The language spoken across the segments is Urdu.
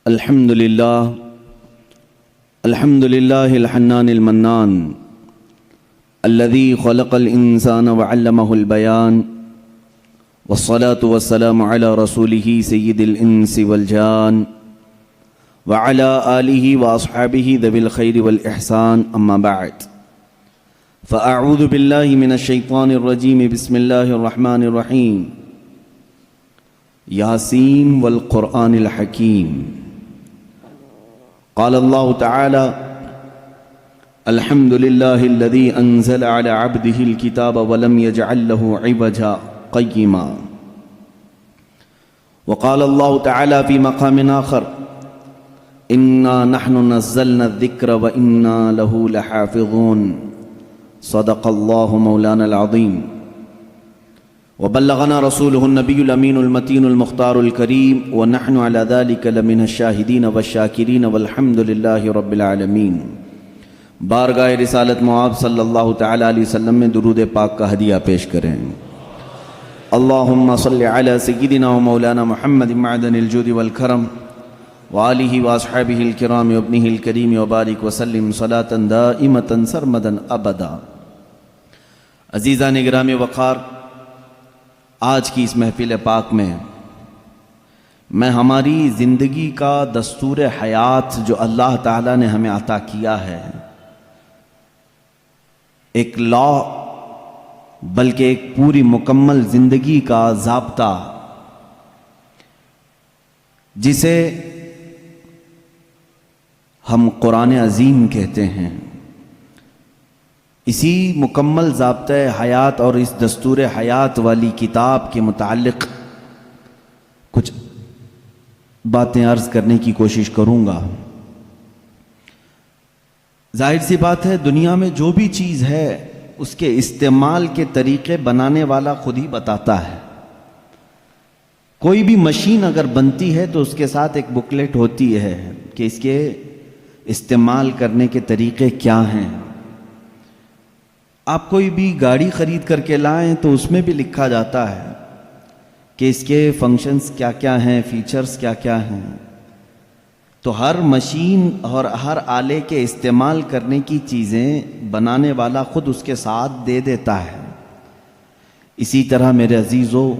الحمد لله الحنان المنان الذي خلق الإنسان وعلمه البيان والصلاة والسلام على رسوله سيد الإنس والجان وعلى آله وأصحابه ذوي الخير والإحسان أما بعد فأعوذ بالله من الشيطان الرجيم بسم الله الرحمن الرحيم ياسين والقرآن الحكيم قال الله تعالى الحمد لله الذي أنزل على عبده الكتاب ولم يجعل له عوجا قيما وقال الله تعالى في مقام آخر إنا نحن نزلنا الذكر وإنا له لحافظون صدق الله مولانا العظيم وبلغنا رسوله النبي الأمين المتين المختار الكريم ونحن على ذلك لمن الشاهدين والشاكرين والحمد لله رب العالمين۔ بارگاہ رسالت معاب صلی اللہ تعالی علیہ وسلم میں درود پاک کا ہدیہ پیش کریں۔ اللہم صلی علی سیدنا و مولانا محمد معدن الجود والکرم وآلہ واصحابہ الکرام وابنہ الکریم وبارک وسلم صلاة دائمة سرمدا ابدا۔ عزیزان گرامی وقار، آج کی اس محفل پاک میں ہماری زندگی کا دستور حیات جو اللہ تعالیٰ نے ہمیں عطا کیا ہے، ایک لا بلکہ ایک پوری مکمل زندگی کا ضابطہ، جسے ہم قرآن عظیم کہتے ہیں، اسی مکمل ضابطۂ حیات اور اس دستور حیات والی کتاب کے متعلق کچھ باتیں عرض کرنے کی کوشش کروں گا۔ ظاہر سی بات ہے، دنیا میں جو بھی چیز ہے اس کے استعمال کے طریقے بنانے والا خود ہی بتاتا ہے۔ کوئی بھی مشین اگر بنتی ہے تو اس کے ساتھ ایک بکلیٹ ہوتی ہے کہ اس کے استعمال کرنے کے طریقے کیا ہیں۔ آپ کوئی بھی گاڑی خرید کر کے لائیں تو اس میں بھی لکھا جاتا ہے کہ اس کے فنکشنز کیا کیا ہیں، فیچرز کیا کیا ہیں۔ تو ہر مشین اور ہر آلے کے استعمال کرنے کی چیزیں بنانے والا خود اس کے ساتھ دے دیتا ہے۔ اسی طرح میرے عزیزو،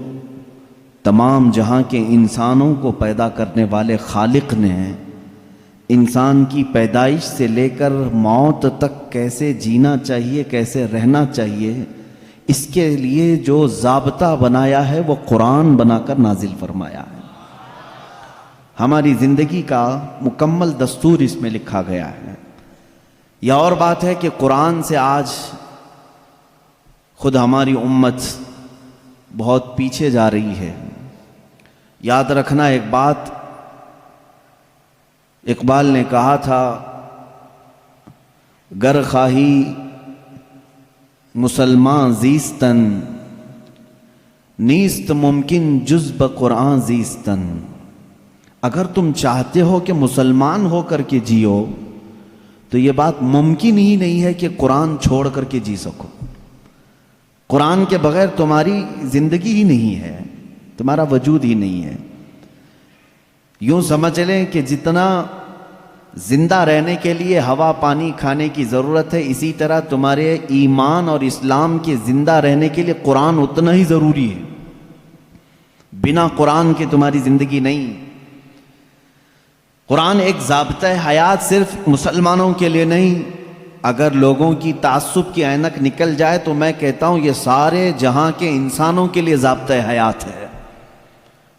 تمام جہاں کے انسانوں کو پیدا کرنے والے خالق نے انسان کی پیدائش سے لے کر موت تک کیسے جینا چاہیے، کیسے رہنا چاہیے، اس کے لیے جو ضابطہ بنایا ہے وہ قرآن بنا کر نازل فرمایا ہے۔ ہماری زندگی کا مکمل دستور اس میں لکھا گیا ہے۔ یہ اور بات ہے کہ قرآن سے آج خود ہماری امت بہت پیچھے جا رہی ہے۔ یاد رکھنا ایک بات، اقبال نے کہا تھا، گر خواہی مسلمان زیستن نیست ممکن جز بقرآن زیستن۔ اگر تم چاہتے ہو کہ مسلمان ہو کر کے جیو تو یہ بات ممکن ہی نہیں ہے کہ قرآن چھوڑ کر کے جی سکو۔ قرآن کے بغیر تمہاری زندگی ہی نہیں ہے، تمہارا وجود ہی نہیں ہے۔ یوں سمجھ لیں کہ جتنا زندہ رہنے کے لیے ہوا پانی کھانے کی ضرورت ہے، اسی طرح تمہارے ایمان اور اسلام کے زندہ رہنے کے لیے قرآن اتنا ہی ضروری ہے۔ بنا قرآن کے تمہاری زندگی نہیں۔ قرآن ایک ضابطۂ حیات صرف مسلمانوں کے لیے نہیں، اگر لوگوں کی تعصب کی اینک نکل جائے تو میں کہتا ہوں یہ سارے جہاں کے انسانوں کے لیے ضابطۂ حیات ہے،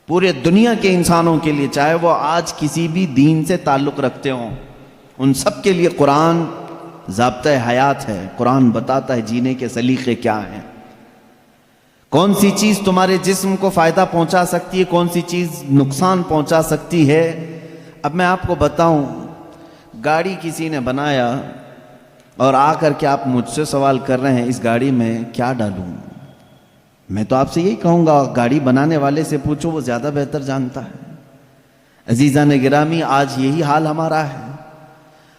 پورے دنیا کے انسانوں کے لیے، چاہے وہ آج کسی بھی دین سے تعلق رکھتے ہوں، ان سب کے لیے قرآن ضابطۂ حیات ہے۔ قرآن بتاتا ہے جینے کے سلیقے کیا ہیں، کون سی چیز تمہارے جسم کو فائدہ پہنچا سکتی ہے، کون سی چیز نقصان پہنچا سکتی ہے۔ اب میں آپ کو بتاؤں، گاڑی کسی نے بنایا اور آ کر کے آپ مجھ سے سوال کر رہے ہیں اس گاڑی میں کیا ڈالوں، میں تو آپ سے یہی کہوں گا گاڑی بنانے والے سے پوچھو، وہ زیادہ بہتر جانتا ہے۔ عزیزان گرامی، آج یہی حال ہمارا ہے۔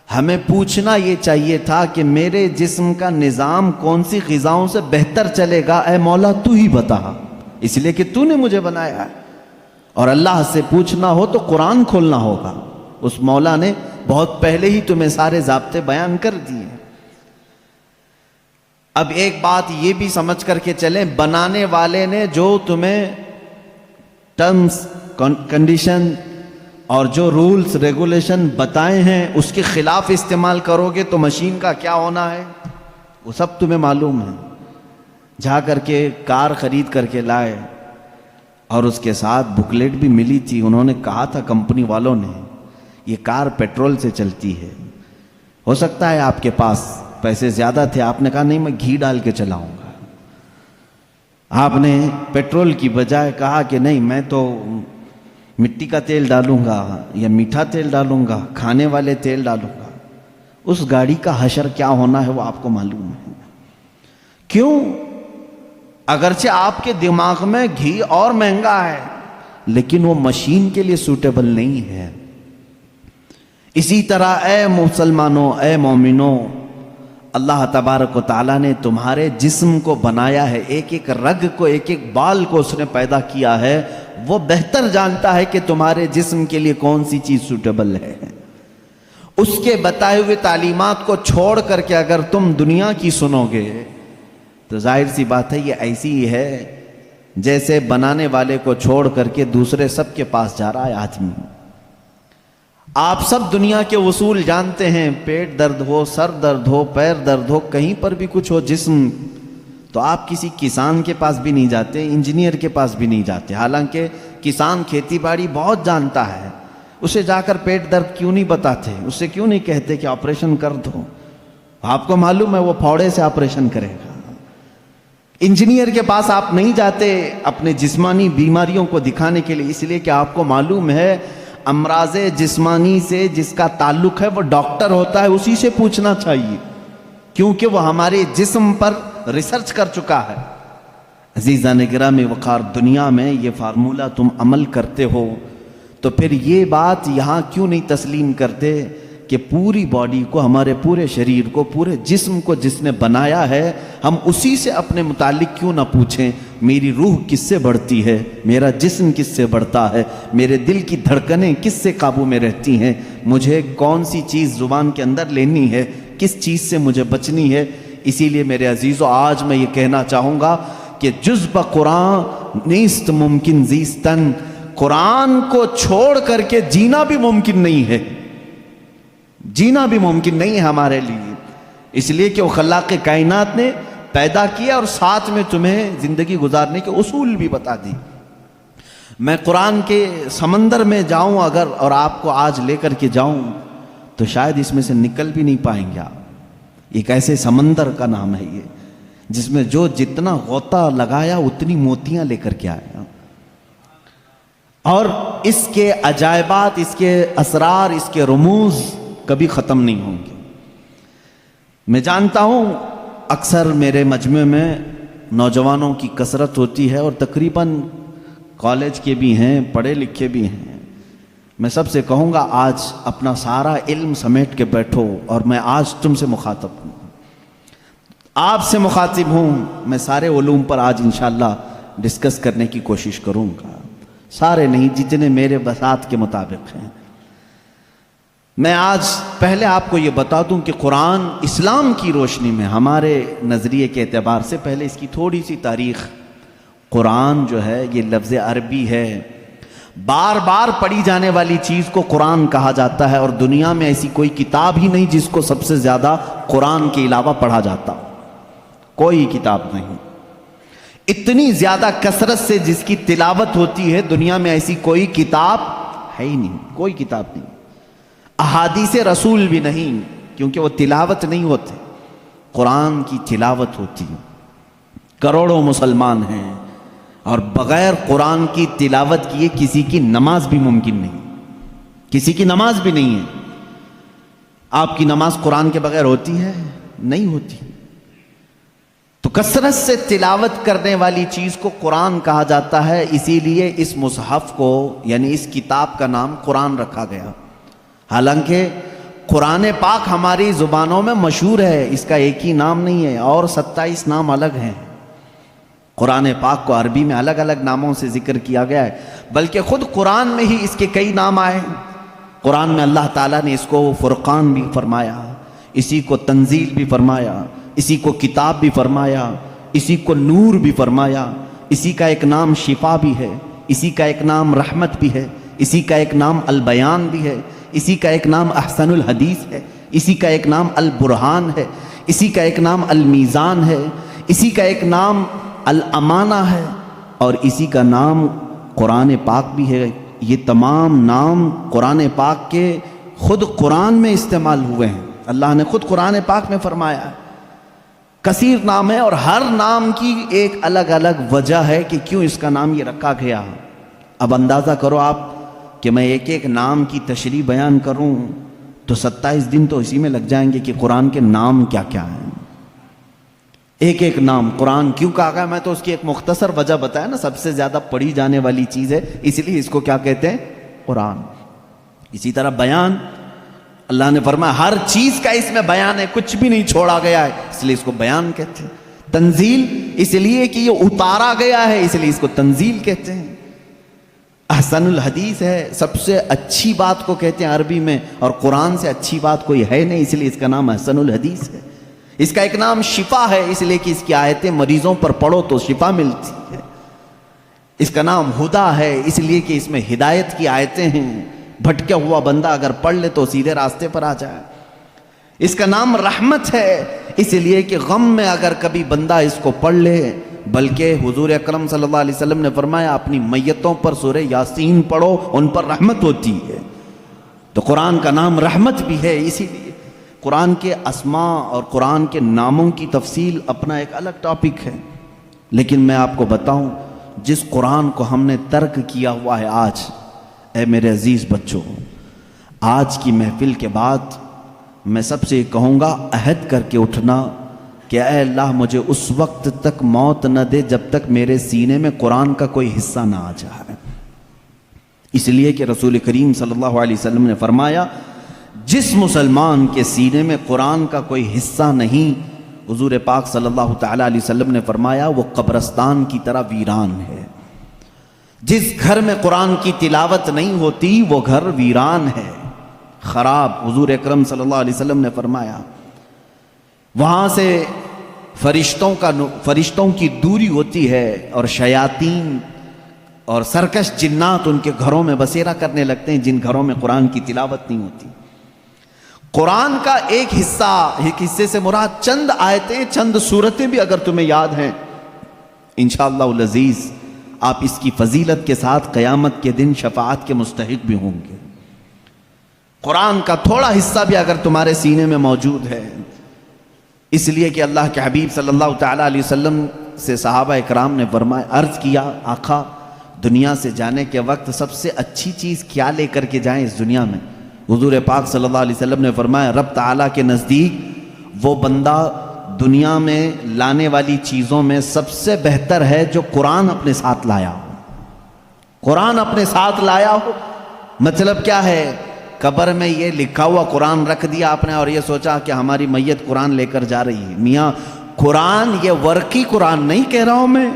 ہمیں پوچھنا یہ چاہیے تھا کہ میرے جسم کا نظام کون سی غذاؤں سے بہتر چلے گا، اے مولا تو ہی بتا، اس لیے کہ تو نے مجھے بنایا ہے۔ اور اللہ سے پوچھنا ہو تو قرآن کھولنا ہوگا، اس مولا نے بہت پہلے ہی تمہیں سارے ضابطے بیان کر دیے۔ اب ایک بات یہ بھی سمجھ کر کے چلیں، بنانے والے نے جو تمہیں ٹرمز کنڈیشن اور جو رولز ریگولیشن بتائے ہیں اس کے خلاف استعمال کرو گے تو مشین کا کیا ہونا ہے وہ سب تمہیں معلوم ہے۔ جا کر کے کار خرید کر کے لائے اور اس کے ساتھ بکلیٹ بھی ملی تھی، انہوں نے کہا تھا کمپنی والوں نے یہ کار پیٹرول سے چلتی ہے، ہو سکتا ہے آپ کے پاس پیسے زیادہ تھے، آپ نے کہا نہیں میں گھی ڈال کے چلاؤں گا، آپ نے پیٹرول کی بجائے کہا کہ نہیں میں تو مٹی کا تیل ڈالوں گا یا میٹھا تیل ڈالوں گا، کھانے والے تیل ڈالوں گا۔ اس گاڑی کا حشر کیا ہونا ہے وہ آپ کو معلوم ہے۔ کیوں؟ اگرچہ آپ کے دماغ میں گھی اور مہنگا ہے لیکن وہ مشین کے لیے سوٹیبل نہیں ہے۔ اسی طرح اے مسلمانوں، اے مومنوں، اللہ تبارک و تعالیٰ نے تمہارے جسم کو بنایا ہے، ایک ایک رگ کو، ایک ایک بال کو اس نے پیدا کیا ہے، وہ بہتر جانتا ہے کہ تمہارے جسم کے لیے کون سی چیز سوٹیبل ہے۔ اس کے بتائے ہوئے تعلیمات کو چھوڑ کر کے اگر تم دنیا کی سنو گے تو ظاہر سی بات ہے یہ ایسی ہی ہے جیسے بنانے والے کو چھوڑ کر کے دوسرے سب کے پاس جا رہا ہے آدمی۔ آپ سب دنیا کے اصول جانتے ہیں، پیٹ درد ہو، سر درد ہو، پیر درد ہو، کہیں پر بھی کچھ ہو جسم، تو آپ کسی کسان کے پاس بھی نہیں جاتے، انجینئر کے پاس بھی نہیں جاتے، حالانکہ کسان کھیتی باڑی بہت جانتا ہے، اسے جا کر پیٹ درد کیوں نہیں بتاتے، اسے کیوں نہیں کہتے کہ آپریشن کر دو، آپ کو معلوم ہے وہ پھوڑے سے آپریشن کرے گا۔ انجینئر کے پاس آپ نہیں جاتے اپنے جسمانی بیماریوں کو دکھانے کے لیے، اس لیے کہ آپ کو معلوم ہے امراض جسمانی سے جس کا تعلق ہے وہ ڈاکٹر ہوتا ہے، اسی سے پوچھنا چاہیے کیونکہ وہ ہمارے جسم پر ریسرچ کر چکا ہے۔ عزیزان گرامی وقار، دنیا میں یہ فارمولہ تم عمل کرتے ہو تو پھر یہ بات یہاں کیوں نہیں تسلیم کرتے کہ پوری باڈی کو، ہمارے پورے شریر کو، پورے جسم کو جس نے بنایا ہے ہم اسی سے اپنے متعلق کیوں نہ پوچھیں، میری روح کس سے بڑھتی ہے، میرا جسم کس سے بڑھتا ہے، میرے دل کی دھڑکنیں کس سے قابو میں رہتی ہیں، مجھے کون سی چیز زبان کے اندر لینی ہے، کس چیز سے مجھے بچنی ہے۔ اسی لیے میرے عزیزو آج میں یہ کہنا چاہوں گا کہ جز بقرآن نیست ممکن زیستن، قرآن کو چھوڑ کر کے جینا بھی ممکن نہیں ہے، جینا بھی ممکن نہیں ہے ہمارے لیے، اس لیے کہ وہ خلاق کائنات نے پیدا کیا اور ساتھ میں تمہیں زندگی گزارنے کے اصول بھی بتا دی۔ میں قرآن کے سمندر میں جاؤں اگر اور آپ کو آج لے کر کے جاؤں تو شاید اس میں سے نکل بھی نہیں پائیں گے آپ۔ ایک ایسے سمندر کا نام ہے یہ جس میں جو جتنا غوطہ لگایا اتنی موتیاں لے کر کے آیا، اور اس کے عجائبات، اس کے اسرار، اس کے رموز کبھی ختم نہیں ہوں گے۔ میں جانتا ہوں اکثر میرے مجمع میں نوجوانوں کی کثرت ہوتی ہے اور تقریباً کالج کے بھی ہیں، پڑھے لکھے بھی ہیں۔ میں سب سے کہوں گا آج اپنا سارا علم سمیٹ کے بیٹھو، اور میں آج تم سے مخاطب ہوں، آپ سے مخاطب ہوں۔ میں سارے علوم پر آج انشاءاللہ ڈسکس کرنے کی کوشش کروں گا، سارے نہیں، جتنے میرے بساط کے مطابق ہیں۔ میں آج پہلے آپ کو یہ بتا دوں کہ قرآن اسلام کی روشنی میں ہمارے نظریے کے اعتبار سے، پہلے اس کی تھوڑی سی تاریخ۔ قرآن جو ہے یہ لفظ عربی ہے، بار بار پڑھی جانے والی چیز کو قرآن کہا جاتا ہے، اور دنیا میں ایسی کوئی کتاب ہی نہیں جس کو سب سے زیادہ قرآن کے علاوہ پڑھا جاتا، کوئی کتاب نہیں۔ اتنی زیادہ کثرت سے جس کی تلاوت ہوتی ہے دنیا میں ایسی کوئی کتاب ہے ہی نہیں، کوئی کتاب نہیں۔ احادیث رسول بھی نہیں، کیونکہ وہ تلاوت نہیں ہوتے، قرآن کی تلاوت ہوتی ہے۔ کروڑوں مسلمان ہیں اور بغیر قرآن کی تلاوت کیے کسی کی نماز بھی ممکن نہیں، کسی کی نماز بھی نہیں ہے۔ آپ کی نماز قرآن کے بغیر ہوتی ہے؟ نہیں ہوتی۔ تو کثرت سے تلاوت کرنے والی چیز کو قرآن کہا جاتا ہے، اسی لیے اس مصحف کو یعنی اس کتاب کا نام قرآن رکھا گیا۔ حالانکہ قرآن پاک ہماری زبانوں میں مشہور ہے، اس کا ایک ہی نام نہیں ہے، اور 27 نام الگ ہیں۔ قرآن پاک کو عربی میں الگ الگ ناموں سے ذکر کیا گیا ہے، بلکہ خود قرآن میں ہی اس کے کئی نام آئے ہیں۔ قرآن میں اللہ تعالیٰ نے اس کو فرقان بھی فرمایا، اسی کو تنزیل بھی فرمایا، اسی کو کتاب بھی فرمایا، اسی کو نور بھی فرمایا، اسی کا ایک نام شفا بھی ہے، اسی کا ایک نام رحمت بھی ہے، اسی کا ایک نام البیان بھی ہے، اسی کا ایک نام احسن الحدیث ہے، اسی کا ایک نام البرہان ہے، اسی کا ایک نام المیزان ہے، اسی کا ایک نام الامانہ ہے، اور اسی کا نام قرآن پاک بھی ہے۔ یہ تمام نام قرآن پاک کے خود قرآن میں استعمال ہوئے ہیں، اللہ نے خود قرآن پاک میں فرمایا ہے۔ کثیر نام ہے اور ہر نام کی ایک الگ الگ وجہ ہے کہ کیوں اس کا نام یہ رکھا گیا۔ اب اندازہ کرو آپ کہ میں ایک ایک نام کی تشریح بیان کروں تو 27 دن تو اسی میں لگ جائیں گے کہ قرآن کے نام کیا کیا ہیں۔ ایک ایک نام قرآن کیوں کہا گیا، میں تو اس کی ایک مختصر وجہ بتایا نا، سب سے زیادہ پڑھی جانے والی چیز ہے اس لیے اس کو کیا کہتے ہیں، قرآن۔ اسی طرح بیان، اللہ نے فرمایا ہر چیز کا اس میں بیان ہے، کچھ بھی نہیں چھوڑا گیا ہے، اس لیے اس کو بیان کہتے ہیں۔ تنزیل اس لیے کہ یہ اتارا گیا ہے، اس لیے اس کو تنزیل کہتے ہیں۔ احسن الحدیث ہے، سب سے اچھی بات کو کہتے ہیں عربی میں، اور قرآن سے اچھی بات کوئی ہے نہیں، اس لیے اس کا نام احسن الحدیث ہے۔ اس کا ایک نام شفا ہے، اس لیے کہ اس کی آیتیں مریضوں پر پڑھو تو شفا ملتی ہے۔ اس کا نام ہدا ہے، اس لیے کہ اس میں ہدایت کی آیتیں ہیں، بھٹکا ہوا بندہ اگر پڑھ لے تو سیدھے راستے پر آ جائے۔ اس کا نام رحمت ہے، اس لیے کہ غم میں اگر کبھی بندہ اس کو پڑھ لے، بلکہ حضور اکرم صلی اللہ علیہ وسلم نے فرمایا اپنی میتوں پر سورہ یاسین پڑھو، ان پر رحمت ہوتی ہے۔ تو قرآن کا نام رحمت بھی ہے، اسی لیے قرآن کے اسماء اور قرآن کے ناموں کی تفصیل اپنا ایک الگ ٹاپک ہے۔ لیکن میں آپ کو بتاؤں، جس قرآن کو ہم نے ترک کیا ہوا ہے آج، اے میرے عزیز بچوں، آج کی محفل کے بعد میں سب سے کہوں گا عہد کر کے اٹھنا کہ اے اللہ مجھے اس وقت تک موت نہ دے جب تک میرے سینے میں قرآن کا کوئی حصہ نہ آ جائے۔ اس لیے کہ رسول کریم صلی اللہ علیہ وسلم نے فرمایا جس مسلمان کے سینے میں قرآن کا کوئی حصہ نہیں، حضور پاک صلی اللہ تعالیٰ علیہ وسلم نے فرمایا وہ قبرستان کی طرح ویران ہے۔ جس گھر میں قرآن کی تلاوت نہیں ہوتی وہ گھر ویران ہے، خراب۔ حضور اکرم صلی اللہ علیہ وسلم نے فرمایا وہاں سے فرشتوں کی دوری ہوتی ہے، اور شیاطین اور سرکش جنات ان کے گھروں میں بسیرا کرنے لگتے ہیں جن گھروں میں قرآن کی تلاوت نہیں ہوتی۔ قرآن کا ایک حصے سے مراد چند آیتیں، چند سورتیں بھی اگر تمہیں یاد ہیں، انشاءاللہ العزیز آپ اس کی فضیلت کے ساتھ قیامت کے دن شفاعت کے مستحق بھی ہوں گے۔ قرآن کا تھوڑا حصہ بھی اگر تمہارے سینے میں موجود ہے، اس لیے کہ اللہ کے حبیب صلی اللہ تعالیٰ علیہ وسلم سے صحابہ اکرام نے فرمایا، عرض کیا آقا دنیا سے جانے کے وقت سب سے اچھی چیز کیا لے کر کے جائیں اس دنیا میں؟ حضور پاک صلی اللہ علیہ وسلم نے فرمایا رب تعالیٰ کے نزدیک وہ بندہ دنیا میں لانے والی چیزوں میں سب سے بہتر ہے جو قرآن اپنے ساتھ لایا ہو۔ قرآن اپنے ساتھ لایا ہو مطلب کیا ہے؟ قبر میں یہ لکھا ہوا قرآن رکھ دیا آپ نے اور یہ سوچا کہ ہماری میت قرآن لے کر جا رہی ہے۔ میاں قرآن یہ ورقی قرآن نہیں کہہ رہا ہوں میں،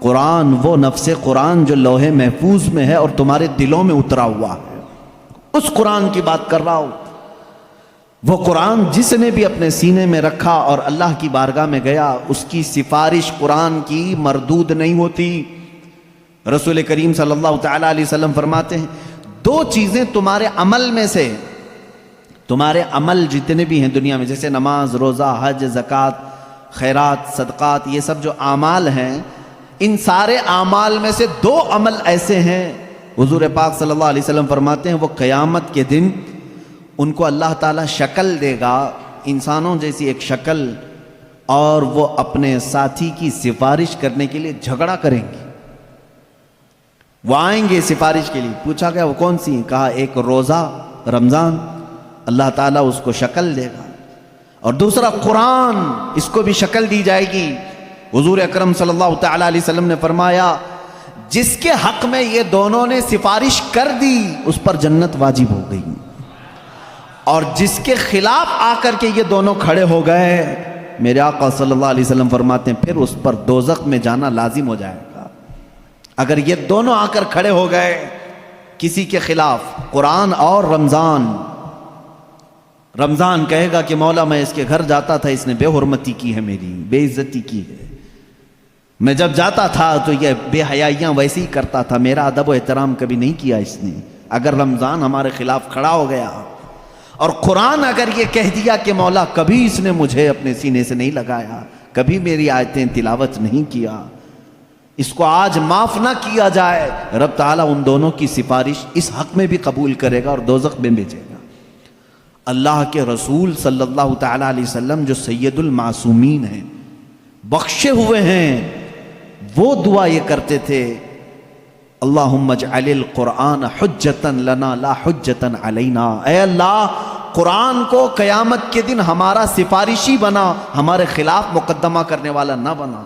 قرآن وہ نفس قرآن جو لوح محفوظ میں ہے اور تمہارے دلوں میں اترا ہوا ہے، اس قرآن کی بات کر رہا ہوں۔ وہ قرآن جس نے بھی اپنے سینے میں رکھا اور اللہ کی بارگاہ میں گیا، اس کی سفارش قرآن کی مردود نہیں ہوتی۔ رسول کریم صلی اللہ تعالیٰ علیہ وسلم فرماتے ہیں دو چیزیں تمہارے عمل میں سے، تمہارے عمل جتنے بھی ہیں دنیا میں، جیسے نماز، روزہ، حج، زکوٰۃ، خیرات، صدقات، یہ سب جو اعمال ہیں، ان سارے اعمال میں سے دو عمل ایسے ہیں، حضور پاک صلی اللہ علیہ وسلم فرماتے ہیں وہ قیامت کے دن ان کو اللہ تعالیٰ شکل دے گا، انسانوں جیسی ایک شکل، اور وہ اپنے ساتھی کی سفارش کرنے کے لیے جھگڑا کریں گے۔ وہ آئیں گے سفارش کے لیے، پوچھا گیا وہ کون سی؟ کہا ایک روزہ رمضان، اللہ تعالیٰ اس کو شکل دے گا، اور دوسرا قرآن، اس کو بھی شکل دی جائے گی۔ حضور اکرم صلی اللہ تعالیٰ علیہ وسلم نے فرمایا جس کے حق میں یہ دونوں نے سفارش کر دی اس پر جنت واجب ہو گئی، اور جس کے خلاف آ کر کے یہ دونوں کھڑے ہو گئے، میرے آقا صلی اللہ علیہ وسلم فرماتے ہیں پھر اس پر دوزخ میں جانا لازم ہو جائے گا۔ اگر یہ دونوں آ کر کھڑے ہو گئے کسی کے خلاف، قرآن اور رمضان۔ رمضان کہے گا کہ مولا میں اس کے گھر جاتا تھا، اس نے بے حرمتی کی ہے، میری بے عزتی کی ہے، میں جب جاتا تھا تو یہ بے حیائیاں ویسے ہی کرتا تھا، میرا ادب و احترام کبھی نہیں کیا اس نے۔ اگر رمضان ہمارے خلاف کھڑا ہو گیا اور قرآن اگر یہ کہہ دیا کہ مولا کبھی اس نے مجھے اپنے سینے سے نہیں لگایا، کبھی میری آیتیں تلاوت نہیں کیا، اس کو آج معاف نہ کیا جائے، رب تعالیٰ ان دونوں کی سفارش اس حق میں بھی قبول کرے گا اور دوزخ میں بھیجے گا۔ اللہ کے رسول صلی اللہ تعالیٰ علیہ وسلم جو سید المعصومین ہیں، بخشے ہوئے ہیں، وہ دعا یہ کرتے تھے، اللہم اجعل القرآن حجتا لنا لا حجتا علینا، اے اللہ قرآن کو قیامت کے دن ہمارا سفارشی بنا، ہمارے خلاف مقدمہ کرنے والا نہ بنا۔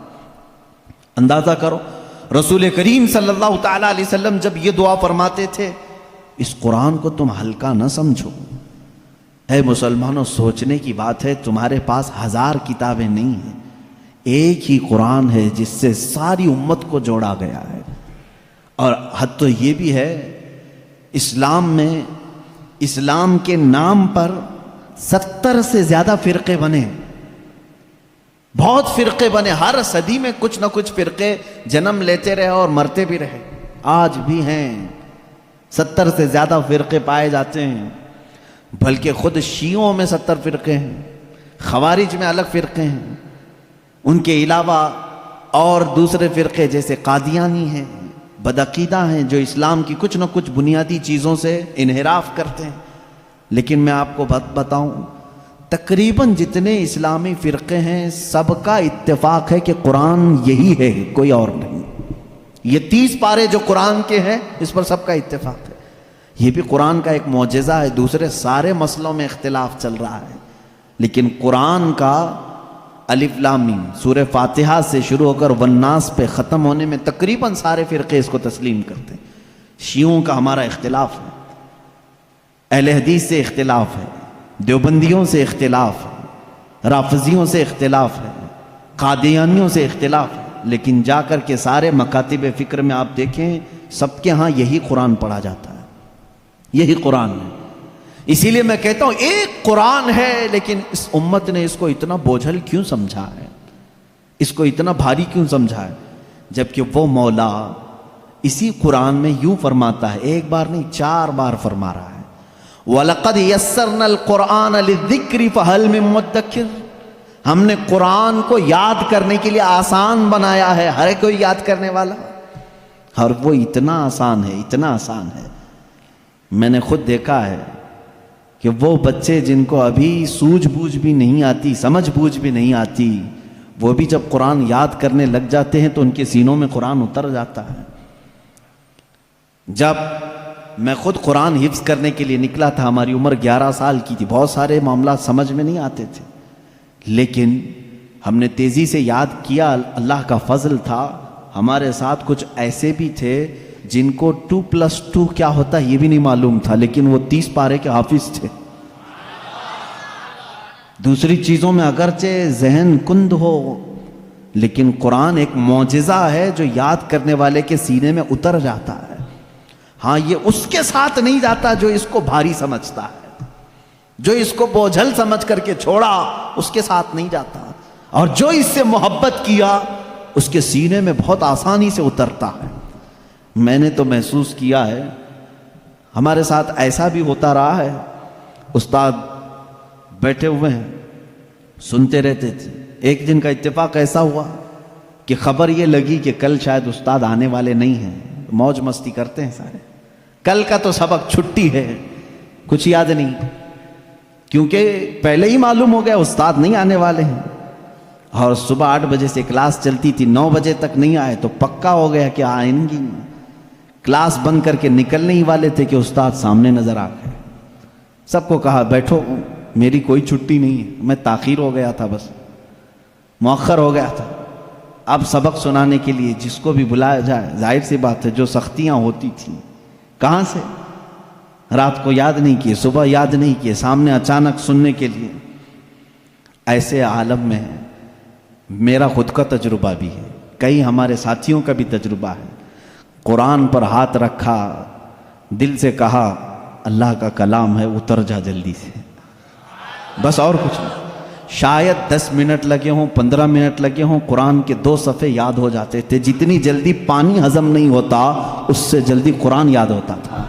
اندازہ کرو رسول کریم صلی اللہ تعالیٰ علیہ وسلم جب یہ دعا فرماتے تھے، اس قرآن کو تم ہلکا نہ سمجھو۔ اے مسلمانوں، سوچنے کی بات ہے، تمہارے پاس 1000 کتابیں نہیں ہیں، ایک ہی قرآن ہے جس سے ساری امت کو جوڑا گیا ہے۔ اور حد تو یہ بھی ہے، اسلام میں اسلام کے نام پر 70 سے زیادہ فرقے بنے، بہت فرقے بنے، ہر صدی میں کچھ نہ کچھ فرقے جنم لیتے رہے اور مرتے بھی رہے، آج بھی ہیں 70 سے زیادہ فرقے پائے جاتے ہیں، بلکہ خود شیعوں میں 70 فرقے ہیں، خوارج میں الگ فرقے ہیں، ان کے علاوہ اور دوسرے فرقے جیسے قادیانی ہیں، بدعقیدہ ہیں، جو اسلام کی کچھ نہ کچھ بنیادی چیزوں سے انحراف کرتے ہیں۔ لیکن میں آپ کو بتاؤں، تقریباً جتنے اسلامی فرقے ہیں سب کا اتفاق ہے کہ قرآن یہی ہے، کوئی اور نہیں۔ یہ 30 پارے جو قرآن کے ہیں اس پر سب کا اتفاق ہے۔ یہ بھی قرآن کا ایک معجزہ ہے، دوسرے سارے مسئلوں میں اختلاف چل رہا ہے، لیکن قرآن کا الف لام میم سورہ فاتحہ سے شروع ہو کر والناس پہ ختم ہونے میں تقریباً سارے فرقے اس کو تسلیم کرتے ہیں۔ شیعوں کا ہمارا اختلاف ہے، اہل حدیث سے اختلاف ہے، دیوبندیوں سے اختلاف ہے، رافضیوں سے اختلاف ہے، قادیانیوں سے اختلاف ہے، لیکن جا کر کے سارے مکاتب فکر میں آپ دیکھیں سب کے ہاں یہی قرآن پڑھا جاتا ہے، یہی قرآن ہے۔ اسی لیے میں کہتا ہوں ایک قرآن ہے، لیکن اس امت نے اس کو اتنا بوجھل کیوں سمجھا ہے، اس کو اتنا بھاری کیوں سمجھا ہے، جبکہ وہ مولا اسی قرآن میں یوں فرماتا ہے، ایک بار نہیں 4 بار فرما رہا ہے، وَلَقَدْ يَسَّرْنَا الْقُرْآنَ لِلذِّكْرِ فَهَلْ مِن مُدَّكِرٍ، ہم نے قرآن کو یاد کرنے کے لیے آسان بنایا ہے، ہر کوئی یاد کرنے والا، اور وہ اتنا آسان ہے، اتنا آسان ہے۔ میں نے خود دیکھا ہے کہ وہ بچے جن کو ابھی سوجھ بوجھ بھی نہیں آتی، سمجھ بوجھ بھی نہیں آتی، وہ بھی جب قرآن یاد کرنے لگ جاتے ہیں تو ان کے سینوں میں قرآن اتر جاتا ہے۔ جب میں خود قرآن حفظ کرنے کے لیے نکلا تھا، ہماری عمر 11 سال کی تھی، بہت سارے معاملات سمجھ میں نہیں آتے تھے، لیکن ہم نے تیزی سے یاد کیا، اللہ کا فضل تھا، ہمارے ساتھ کچھ ایسے بھی تھے جن کو 2+2 کیا ہوتا ہے یہ بھی نہیں معلوم تھا، لیکن وہ 30 پارے کے حافظ تھے۔ دوسری چیزوں میں اگرچہ ذہن کند ہو، لیکن قرآن ایک معجزہ ہے جو یاد کرنے والے کے سینے میں اتر جاتا ہے۔ ہاں یہ اس کے ساتھ نہیں جاتا جو اس کو بھاری سمجھتا ہے، جو اس کو بوجھل سمجھ کر کے چھوڑا اس کے ساتھ نہیں جاتا، اور جو اس سے محبت کیا اس کے سینے میں بہت آسانی سے اترتا ہے۔ میں نے تو محسوس کیا ہے، ہمارے ساتھ ایسا بھی ہوتا رہا ہے، استاد بیٹھے ہوئے ہیں سنتے رہتے تھے، ایک دن کا اتفاق ایسا ہوا کہ خبر یہ لگی کہ کل شاید استاد آنے والے نہیں ہیں، موج مستی کرتے ہیں سارے، کل کا تو سبق چھٹی ہے، کچھ یاد نہیں، کیونکہ پہلے ہی معلوم ہو گیا استاد نہیں آنے والے ہیں، اور صبح 8 بجے سے کلاس چلتی تھی، 9 بجے تک نہیں آئے تو پکا ہو گیا کہ آئیں گی، کلاس بند کر کے نکلنے ہی والے تھے کہ استاد سامنے نظر آ گئے۔ سب کو کہا بیٹھو، میری کوئی چھٹی نہیں ہے، میں تاخیر ہو گیا تھا، بس مؤخر ہو گیا تھا، اب سبق سنانے کے لیے جس کو بھی بلایا جائے، ظاہر سی بات ہے جو سختیاں ہوتی تھیں کہاں سے، رات کو یاد نہیں کیے، صبح یاد نہیں کیے، سامنے اچانک سننے کے لیے۔ ایسے عالم میں میرا خود کا تجربہ بھی ہے، کئی ہمارے ساتھیوں کا بھی تجربہ ہے، قرآن پر ہاتھ رکھا، دل سے کہا اللہ کا کلام ہے، اتر جا جلدی سے، بس اور کچھ نہیں۔ شاید 10 منٹ لگے ہوں، 15 منٹ لگے ہوں، قرآن کے 2 صفحے یاد ہو جاتے تھے۔ جتنی جلدی پانی ہضم نہیں ہوتا اس سے جلدی قرآن یاد ہوتا تھا۔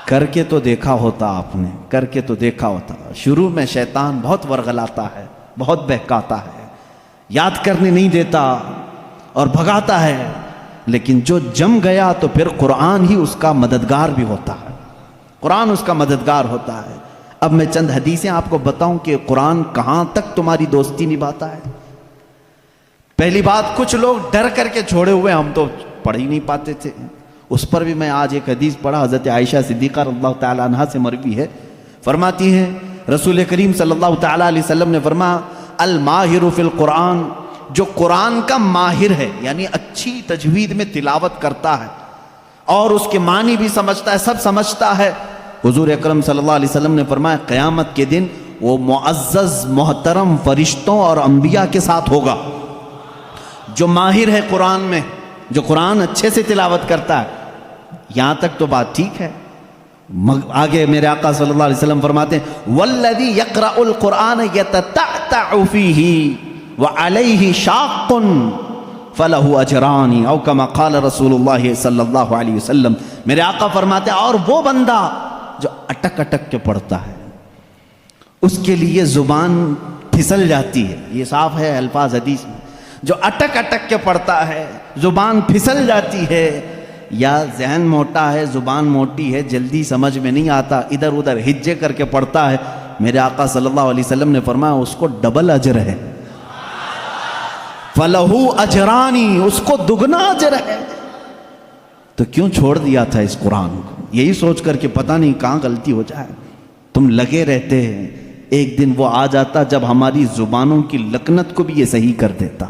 کر کے تو دیکھا ہوتا آپ نے، کر کے تو دیکھا ہوتا۔ شروع میں شیطان بہت ورغلاتا ہے، بہت بہکاتا ہے، یاد کرنے نہیں دیتا اور بھگاتا ہے، لیکن جو جم گیا تو پھر قرآن ہی اس کا مددگار بھی ہوتا ہے، قرآن اس کا مددگار ہوتا ہے۔ اب میں چند حدیثیں آپ کو بتاؤں کہ قرآن کہاں تک تمہاری دوستی نبھاتا ہے۔ پہلی بات، کچھ لوگ ڈر کر کے چھوڑے ہوئے، ہم تو پڑھ ہی نہیں پاتے تھے، اس پر بھی میں آج ایک حدیث پڑھا، حضرت عائشہ صدیقہ رضی اللہ تعالی عنہا سے مروی ہے، فرماتی ہیں رسول کریم صلی اللہ تعالی علیہ وسلم نے فرمایا الماہر فی القرآن، جو قرآن کا ماہر ہے، یعنی اچھی تجوید میں تلاوت کرتا ہے اور اس کے معنی بھی سمجھتا ہے، سب سمجھتا ہے، حضور اکرم صلی اللہ علیہ وسلم نے فرمایا قیامت کے دن وہ معزز محترم فرشتوں اور انبیاء کے ساتھ ہوگا۔ جو ماہر ہے قرآن میں، جو قرآن اچھے سے تلاوت کرتا ہے، یہاں تک تو بات ٹھیک ہے۔ آگے میرے آقا صلی اللہ علیہ وسلم فرماتے ہیں والذی یقرأ القرآن یتتعتع فیہ وعلیہ شاق فلہ اجران او کما قال رسول اللہ صلی اللہ علیہ وسلم۔ میرے آقا فرماتے ہیں اور وہ بندہ جو اٹک اٹک کے پڑھتا ہے، اس کے لیے زبان پھسل جاتی ہے، یہ صاف ہے الفاظ حدیث میں، جو اٹک اٹک کے پڑھتا ہے زبان پھسل جاتی ہے، یا ذہن موٹا ہے، زبان موٹی ہے، جلدی سمجھ میں نہیں آتا، ادھر ادھر ہجے کر کے پڑھتا ہے، میرے آقا صلی اللہ علیہ وسلم نے فرمایا اس کو ڈبل اجر ہے، فَلَهُ أَجْرَانِ، اس کو دگنا اجر ہے۔ تو کیوں چھوڑ دیا تھا اس قرآن کو؟ یہی سوچ کر کہ پتہ نہیں کہاں غلطی ہو جائے۔ تم لگے رہتے ہیں، ایک دن وہ آ جاتا جب ہماری زبانوں کی لکنت کو بھی یہ صحیح کر دیتا۔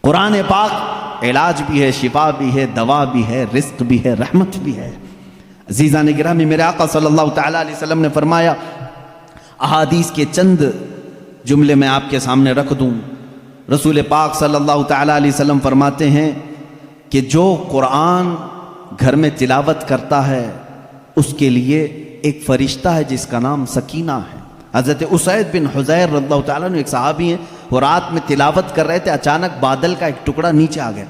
قرآن پاک علاج بھی ہے، شفا بھی ہے، دوا بھی ہے، رزق بھی ہے، رحمت بھی ہے۔ عزیزان گرامی، میرے آقا صلی اللہ تعالی علیہ وسلم نے فرمایا، احادیث کے چند جملے میں آپ کے سامنے رکھ دوں۔ رسول پاک صلی اللہ تعالی علیہ وسلم فرماتے ہیں کہ جو قرآن گھر میں تلاوت کرتا ہے اس کے لیے ایک فرشتہ ہے جس کا نام سکینہ ہے۔ حضرت اسید بن حضیر رضی اللہ تعالیٰ عنہ ایک صحابی ہیں، وہ رات میں تلاوت کر رہے تھے، اچانک بادل کا ایک ٹکڑا نیچے آ گیا۔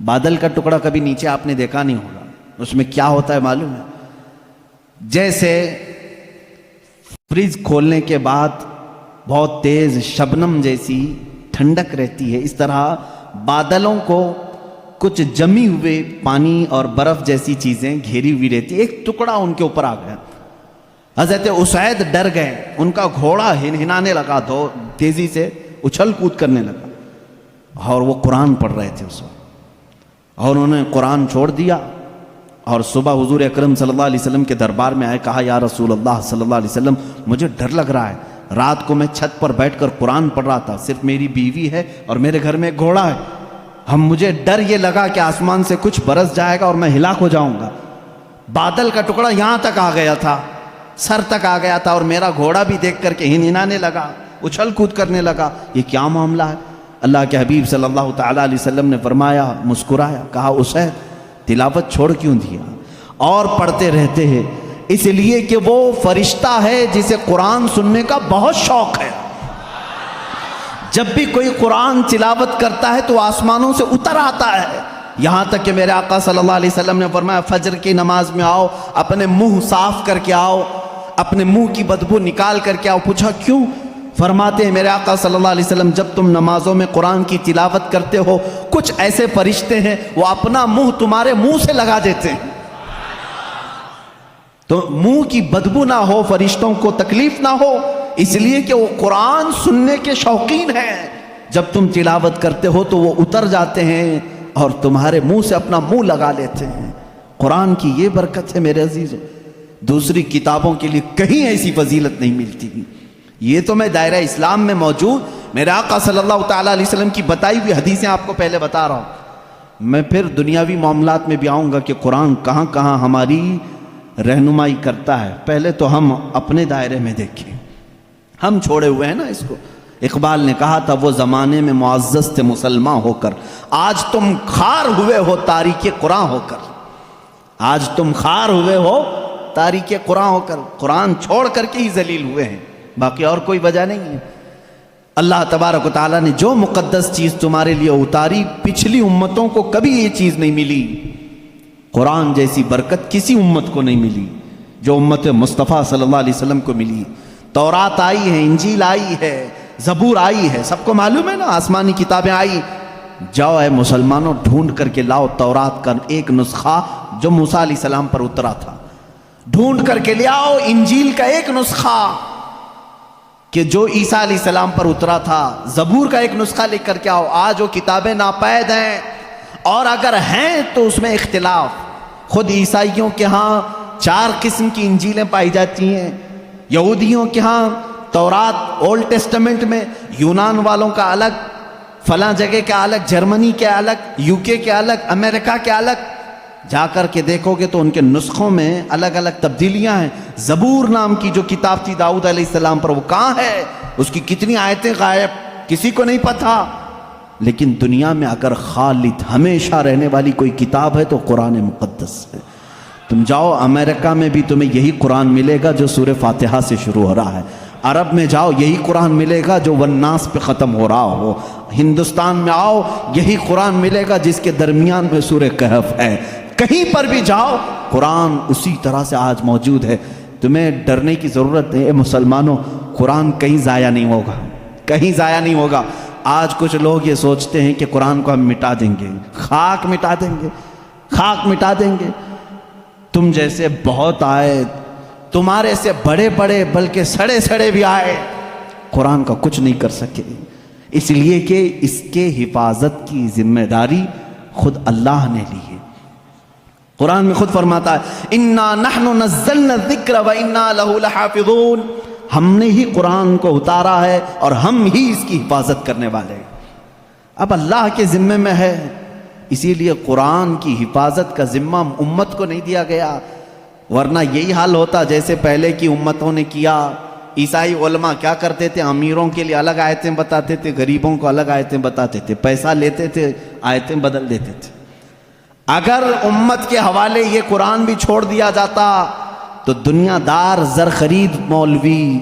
بادل کا ٹکڑا کبھی نیچے آپ نے دیکھا نہیں ہوگا، اس میں کیا ہوتا ہے معلوم ہے؟ جیسے فریج کھولنے کے بعد بہت تیز شبنم جیسی ٹھنڈک رہتی ہے، اس طرح بادلوں کو کچھ جمی ہوئے پانی اور برف جیسی چیزیں گھیری ہوئی رہتی، ایک ٹکڑا ان کے اوپر آ گیا۔ حضرت اسید ڈر گئے، ان کا گھوڑا ہنہنانے لگا، تیزی سے اچھل کود کرنے لگا، اور وہ قرآن پڑھ رہے تھے اس وقت، اور انہوں نے قرآن چھوڑ دیا، اور صبح حضور اکرم صلی اللہ علیہ وسلم کے دربار میں آئے، کہا یا رسول اللہ صلی اللہ علیہ وسلم مجھے ڈر لگ رہا ہے، رات کو میں چھت پر بیٹھ کر قرآن پڑھ رہا تھا، صرف میری بیوی ہے اور میرے گھر میں ایک گھوڑا ہے، مجھے ڈر یہ لگا کہ آسمان سے کچھ برس جائے گا اور میں ہلاک ہو جاؤں گا۔ بادل کا ٹکڑا یہاں تک آ گیا تھا، سر تک آ گیا تھا، اور میرا گھوڑا بھی دیکھ کر کے ہنہنانے لگا، اچھل کود کرنے لگا، یہ کیا معاملہ ہے؟ اللہ کے حبیب صلی اللہ تعالی علیہ وسلم نے فرمایا، مسکرایا، کہا اسید تلاوت چھوڑ کیوں دیا؟ اور پڑھتے رہتے ہیں، اس لیے کہ وہ فرشتہ ہے جسے قرآن سننے کا بہت شوق ہے۔ جب بھی کوئی قرآن تلاوت کرتا ہے تو آسمانوں سے اتر آتا ہے، یہاں تک کہ میرے آقا صلی اللہ علیہ وسلم نے فرمایا فجر کی نماز میں آؤ، اپنے منہ صاف کر کے آؤ، اپنے منہ کی بدبو نکال کر کے آؤ۔ پوچھا کیوں؟ فرماتے ہیں میرے آقا صلی اللہ علیہ وسلم جب تم نمازوں میں قرآن کی تلاوت کرتے ہو کچھ ایسے فرشتے ہیں وہ اپنا منہ تمہارے منہ سے لگا دیتے ہیں، تو منہ کی بدبو نہ ہو، فرشتوں کو تکلیف نہ ہو، اس لیے کہ وہ قرآن سننے کے شوقین ہیں۔ جب تم تلاوت کرتے ہو تو وہ اتر جاتے ہیں اور تمہارے منہ سے اپنا منہ لگا لیتے ہیں۔ قرآن کی یہ برکت ہے میرے عزیزوں، دوسری کتابوں کے لیے کہیں ایسی فضیلت نہیں ملتی۔ یہ تو میں دائرہ اسلام میں موجود میرے آقا صلی اللہ تعالیٰ علیہ وسلم کی بتائی ہوئی حدیثیں آپ کو پہلے بتا رہا ہوں، میں پھر دنیاوی معاملات میں بھی آؤں گا کہ قرآن کہاں کہاں ہماری رہنمائی کرتا ہے۔ پہلے تو ہم اپنے دائرے میں دیکھیں، ہم چھوڑے ہوئے ہیں نا اس کو۔ اقبال نے کہا تھا وہ زمانے میں معزز تھے مسلمان ہو کر، آج تم خار ہوئے ہو تاریک قرآن ہو کر۔ آج تم خار ہوئے ہو تاریخ قرآن ہو کر، قرآن چھوڑ کر کے ہی ذلیل ہوئے ہیں، باقی اور کوئی وجہ نہیں ہے۔ اللہ تبارک و تعالیٰ نے جو مقدس چیز تمہارے لیے اتاری، پچھلی امتوں کو کبھی یہ چیز نہیں ملی، قرآن جیسی برکت کسی امت کو نہیں ملی جو امت مصطفیٰ صلی اللہ علیہ وسلم کو ملی۔ تورات آئی ہے، انجیل آئی ہے، زبور آئی ہے، سب کو معلوم ہے نا، آسمانی کتابیں آئی۔ جاؤ اے مسلمانوں، ڈھونڈ کر کے لاؤ تورات کا ایک نسخہ جو موسیٰ علیہ السلام پر اترا تھا، ڈھونڈ کر کے لے آؤ انجیل کا ایک نسخہ کہ جو عیسیٰ علیہ السلام پر اترا تھا، زبور کا ایک نسخہ لے کر کے آؤ۔ آج وہ کتابیں ناپید ہیں، اور اگر ہیں تو اس میں اختلاف۔ خود عیسائیوں کے ہاں 4 قسم کی انجیلیں پائی جاتی ہیں، یہودیوں کے ہاں تورات اولڈ ٹیسٹمنٹ میں، یونان والوں کا الگ، فلاں جگہ کے الگ، جرمنی کے الگ، UK کے الگ، امریکہ کے الگ۔ جا کر کے دیکھو گے تو ان کے نسخوں میں الگ الگ تبدیلیاں ہیں۔ زبور نام کی جو کتاب تھی داؤد علیہ السلام پر، وہ کہاں ہے؟ اس کی کتنی آیتیں غائب، کسی کو نہیں پتا۔ لیکن دنیا میں اگر خالد ہمیشہ رہنے والی کوئی کتاب ہے تو قرآن مقدس ہے۔ تم جاؤ امریکہ میں بھی تمہیں یہی قرآن ملے گا جو سورہ فاتحہ سے شروع ہو رہا ہے، عرب میں جاؤ یہی قرآن ملے گا جو والناس پہ ختم ہو رہا ہو، ہندوستان میں آؤ یہی قرآن ملے گا جس کے درمیان میں سورہ کہف ہے، کہیں پر بھی جاؤ قرآن اسی طرح سے آج موجود ہے۔ تمہیں ڈرنے کی ضرورت ہے، اے مسلمانوں، قرآن کہیں ضائع نہیں ہوگا، کہیں ضائع نہیں ہوگا۔ آج کچھ لوگ یہ سوچتے ہیں کہ قرآن کو ہم مٹا دیں گے، خاک مٹا دیں گے، خاک مٹا دیں گے۔ تم جیسے بہت آئے، تمہارے سے بڑے بڑے بلکہ سڑے سڑے بھی آئے، قرآن کا کچھ نہیں کر سکے، اس لیے کہ اس کے حفاظت کی ذمہ داری خود اللہ نے لی ہے۔ قرآن میں خود فرماتا ہے اِنَّا نَحْنُ نَزَّلْنَا الذِّكْرَ وَإِنَّا لَهُ لَحَافِظُونَ، ہم نے ہی قرآن کو اتارا ہے اور ہم ہی اس کی حفاظت کرنے والے ہیں۔ اب اللہ کے ذمے میں ہے، اسی لیے قرآن کی حفاظت کا ذمہ امت کو نہیں دیا گیا، ورنہ یہی حال ہوتا جیسے پہلے کی امتوں نے کیا۔ عیسائی علماء کیا کرتے تھے؟ امیروں کے لیے الگ آیتیں بتاتے تھے، غریبوں کو الگ آیتیں بتاتے تھے، پیسہ لیتے تھے، آیتیں بدل دیتے تھے۔ اگر امت کے حوالے یہ قرآن بھی چھوڑ دیا جاتا تو دنیا دار زر خرید مولوی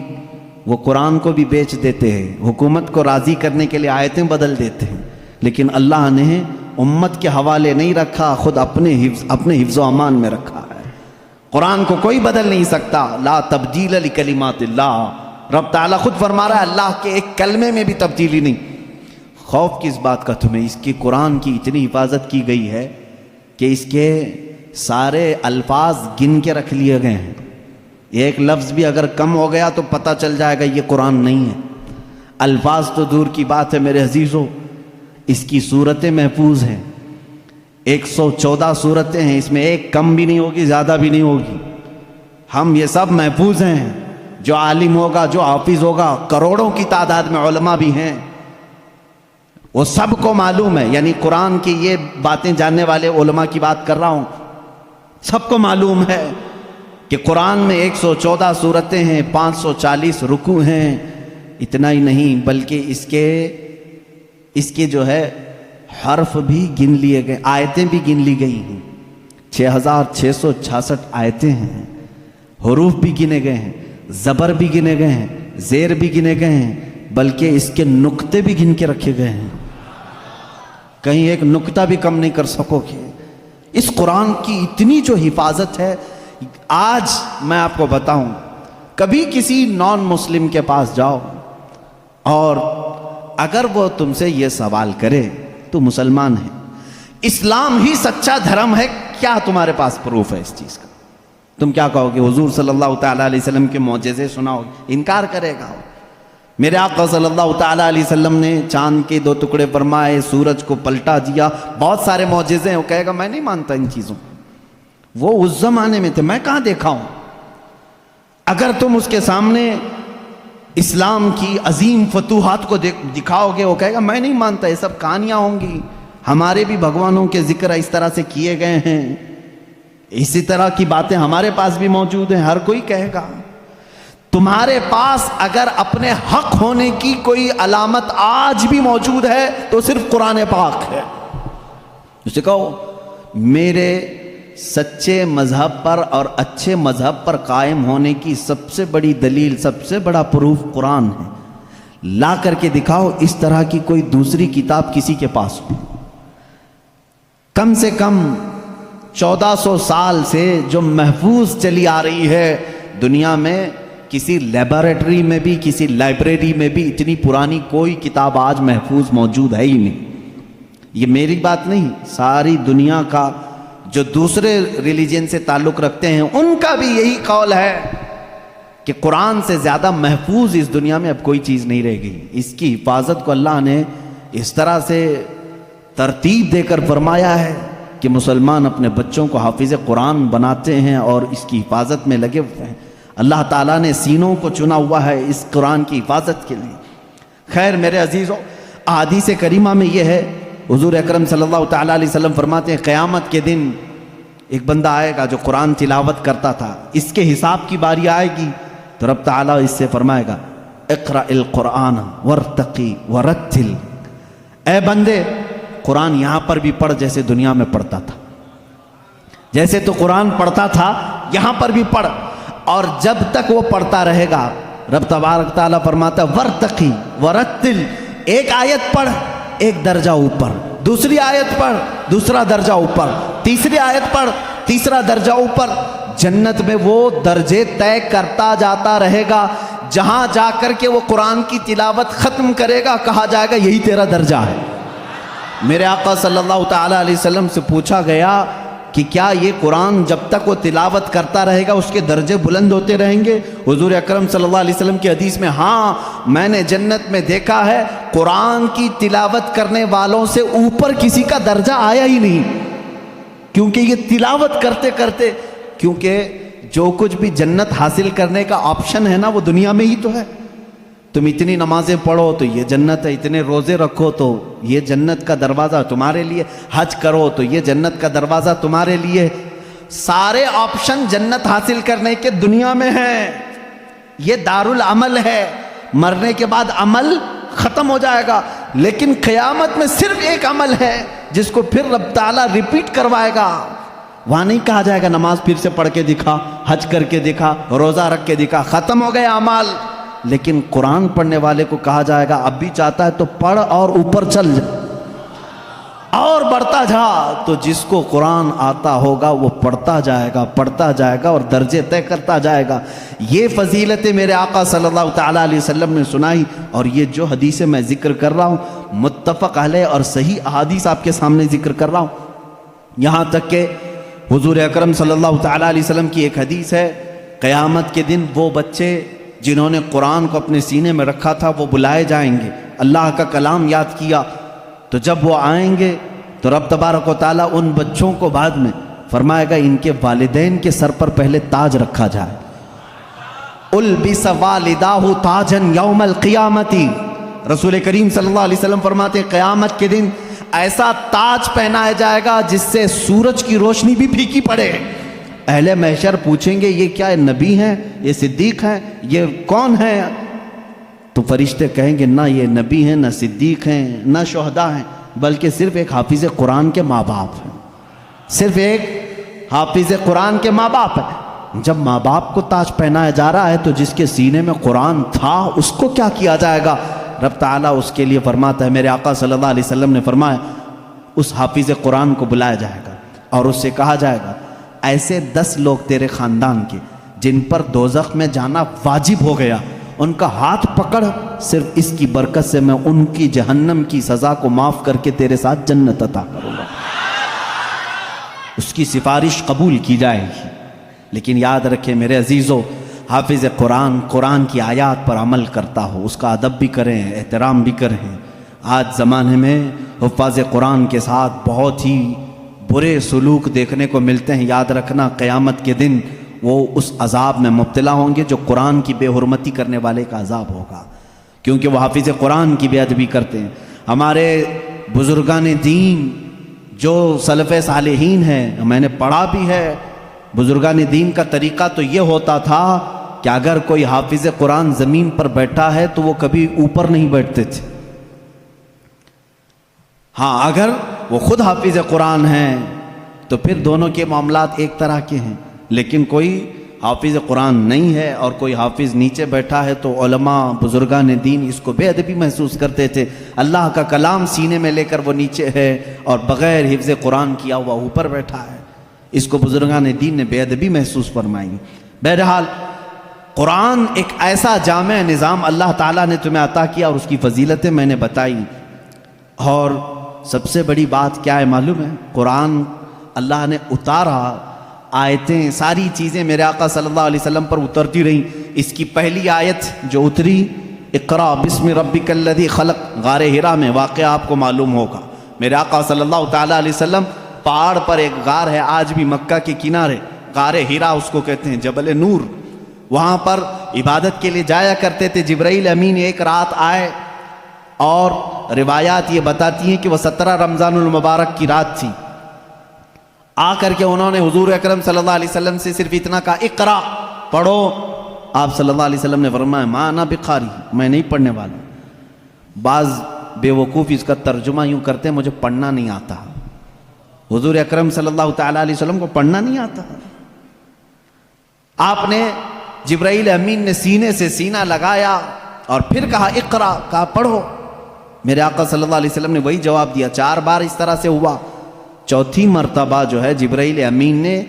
وہ قرآن کو بھی بیچ دیتے ہیں، حکومت کو راضی کرنے کے لیے آیتیں بدل دیتے ہیں، لیکن اللہ نے امت کے حوالے نہیں رکھا، خود اپنے حفظ و امان میں رکھا ہے۔ قرآن کو کوئی بدل نہیں سکتا، لا تبدیل لکلمات اللہ، رب تعالیٰ خود فرما رہا ہے اللہ کے ایک کلمے میں بھی تبدیلی نہیں۔ خوف کس بات کا تمہیں؟ اس کی قرآن کی اتنی حفاظت کی گئی ہے کہ اس کے سارے الفاظ گن کے رکھ لیے گئے ہیں، ایک لفظ بھی اگر کم ہو گیا تو پتہ چل جائے گا یہ قرآن نہیں ہے۔ الفاظ تو دور کی بات ہے میرے عزیزو، اس کی صورتیں محفوظ ہیں، 114 صورتیں ہیں، اس میں ایک کم بھی نہیں ہوگی، زیادہ بھی نہیں ہوگی۔ ہم یہ سب محفوظ ہیں، جو عالم ہوگا، جو حافظ ہوگا، کروڑوں کی تعداد میں علماء بھی ہیں، وہ سب کو معلوم ہے، یعنی قرآن کی یہ باتیں جاننے والے علماء کی بات کر رہا ہوں، سب کو معلوم ہے کہ قرآن میں 114 صورتیں ہیں، 540 رکوع ہیں۔ اتنا ہی نہیں بلکہ اس کے جو ہے حرف بھی گن لیے گئے، آیتیں بھی گن لی گئی ہیں، 6666 آیتیں ہیں، حروف بھی گنے گئے ہیں، زبر بھی گنے گئے ہیں، زیر بھی گنے گئے ہیں، بلکہ اس کے نقطے بھی گن کے رکھے گئے ہیں، کہیں ایک نقطہ بھی کم نہیں کر سکو گے۔ اس قرآن کی اتنی جو حفاظت ہے، آج میں آپ کو بتاؤں، کبھی کسی نان مسلم کے پاس جاؤ اور اگر وہ تم سے یہ سوال کرے تو مسلمان ہے، اسلام ہی سچا دھرم ہے، کیا تمہارے پاس پروف ہے اس چیز کا؟ تم کیا کہو گے؟ حضور صلی اللہ تعالیٰ علیہ وسلم کے معجزے سناؤ گے؟ انکار کرے گا۔ میرے آقا صلی اللہ تعالیٰ علیہ وسلم نے چاند کے 2 ٹکڑے فرمائے، سورج کو پلٹا دیا، بہت سارے معجزے ہیں، وہ کہے گا میں نہیں مانتا ان چیزوں، وہ اس زمانے میں تھے، میں کہاں دیکھا ہوں۔ اگر تم اس کے سامنے اسلام کی عظیم فتوحات کو دکھاؤ گے، وہ کہے گا میں نہیں مانتا، یہ سب کہانیاں ہوں گی، ہمارے بھی بھگوانوں کے ذکر اس طرح سے کیے گئے ہیں، اسی طرح کی باتیں ہمارے پاس بھی موجود ہیں، ہر کوئی کہے گا۔ تمہارے پاس اگر اپنے حق ہونے کی کوئی علامت آج بھی موجود ہے تو صرف قرآن پاک ہے۔ اسے کہو میرے سچے مذہب پر اور اچھے مذہب پر قائم ہونے کی سب سے بڑی دلیل، سب سے بڑا پروف قرآن ہے۔ لا کر کے دکھاؤ اس طرح کی کوئی دوسری کتاب کسی کے پاس ہو۔ کم سے کم 1400 سال سے جو محفوظ چلی آ رہی ہے دنیا میں، کسی لیبارٹری میں بھی، کسی لائبریری میں بھی اتنی پرانی کوئی کتاب آج محفوظ موجود ہے ہی نہیں۔ یہ میری بات نہیں، ساری دنیا کا جو دوسرے ریلیجن سے تعلق رکھتے ہیں ان کا بھی یہی قول ہے کہ قرآن سے زیادہ محفوظ اس دنیا میں اب کوئی چیز نہیں رہ گئی۔ اس کی حفاظت کو اللہ نے اس طرح سے ترتیب دے کر فرمایا ہے کہ مسلمان اپنے بچوں کو حافظ قرآن بناتے ہیں اور اس کی حفاظت میں لگے ہوئے ہیں۔ اللہ تعالیٰ نے سینوں کو چنا ہوا ہے اس قرآن کی حفاظت کے لیے۔ خیر میرے عزیزوں، احادیث کریمہ میں یہ ہے، حضور اکرم صلی اللہ تعالیٰ علیہ وسلم فرماتے ہیں قیامت کے دن ایک بندہ آئے گا جو قرآن تلاوت کرتا تھا، اس کے حساب کی باری آئے گی تو رب تعالیٰ اس سے فرمائے گا اقرأ القرآن وارتقی ورتل، اے بندے قرآن یہاں پر بھی پڑھ جیسے دنیا میں پڑھتا تھا، جیسے تو قرآن پڑھتا تھا یہاں پر بھی پڑھ، اور جب تک وہ پڑھتا رہے گا رب تبارک تعالیٰ فرماتا ہے ورتقی ورتل، ایک آیت پڑھ ایک درجہ اوپر، دوسری آیت پڑھ دوسرا درجہ اوپر، تیسری آیت پڑھ تیسرا درجہ اوپر۔ جنت میں وہ درجے طے کرتا جاتا رہے گا، جہاں جا کر کے وہ قرآن کی تلاوت ختم کرے گا کہا جائے گا یہی تیرا درجہ ہے۔ میرے آقا صلی اللہ تعالیٰ علیہ وسلم سے پوچھا گیا کہ کیا یہ قرآن جب تک وہ تلاوت کرتا رہے گا اس کے درجے بلند ہوتے رہیں گے؟ حضور اکرم صلی اللہ علیہ وسلم کی حدیث میں ہاں، میں نے جنت میں دیکھا ہے قرآن کی تلاوت کرنے والوں سے اوپر کسی کا درجہ آیا ہی نہیں، کیونکہ یہ تلاوت کرتے کرتے، کیونکہ جو کچھ بھی جنت حاصل کرنے کا آپشن ہے نا وہ دنیا میں ہی تو ہے۔ تم اتنی نمازیں پڑھو تو یہ جنت ہے، اتنے روزے رکھو تو یہ جنت کا دروازہ تمہارے لیے، حج کرو تو یہ جنت کا دروازہ تمہارے لیے، سارے آپشن جنت حاصل کرنے کے دنیا میں ہیں۔ یہ دارالعمل ہے، مرنے کے بعد عمل ختم ہو جائے گا، لیکن قیامت میں صرف ایک عمل ہے جس کو پھر رب تعالیٰ ریپیٹ کروائے گا۔ وہاں نہیں کہا جائے گا نماز پھر سے پڑھ کے دکھا، حج کر کے دکھا، روزہ رکھ کے دکھا، ختم ہو گئے اعمال، لیکن قرآن پڑھنے والے کو کہا جائے گا اب بھی چاہتا ہے تو پڑھ اور اوپر چل جا اور بڑھتا جا۔ تو جس کو قرآن آتا ہوگا وہ پڑھتا جائے گا اور درجے طے کرتا جائے گا۔ یہ فضیلتیں میرے آقا صلی اللہ تعالیٰ علیہ وسلم نے سنائی، اور یہ جو حدیثیں میں ذکر کر رہا ہوں متفق علیہ اور صحیح احادیث آپ کے سامنے ذکر کر رہا ہوں۔ یہاں تک کہ حضور اکرم صلی اللہ تعالیٰ علیہ وسلم کی ایک حدیث ہے، قیامت کے دن وہ بچے جنہوں نے قرآن کو اپنے سینے میں رکھا تھا وہ بلائے جائیں گے، اللہ کا کلام یاد کیا، تو جب وہ آئیں گے تو رب تبارک و تعالیٰ ان بچوں کو بعد میں فرمائے گا ان کے والدین کے سر پر پہلے تاج رکھا جائے۔ البس والداہ تاجن یوم القیامتی، رسول کریم صلی اللہ علیہ وسلم فرماتے ہیں قیامت کے دن ایسا تاج پہنایا جائے گا جس سے سورج کی روشنی بھی پھیکی پڑے۔ اہل محشر پوچھیں گے یہ کیا نبی ہیں، یہ صدیق ہیں، یہ کون ہیں؟ تو فرشتے کہیں گے نہ یہ نبی ہیں، نہ صدیق ہیں، نہ شہداء ہیں، بلکہ صرف ایک حافظ قرآن کے ماں باپ ہیں، صرف ایک حافظ قرآن کے ماں باپ ہیں۔ جب ماں باپ کو تاج پہنایا جا رہا ہے تو جس کے سینے میں قرآن تھا اس کو کیا کیا جائے گا؟ رب تعالیٰ اس کے لیے فرماتا ہے، میرے آقا صلی اللہ علیہ وسلم نے فرمایا اس حافظ قرآن کو بلایا جائے گا اور اس سے کہا جائے گا ایسے 10 لوگ تیرے خاندان کے جن پر دوزخ میں جانا واجب ہو گیا، ان کا ہاتھ پکڑ، صرف اس کی برکت سے میں ان کی جہنم کی سزا کو معاف کر کے تیرے ساتھ جنت عطا کروں گا۔ اس کی سفارش قبول کی جائے گی۔ لیکن یاد رکھیں میرے عزیزو، حافظ قرآن قرآن کی آیات پر عمل کرتا ہو، اس کا ادب بھی کریں، احترام بھی کریں۔ آج زمانے میں حفاظ قرآن کے ساتھ بہت ہی برے سلوک دیکھنے کو ملتے ہیں۔ یاد رکھنا قیامت کے دن وہ اس عذاب میں مبتلا ہوں گے جو قرآن کی بے حرمتی کرنے والے کا عذاب ہوگا، کیونکہ وہ حافظ قرآن کی بے ادبی کرتے ہیں۔ ہمارے بزرگان دین جو سلف صالحین ہیں، میں نے پڑھا بھی ہے، بزرگان دین کا طریقہ تو یہ ہوتا تھا کہ اگر کوئی حافظ قرآن زمین پر بیٹھا ہے تو وہ کبھی اوپر نہیں بیٹھتے تھے۔ ہاں اگر وہ خود حافظ قرآن ہیں تو پھر دونوں کے معاملات ایک طرح کے ہیں. لیکن کوئی حافظ قرآن نہیں ہے اور کوئی حافظ نیچے بیٹھا ہے تو علماء بزرگان دین اس کو بے ادبی محسوس کرتے تھے. اللہ کا کلام سینے میں لے کر وہ نیچے ہے اور بغیر حفظ قرآن کیا ہوا اوپر بیٹھا ہے. اس کو بزرگان دین نے بے ادبی محسوس فرمائی. بہرحال قرآن ایک ایسا جامع نظام اللہ تعالیٰ نے تمہیں عطا کیا اور اس کی فضیلتیں میں نے بتائی. اور سب سے بڑی بات کیا ہے معلوم ہے؟ قرآن اللہ نے اتارا، آیتیں ساری چیزیں میرے آقا صلی اللہ علیہ وسلم پر اترتی رہیں. اس کی پہلی آیت جو اتری اقرا بسم ربک الذی خلق، غار حرا میں واقعہ آپ کو معلوم ہوگا. میرے آقا صلی اللہ تعالیٰ علیہ وسلم پہاڑ پر ایک غار ہے آج بھی مکہ کے کنارے، غار حرا اس کو کہتے ہیں، جبل نور. وہاں پر عبادت کے لیے جایا کرتے تھے. جبرائیل امین ایک رات آئے اور روایات یہ بتاتی ہیں کہ وہ 17 رمضان المبارک کی رات تھی. آ کر کے انہوں نے حضور اکرم صلی اللہ علیہ وسلم سے صرف اتنا کہا اقرا، پڑھو. آپ صلی اللہ علیہ وسلم نے فرمایا ما انا بقاری، میں نہیں پڑھنے والا. بعض بے وقوف اس کا ترجمہ یوں کرتے ہیں مجھے پڑھنا نہیں آتا. حضور اکرم صلی اللہ تعالیٰ علیہ وسلم کو پڑھنا نہیں آتا. آپ نے جبرائیل امین نے سینے سے سینہ لگایا اور پھر کہا اقرا، کہا پڑھو. میرے آقا صلی اللہ علیہ وسلم نے وہی جواب دیا. 4 بار اس طرح سے ہوا. چوتھی مرتبہ جو ہے جبرائیل امین نے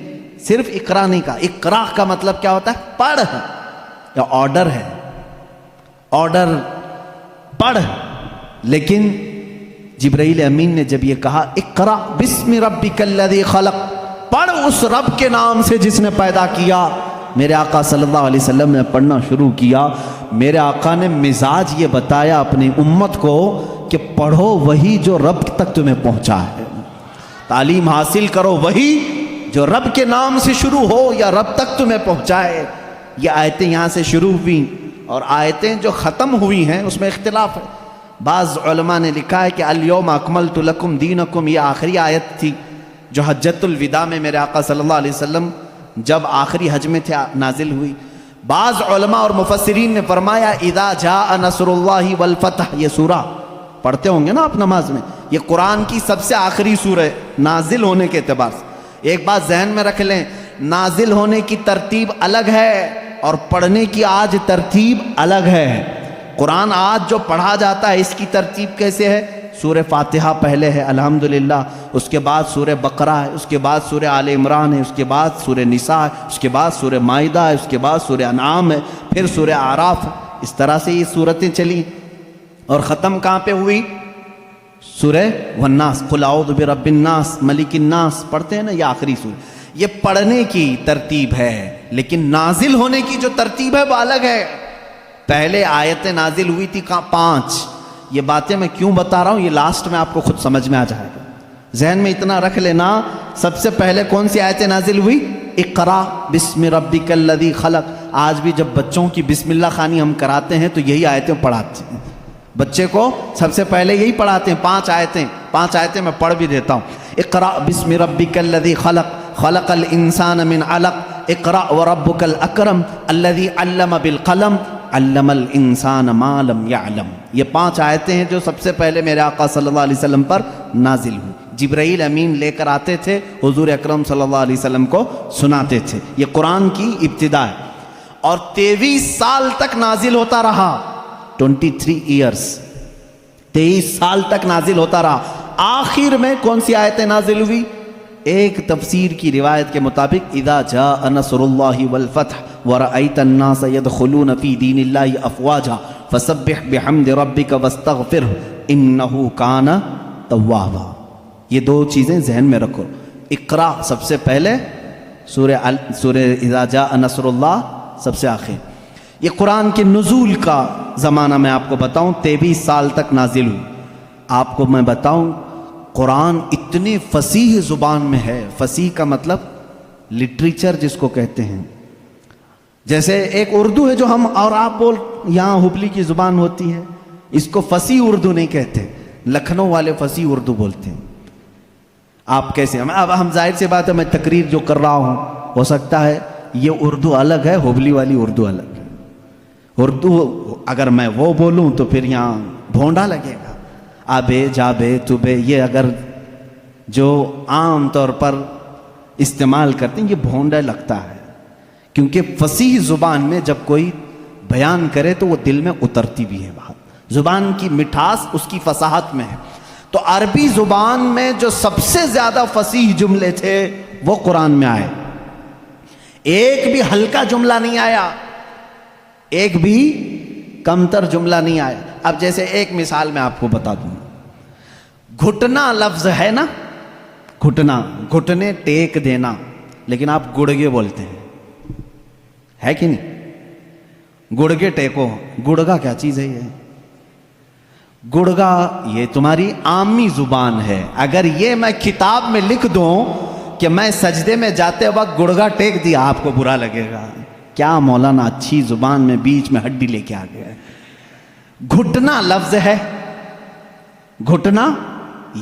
صرف اقرا نہیں کہا. اقرا کا مطلب کیا ہوتا ہے؟ پڑھ، یا آرڈر ہے، آرڈر پڑھ. لیکن جبرائیل امین نے جب یہ کہا اقرا بسم ربک الذی خلق، پڑھ اس رب کے نام سے جس نے پیدا کیا، میرے آقا صلی اللہ علیہ وسلم نے پڑھنا شروع کیا. میرے آقا نے مزاج یہ بتایا اپنی امت کو کہ پڑھو وہی جو رب تک تمہیں پہنچا ہے، تعلیم حاصل کرو وہی جو رب کے نام سے شروع ہو یا رب تک تمہیں پہنچائے. یہ آیتیں یہاں سے شروع ہوئیں اور آیتیں جو ختم ہوئی ہیں اس میں اختلاف ہے. بعض علماء نے لکھا ہے کہ الیوم اکملت لکم دینکم، یہ آخری آیت تھی جو حجۃ الوداع میں میرے آقا صلی اللہ علیہ وسلم جب آخری حج میں تھے نازل ہوئی. بعض علماء اور مفسرین نے فرمایا اذا جاء نصر اللہ والفتح، یہ سورہ پڑھتے ہوں گے نا آپ نماز میں، یہ قرآن کی سب سے آخری سورہ ہے نازل ہونے کے اعتبار سے. ایک بات ذہن میں رکھ لیں، نازل ہونے کی ترتیب الگ ہے اور پڑھنے کی آج ترتیب الگ ہے. قرآن آج جو پڑھا جاتا ہے اس کی ترتیب کیسے ہے؟ سورہ فاتحہ پہلے ہے الحمدللہ، اس کے بعد سورہ بقرہ ہے، اس کے بعد سورہ آل عمران ہے، اس کے بعد سورہ نساء ہے، اس کے بعد سورہ مائدہ ہے، اس کے بعد سورہ انعام ہے، پھر سورہ اعراف ہے. اس طرح سے یہ سورتیں چلی اور ختم کہاں پہ ہوئی؟ سورہ والناس، قل اعوذ برب الناس ملک الناس پڑھتے ہیں نا، یہ آخری سورہ. یہ پڑھنے کی ترتیب ہے لیکن نازل ہونے کی جو ترتیب ہے وہ الگ ہے. پہلے آیتیں نازل ہوئی تھی 5. یہ باتیں میں کیوں بتا رہا ہوں یہ لاسٹ میں آپ کو خود سمجھ میں آ جائے گا. ذہن میں اتنا رکھ لینا، سب سے پہلے کون سی آیتیں نازل ہوئی؟ اقرا بسم ربک الذی خلق. آج بھی جب بچوں کی بسم اللہ خوانی ہم کراتے ہیں تو یہی آیتیں پڑھاتے ہیں بچے کو. سب سے پہلے یہی پڑھاتے ہیں 5 آیتیں میں پڑھ بھی دیتا ہوں. اقرا بسم ربک الذی خلق، خلق الانسان من علق، اقرا وربک الاکرم الذی علم بالقلم، علم الانسان ما لم يعلم. یہ 5 آیتیں ہیں جو سب سے پہلے میرے آقا صلی اللہ علیہ وسلم پر نازل ہوئی. جبرائیل امین لے کر آتے تھے، حضور اکرم صلی اللہ علیہ وسلم کو سناتے تھے. یہ قرآن کی ابتدا ہے اور 23 سال تک نازل ہوتا رہا. 23 ایئرس، 23 سال تک نازل ہوتا رہا. آخر میں کون سی آیتیں نازل ہوئی؟ ایک تفسیر کی روایت کے مطابق اذا جاء نصر اللہ والفتح ورأیت الناس يدخلون فی دین اللہ افواجا فسبح بحمد ربک واستغفرہ انہ کان توابا. یہ 2 چیزیں ذہن میں رکھو. اقرا سب سے پہلے، سورہ اذا جاء نصر اللہ سب سے آخر. یہ قرآن کے نزول کا زمانہ میں آپ کو بتاؤں 23 سال تک نازل ہوئی. آپ کو میں بتاؤں قرآن اتنی فصیح زبان میں ہے. فصیح کا مطلب لٹریچر جس کو کہتے ہیں. جیسے ایک اردو ہے جو ہم اور آپ بول، یہاں ہبلی کی زبان ہوتی ہے، اس کو فصیح اردو نہیں کہتے، لکھنؤ والے فصیح اردو بولتے ہیں. آپ کیسے؟ اب ہم ظاہر سی بات ہے میں تقریر جو کر رہا ہوں ہو سکتا ہے یہ اردو الگ ہے، ہبلی والی اردو الگ ہے. اردو اگر میں وہ بولوں تو پھر یہاں بھونڈا لگے گا. آبے جابے توبے، یہ اگر جو عام طور پر استعمال کرتے ہیں، یہ بھونڈا لگتا ہے، کیونکہ فصیح زبان میں جب کوئی بیان کرے تو وہ دل میں اترتی بھی ہے بات، زبان کی مٹھاس اس کی فصاحت میں ہے۔ تو عربی زبان میں جو سب سے زیادہ فصیح جملے تھے وہ قرآن میں آئے، ایک بھی ہلکا جملہ نہیں آیا، ایک بھی کمتر جملہ نہیں آیا۔ اب جیسے ایک مثال میں آپ کو بتا دوں، گھٹنا لفظ ہے نا، گھٹنا، گھٹنے ٹیک دینا، لیکن آپ گڑگے بولتے ہیں، ہے کہ نہیں؟ گڑگے ٹیکو، گڑگا کیا چیز ہے؟ یہ گڑگا یہ تمہاری عامی زبان ہے، اگر یہ میں کتاب میں لکھ دوں کہ میں سجدے میں جاتے وقت گڑگا ٹیک دیا، آپ کو برا لگے گا، کیا مولانا اچھی زبان میں بیچ میں ہڈی لے کے آ گیا ہے۔ گھٹنا لفظ ہے، گھٹنا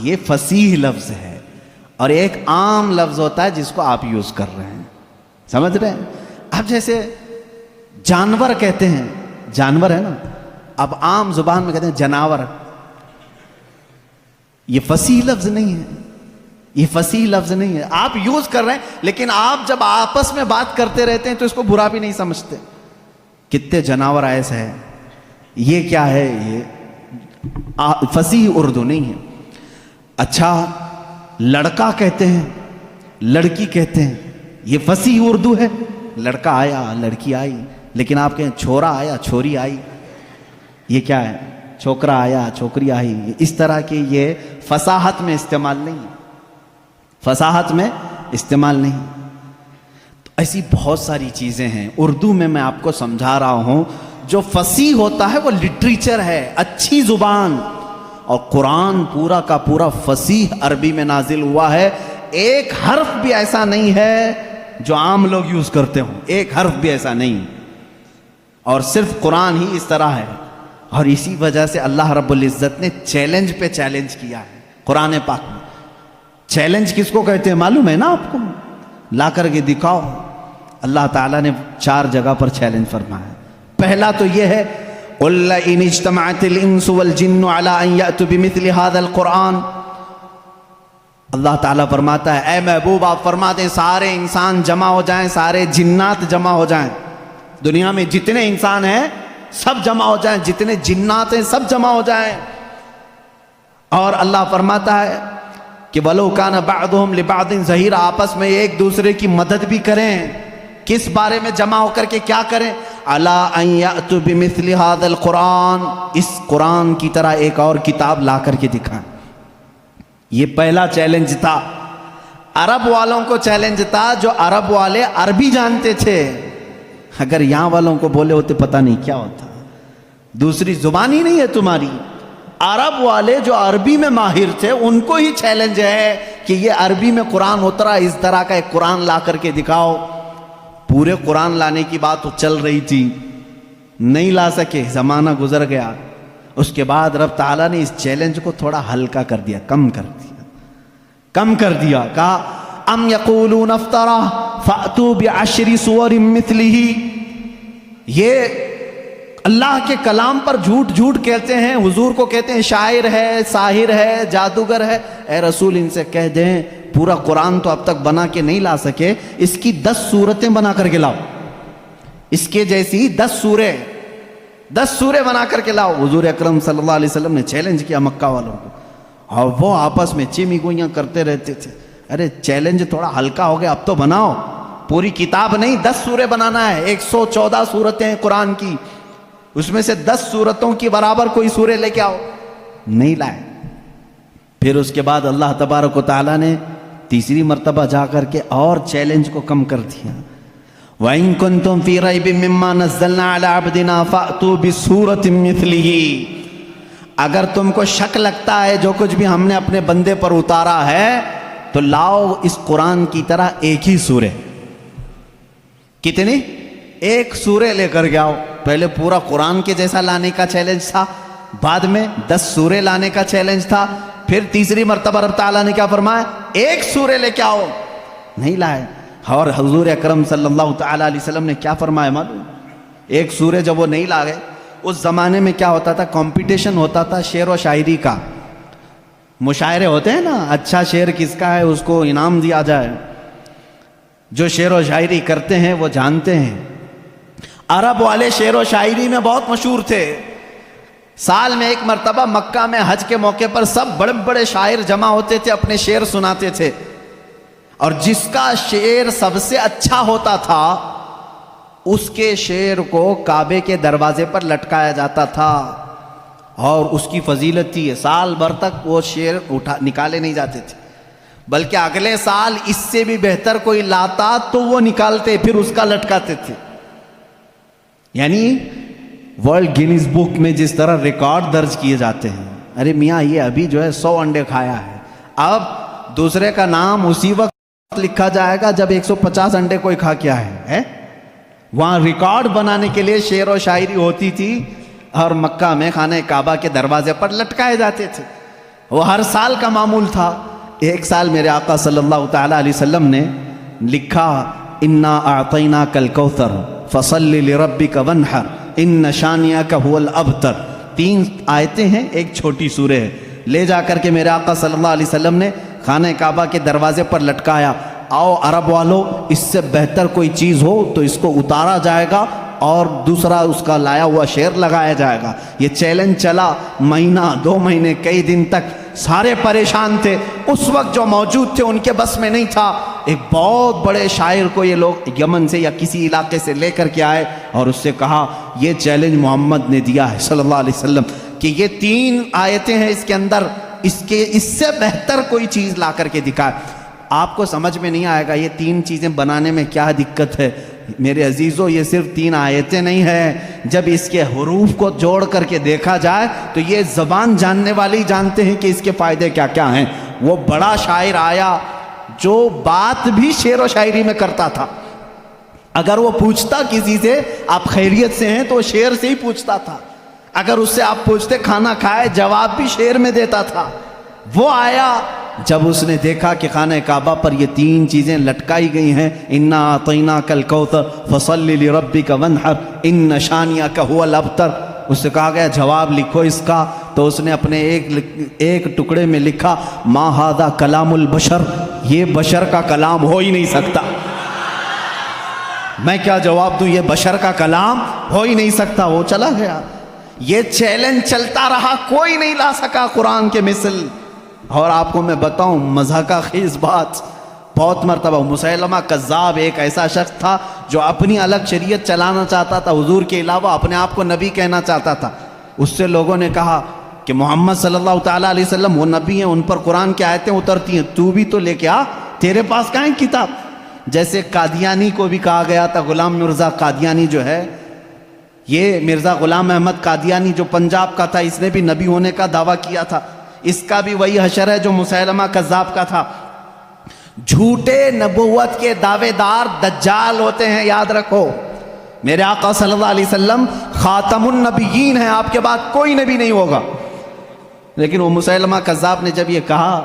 یہ فصیح لفظ ہے، اور ایک عام لفظ ہوتا ہے جس کو آپ یوز کر رہے ہیں، سمجھ رہے ہیں؟ اب جیسے جانور کہتے ہیں، جانور ہے نا، اب عام زبان میں کہتے ہیں جناور، یہ فصیح لفظ نہیں ہے، یہ فصیح لفظ نہیں ہے، آپ یوز کر رہے ہیں، لیکن آپ جب آپس میں بات کرتے رہتے ہیں تو اس کو برا بھی نہیں سمجھتے۔ کتنے جناور ایسے ہیں، یہ کیا ہے؟ یہ فصیح اردو نہیں ہے۔ اچھا لڑکا کہتے ہیں، لڑکی کہتے ہیں، یہ فصیح اردو ہے، لڑکا آیا لڑکی آئی، لیکن آپ کہیں چھورا آیا چھوری آئی، یہ کیا ہے؟ چھوکرا آیا چھوکری آئی، اس طرح کی یہ فصاحت میں استعمال نہیں ہے، فصاحت میں استعمال نہیں۔ تو ایسی بہت ساری چیزیں ہیں اردو میں آپ کو سمجھا رہا ہوں، جو فصیح ہوتا ہے وہ لٹریچر ہے، اچھی زبان، اور قرآن پورا کا پورا فصیح عربی میں نازل ہوا ہے، ایک حرف بھی ایسا نہیں ہے جو عام لوگ یوز کرتے ہوں، ایک حرف بھی ایسا نہیں، اور صرف قرآن ہی اس طرح ہے۔ اور اسی وجہ سے اللہ رب العزت نے چیلنج پہ چیلنج کیا ہے قرآن پاک میں۔ چیلنج کس کو کہتے ہیں معلوم ہے نا آپ کو؟ لا کر کے دکھاؤ۔ اللہ تعالیٰ نے 4 جگہ پر چیلنج فرمایا۔ پہلا تو یہ ہے قُلْ لَئِنِ اجْتَمَعَتِ الْإِنسُ وَالْجِنُّ عَلَىٰ أَن يَأْتُوا بِمِثْلِ هَذَا الْقُرْآنِ، اللہ تعالیٰ فرماتا ہے اے محبوب آپ فرما دیں سارے انسان جمع ہو جائیں، سارے جنات جمع ہو جائیں، دنیا میں جتنے انسان ہیں سب جمع ہو جائیں، جتنے جنات ہیں سب جمع ہو جائیں، اور اللہ فرماتا ہے کہ وَلَوْ كَانَ بَعْضُهُمْ لِبَعْضٍ ظَهِيرًا، آپس میں ایک دوسرے کی مدد بھی کریں۔ کس بارے میں جمع ہو کر کے کیا کریں؟ عَلَىٰ أَن يَأْتُوا بِمِثْلِ هَذَا الْقُرْآنِ، اس قرآن کی طرح ایک اور کتاب لا کر کے دکھائیں۔ یہ پہلا چیلنج تھا۔ عرب والوں کو چیلنج تھا، جو عرب والے عربی جانتے تھے، اگر یہاں والوں کو بولے ہوتے پتہ نہیں کیا ہوتا، دوسری زبان ہی نہیں ہے تمہاری۔ عرب والے جو عربی میں ماہر تھے ان کو ہی چیلنج ہے کہ یہ عربی میں قرآن اترا، اس طرح کا ایک قرآن لا کر کے دکھاؤ۔ پورے قرآن لانے کی بات تو چل رہی تھی، نہیں لا سکے، زمانہ گزر گیا۔ اس کے بعد رب تعالیٰ نے اس چیلنج کو تھوڑا ہلکا کر دیا، کم کر دیا، کہا ام یقولون افطرا فأتوا بعشر سور مثلہ، یہ اللہ کے کلام پر جھوٹ کہتے ہیں، حضور کو کہتے ہیں شاعر ہے، ساحر ہے، جادوگر ہے۔ اے رسول ان سے کہہ دیں پورا قرآن تو اب تک بنا کے نہیں لا سکے، اس کی 10 سورتیں بنا کر کے لاؤ، اس کے جیسی 10 سورے بنا کر کے لاؤ۔ حضور اکرم صلی اللہ علیہ وسلم نے چیلنج کیا مکہ والوں کو، اور وہ آپس میں چیمی گوئیاں کرتے رہتے تھے، ارے چیلنج تھوڑا ہلکا ہو گیا، اب تو بناؤ، پوری کتاب نہیں 10 سورے بنانا ہے، 114 سورتیں ہیں قرآن کی، اس میں سے 10 سورتوں کی برابر کوئی سورے لے کے آؤ، نہیں لائے۔ پھر اس کے بعد اللہ تبارک و تعالیٰ نے تیسری مرتبہ جا کر کے اور چیلنج کو کم کر دیا۔ وَإِن كُنتُمْ فِي رَيْبٍ مِّمَّا نَزَّلْنَا عَلَىٰ عَبْدِنَا فَأْتُوا بِسُورَةٍ مِّثْلِهِ، اگر تم کو شک لگتا ہے جو کچھ بھی ہم نے اپنے بندے پر اتارا ہے تو لاؤ اس قرآن کی طرح ایک ہی سورے۔ کتنی؟ ایک سورے لے کر کے آؤ۔ پہلے پورا قرآن کے جیسا لانے کا چیلنج تھا، بعد میں 10 سورے لانے کا چیلنج تھا، پھر تیسری مرتبہ رب تعالیٰ نے کیا فرمایا؟ ایک سورے لے کے آؤ، نہیں لائے۔ اور حضور اکرم صلی اللہ تعالیٰ علیہ وسلم نے کیا فرمایا معلوم؟ ایک سورے جب وہ نہیں لائے، اس زمانے میں کیا ہوتا تھا؟ کمپٹیشن ہوتا تھا شعر و شاعری کا، مشاعرے ہوتے ہیں نا، اچھا شعر کس کا ہے اس کو انعام دیا جائے۔ جو شعر و شاعری کرتے ہیں وہ جانتے ہیں، عرب والے شعر و شاعری میں بہت مشہور تھے۔ سال میں ایک مرتبہ مکہ میں حج کے موقع پر سب بڑے بڑے شاعر جمع ہوتے تھے، اپنے شعر سناتے تھے، اور جس کا شعر سب سے اچھا ہوتا تھا اس کے شعر کو کعبے کے دروازے پر لٹکایا جاتا تھا، اور اس کی فضیلت تھی سال بھر تک وہ شعر نکالے نہیں جاتے تھے، بلکہ اگلے سال اس سے بھی بہتر کوئی لاتا تو وہ نکالتے پھر اس کا لٹکاتے تھے۔ یعنی ورلڈ گینیز بک میں جس طرح ریکارڈ درج کیے جاتے ہیں، ارے میاں یہ ابھی جو ہے 100 انڈے کھایا ہے، اب دوسرے کا نام اسی وقت لکھا جائے گا جب 150 انڈے کوئی کھا کے آئے ہے۔ وہاں ریکارڈ بنانے کے لیے شعر و شاعری ہوتی تھی اور مکہ میں خانہ کعبہ کے دروازے پر لٹکائے جاتے تھے، وہ ہر سال کا معمول تھا۔ ایک سال میرے آقا صلی اللہ تعالی علیہ وسلم نے لکھا انا اعطیناک الکوثر فصل لربک وانحر ان شانئک هو الابتر، 3 آیتیں ہیں، ایک چھوٹی سورہ ہے، لے جا کر کے میرے آقا صلی اللہ علیہ وسلم نے خانہ کعبہ کے دروازے پر لٹکایا۔ آؤ عرب والو، اس سے بہتر کوئی چیز ہو تو اس کو اتارا جائے گا اور دوسرا اس کا لایا ہوا شعر لگایا جائے گا۔ یہ چیلنج چلا مہینہ 2 مہینے کئی دن تک، سارے پریشان تھے، اس وقت جو موجود تھے ان کے بس میں نہیں تھا۔ ایک بہت بڑے شاعر کو یہ لوگ یمن سے یا کسی علاقے سے لے کر کے آئے اور اس سے کہا یہ چیلنج محمد نے دیا ہے صلی اللہ علیہ وسلم کہ یہ 3 آیتیں ہیں اس کے اندر، اس سے بہتر کوئی چیز لا کر کے دکھائے۔ آپ کو سمجھ میں نہیں آئے گا یہ 3 چیزیں بنانے میں کیا دقت ہے۔ میرے عزیزو یہ صرف 3 آیتیں نہیں ہیں، جب اس کے حروف کو جوڑ کر کے دیکھا جائے تو یہ زبان جاننے والے ہی جانتے ہیں کہ اس کے فائدے کیا کیا ہیں۔ وہ بڑا شاعر آیا جو بات بھی شعر و شاعری میں کرتا تھا، اگر وہ پوچھتا کسی سے آپ خیریت سے ہیں تو وہ شعر سے ہی پوچھتا تھا، اگر اس سے آپ پوچھتے کھانا کھائے جواب بھی شعر میں دیتا تھا۔ وہ آیا جب اس نے دیکھا کہ خانہ کعبہ پر یہ 3 چیزیں لٹکائی گئی ہیں، انا اعطیناک الکوثر فصل لربک وانحر ان شانئک هو الابتر، اس سے کہا گیا جواب لکھو اس کا، تو اس نے اپنے ایک ٹکڑے میں لکھا ما ھذا کلام البشر، یہ بشر کا کلام ہو ہی نہیں سکتا۔ میں کیا جواب دوں، یہ بشر کا کلام ہو ہی نہیں سکتا۔ وہ چلا گیا، یہ چیلنج چلتا رہا، کوئی نہیں لا سکا قرآن کے مثل۔ اور آپ کو میں بتاؤں مضحکہ خیز بات، بہت مرتبہ مسیلمہ کذاب ایک ایسا شخص تھا جو اپنی الگ شریعت چلانا چاہتا تھا، حضور کے علاوہ اپنے آپ کو نبی کہنا چاہتا تھا۔ اس سے لوگوں نے کہا کہ محمد صلی اللہ تعالیٰ علیہ وسلم وہ نبی ہیں، ان پر قرآن کی آیتیں اترتی ہیں، تو بھی تو لے کے آ، تیرے پاس کہاں ہے کتاب؟ جیسے قادیانی کو بھی کہا گیا تھا، غلام مرزا قادیانی جو ہے، یہ مرزا غلام احمد قادیانی جو پنجاب کا تھا، اس نے بھی نبی ہونے کا دعویٰ کیا تھا، اس کا بھی وہی حشر ہے جو مسیلمہ کذاب کا تھا۔ جھوٹے نبوت کے دعوے دار دجال ہوتے ہیں، یاد رکھو۔ میرے آقا صلی اللہ علیہ وسلم خاتم النبیین ہیں، آپ کے بعد کوئی نبی نہیں ہوگا۔ لیکن وہ مسیلمہ کذاب نے جب یہ کہا،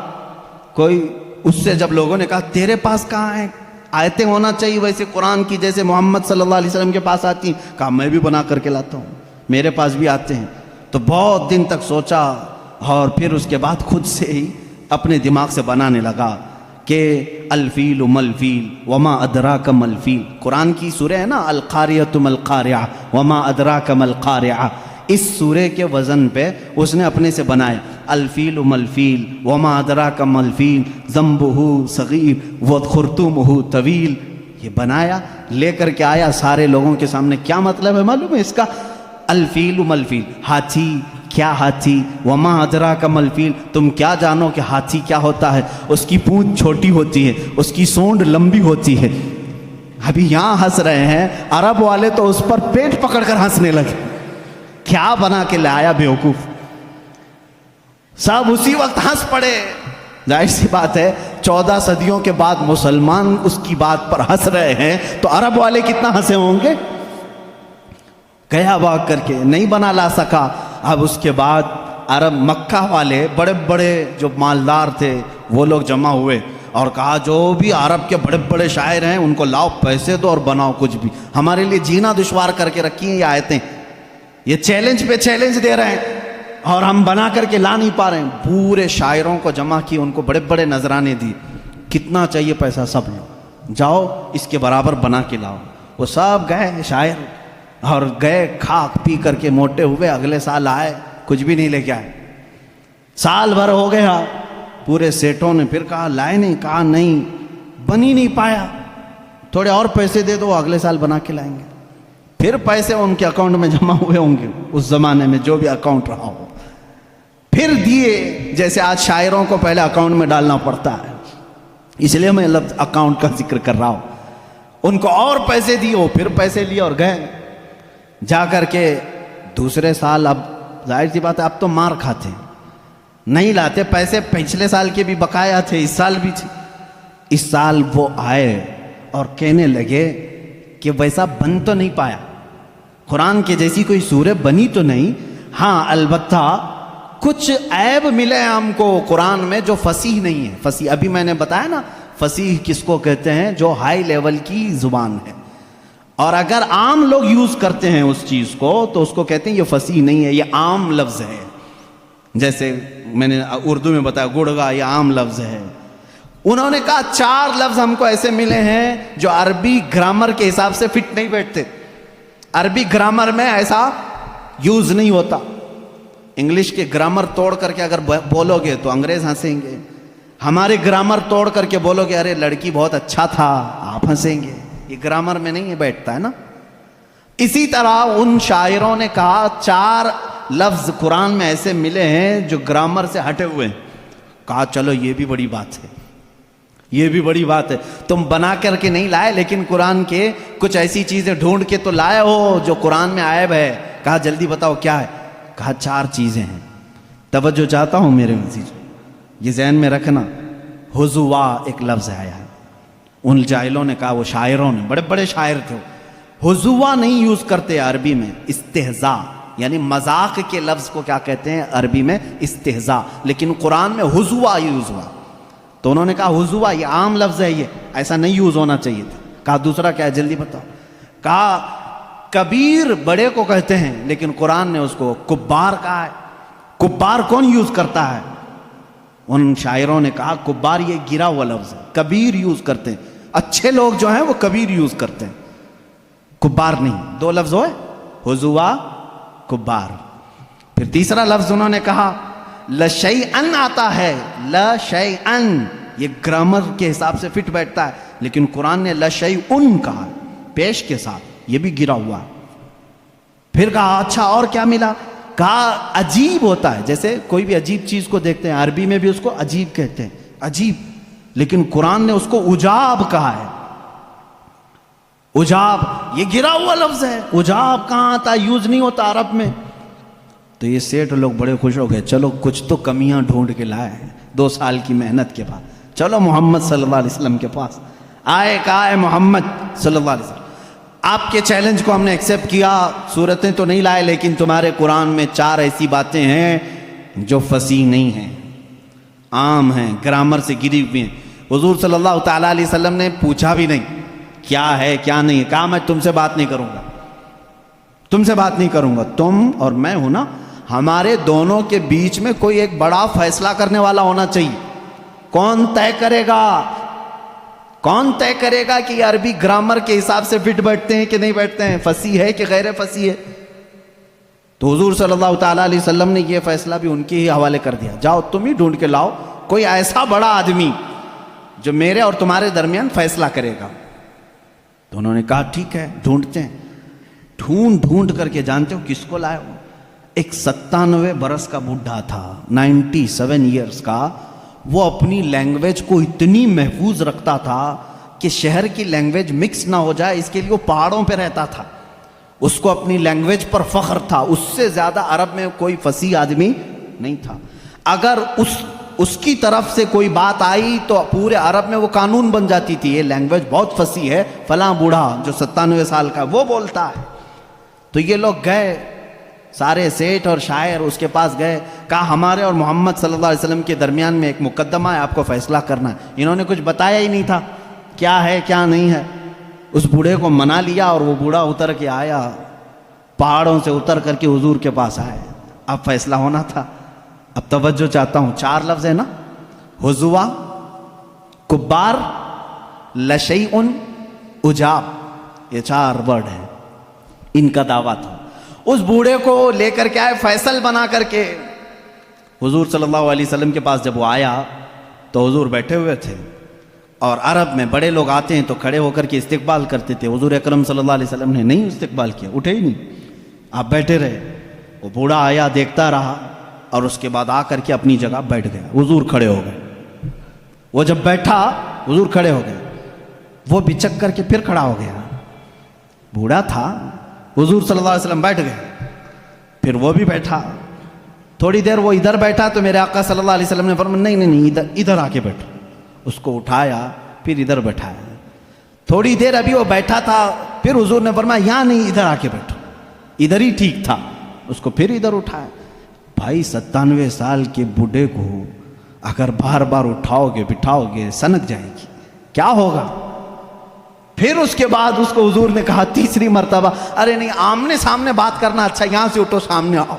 کوئی اس سے جب لوگوں نے کہا تیرے پاس کہاں ہیں آیتیں، ہونا چاہیے ویسے قرآن کی جیسے محمد صلی اللہ علیہ وسلم کے پاس آتی ہیں، کہا میں بھی بنا کر کے لاتا ہوں، میرے پاس بھی آتے ہیں۔ تو بہت دن تک سوچا اور پھر اس کے بعد خود سے ہی اپنے دماغ سے بنانے لگا کہ الفیل ملفیل وما ادراک ملفیل، قرآن کی سورہ ہے نا القاریۃ ملقاریہ وما ادراک ملقاریہ، اس سورہ کے وزن پہ اس نے اپنے سے بنایا الفیل ملفیل وما ادراک ملفیل ذنبہ صغیر وخرطومہ طویل، یہ بنایا لے کر کے آیا سارے لوگوں کے سامنے۔ کیا مطلب ہے معلوم ہے اس کا؟ الفیل ملفیل، ہاتھی، کیا ہاتھی، وما ادراک ملفیل، تم کیا جانو کہ ہاتھی کیا ہوتا ہے؟ اس کی پونچھ چھوٹی ہوتی ہے، اس کی سونڈ لمبی ہوتی ہے۔ ابھی یہاں ہنس رہے ہیں، عرب والے تو اس پر پیٹ پکڑ کر ہنسنے لگے، کیا بنا کے لایا بیوقوف۔ سب اسی وقت ہنس پڑے۔ ظاہر سی بات ہے 14 صدیوں کے بعد مسلمان اس کی بات پر ہنس رہے ہیں تو عرب والے کتنا ہنسے ہوں گے۔ گیا بھاگ کر کے نہیں بنا لا سکا۔ اب اس کے بعد عرب مکہ والے بڑے بڑے جو مالدار تھے وہ لوگ جمع ہوئے اور کہا جو بھی عرب کے بڑے بڑے شاعر ہیں ان کو لاؤ، پیسے دو اور بناؤ کچھ بھی، ہمارے لیے جینا دشوار کر کے رکھی ہیں یہ آیتیں، یہ چیلنج پہ چیلنج دے رہے ہیں اور ہم بنا کر کے لا نہیں پا رہے ہیں۔ پورے شاعروں کو جمع کی، ان کو بڑے بڑے نذرانے دی، کتنا چاہیے پیسہ سب لو، جاؤ اس کے برابر بنا کے لاؤ۔ وہ سب گئے شاعر، اور گئے کھا پی کر کے موٹے ہوئے، اگلے سال آئے کچھ بھی نہیں لے کے آئے۔ سال بھر ہو گیا، پورے سیٹوں نے پھر کہا لائے نہیں، کہا نہیں بن ہی نہیں پایا، تھوڑے اور پیسے دے دو اگلے سال بنا کے لائیں گے۔ پھر پیسے ان کے اکاؤنٹ میں جمع ہوئے ہوں گے اس زمانے میں، جو بھی اکاؤنٹ رہا ہو، پھر دیے۔ جیسے آج شاعروں کو پہلے اکاؤنٹ میں ڈالنا پڑتا ہے، اس لیے میں لفظ اکاؤنٹ کا ذکر کر رہا ہوں۔ ان کو اور پیسے دیے، پھر پیسے لیے اور گئے۔ جا کر کے دوسرے سال، اب ظاہر سی بات ہے اب تو مار کھاتے، نہیں لاتے پیسے، پچھلے سال کے بھی بقایا تھے، اس سال بھی تھے۔ اس سال وہ آئے اور کہنے لگے کہ ویسا بن تو نہیں پایا، قرآن کے جیسی کوئی سورہ بنی تو نہیں، ہاں البتہ کچھ عیب ملے ہم کو قرآن میں جو فصیح نہیں ہے۔ فصیح ابھی میں نے بتایا نا، فصیح کس کو کہتے ہیں؟ جو ہائی لیول کی زبان ہے، اور اگر عام لوگ یوز کرتے ہیں اس چیز کو تو اس کو کہتے ہیں یہ فصیح نہیں ہے، یہ عام لفظ ہے۔ جیسے میں نے اردو میں بتایا گڑگا، یہ عام لفظ ہے۔ انہوں نے کہا 4 لفظ ہم کو ایسے ملے ہیں جو عربی گرامر کے حساب سے فٹ نہیں بیٹھتے، عربی گرامر میں ایسا یوز نہیں ہوتا۔ انگلش کے گرامر توڑ کر کے اگر بولو گے تو انگریز ہنسیں گے، ہمارے گرامر توڑ کر کے بولو گے ارے لڑکی بہت اچھا تھا، آپ ہنسیں گے۔ یہ گرامر میں نہیں بیٹھتا ہے نا۔ اسی طرح ان شاعروں نے کہا 4 لفظ قرآن میں ایسے ملے ہیں جو گرامر سے ہٹے ہوئے ہیں۔ کہا چلو یہ بھی بڑی بات ہے، یہ بھی بڑی بات ہے، تم بنا کر کے نہیں لائے لیکن قرآن کے کچھ ایسی چیزیں ڈھونڈ کے تو لائے ہو جو قرآن میں عیب ہے۔ کہا جلدی بتاؤ کیا ہے؟ کہا 4 چیزیں ہیں۔ توجہ چاہتا ہوں میرے عزیز، یہ ذہن میں رکھنا، حضوا ایک لفظ آیا ہے۔ ان جاہلوں نے کہا، وہ شاعروں نے، بڑے بڑے شاعر تھے، حضوا نہیں یوز کرتے عربی میں، استہزاء، یعنی مذاق کے لفظ کو کیا کہتے ہیں عربی میں؟ استہزاء، لیکن قرآن میں حضوا یوز ہوا۔ تو انہوں نے کہا حضوا یہ عام لفظ ہے، یہ ایسا نہیں یوز ہونا چاہیے تھا۔ کہا دوسرا کیا ہے جلدی بتاؤ؟ کہا کبیر بڑے کو کہتے ہیں لیکن قرآن نے اس کو کبار کہا ہے۔ کبار کون یوز کرتا ہے؟ ان شاعروں نے کہا کبار یہ گرا ہوا لفظ ہے، کبیر یوز کرتے ہیں، اچھے لوگ جو ہیں وہ کبیر یوز کرتے ہیں، کبار نہیں۔ 2 لفظ ہوئے، حضوا، کبار۔ پھر تیسرا لفظ انہوں نے کہا لشیئن آتا ہے، لشیئن، یہ گرامر کے حساب سے فٹ بیٹھتا ہے، لیکن قرآن نے لشیئن کہا پیش کے ساتھ، یہ بھی گرا ہوا۔ پھر کہا اچھا اور کیا ملا؟ کہا عجیب ہوتا ہے، جیسے کوئی بھی عجیب چیز کو دیکھتے ہیں عربی میں بھی اس کو عجیب کہتے ہیں، عجیب، لیکن قرآن نے اس کو عجاب کہا ہے۔ عجاب یہ گرا ہوا لفظ ہے، عجاب کہاں آتا؟ یوز نہیں ہوتا عرب میں۔ تو یہ سیٹھ لوگ بڑے خوش ہو گئے، چلو کچھ تو کمیاں ڈھونڈ کے لائے ہیں 2 سال کی محنت کے بعد، چلو محمد صلی اللہ علیہ وسلم کے پاس آئے، کہا ہے محمد صلی اللہ علیہ وسلم آپ کے چیلنج کو ہم نے ایکسیپٹ کیا، صورتیں تو نہیں لائے لیکن تمہارے قرآن میں 4 ایسی باتیں ہیں جو فصیح نہیں ہیں، عام ہیں، گرامر سے گری ہوئی ہیں۔ حضور صلی اللہ تعالیٰ علیہ وسلم نے پوچھا بھی نہیں کیا ہے کیا نہیں ہے، کہا میں تم سے بات نہیں کروں گا، تم سے بات نہیں کروں گا، تم اور میں ہوں نا، ہمارے دونوں کے بیچ میں کوئی ایک بڑا فیصلہ کرنے والا ہونا چاہیے۔ کون طے کرے گا؟ کون طے کرے گا کہ یہ عربی گرامر کے حساب سے فٹ بیٹھتے ہیں کہ نہیں بیٹھتے ہیں، فصیح ہے کہ غیر فصیح ہے؟ تو حضور صلی اللہ تعالیٰ علیہ وسلم نے یہ فیصلہ بھی ان کے ہی حوالے کر دیا، جاؤ تم ہی ڈھونڈ کے لاؤ کوئی ایسا بڑا آدمی جو میرے اور تمہارے درمیان فیصلہ کرے گا۔ تو انہوں نے کہا ٹھیک ہے ڈھونڈتے ہیں۔ ڈھونڈ کر کے جانتے ہو کس کو لائے ہو؟ ایک 97 برس کا بڈھا تھا، 97 ایئرز کا، وہ اپنی لینگویج کو اتنی محفوظ رکھتا تھا کہ شہر کی لینگویج مکس نہ ہو جائے، اس کے لیے وہ پہاڑوں پہ رہتا تھا، اس کو اپنی لینگویج پر فخر تھا، اس سے زیادہ عرب میں کوئی فصیح آدمی نہیں تھا۔ اگر اس کی طرف سے کوئی بات آئی تو پورے عرب میں وہ قانون بن جاتی تھی، یہ لینگویج بہت فصیح ہے، فلاں بوڑھا جو 97 سال کا وہ بولتا ہے۔ تو یہ لوگ گئے، سارے سیٹھ اور شاعر اس کے پاس گئے، کہا ہمارے اور محمد صلی اللہ علیہ وسلم کے درمیان میں ایک مقدمہ ہے، آپ کو فیصلہ کرنا ہے۔ انہوں نے کچھ بتایا ہی نہیں تھا کیا ہے کیا نہیں ہے۔ اس بوڑھے کو منا لیا اور وہ بوڑھا اتر کے آیا، پہاڑوں سے اتر کر کے حضور کے پاس آئے۔ اب فیصلہ ہونا تھا۔ اب توجہ چاہتا ہوں، 4 لفظ ہے نا، حضوا، کبار لشیء عجاب، یہ 4 ورڈ ہیں، ان کا دعویٰ تھا۔ اس بوڑھے کو لے کر کے آئے فیصل بنا کر کے حضور صلی اللہ علیہ وسلم کے پاس۔ جب وہ آیا تو حضور بیٹھے ہوئے تھے، اور عرب میں بڑے لوگ آتے ہیں تو کھڑے ہو کر کے استقبال کرتے تھے۔ حضور اکرم صلی اللہ علیہ وسلم نے نہیں استقبال کیا، اٹھے ہی نہیں، آپ بیٹھے رہے۔ وہ بوڑھا آیا، دیکھتا رہا، اور اس کے بعد آ کر کے اپنی جگہ بیٹھ گیا۔ حضور کھڑے ہو گئے۔ وہ جب بیٹھا حضور کھڑے ہو گئے، وہ بچک کر کے پھر کھڑا ہو گیا۔ بوڑھا تھا، حضور صلی اللہ علیہ وسلم بیٹھ گئے، پھر وہ بھی بیٹھا۔ تھوڑی دیر وہ ادھر بیٹھا تو میرے آقا صلی اللہ علیہ وسلم نے فرمایا نہیں نہیں نہیں، ادھر آ کے بیٹھو۔ اس کو اٹھایا، پھر ادھر بیٹھایا۔ تھوڑی دیر ابھی وہ بیٹھا تھا، پھر حضور نے فرمایا یہاں نہیں، ادھر آ کے بیٹھو، ادھر ہی ٹھیک تھا۔ اس کو پھر ادھر اٹھایا۔ بھائی 97 سال کے بوڑھے کو اگر بار بار اٹھاؤ گے بٹھاؤ گے سنک جائے گی، کیا ہوگا؟ پھر اس کے بعد اس کو حضور نے کہا تیسری مرتبہ، ارے نہیں، آمنے سامنے بات کرنا اچھا، یہاں سے اٹھو، سامنے آؤ۔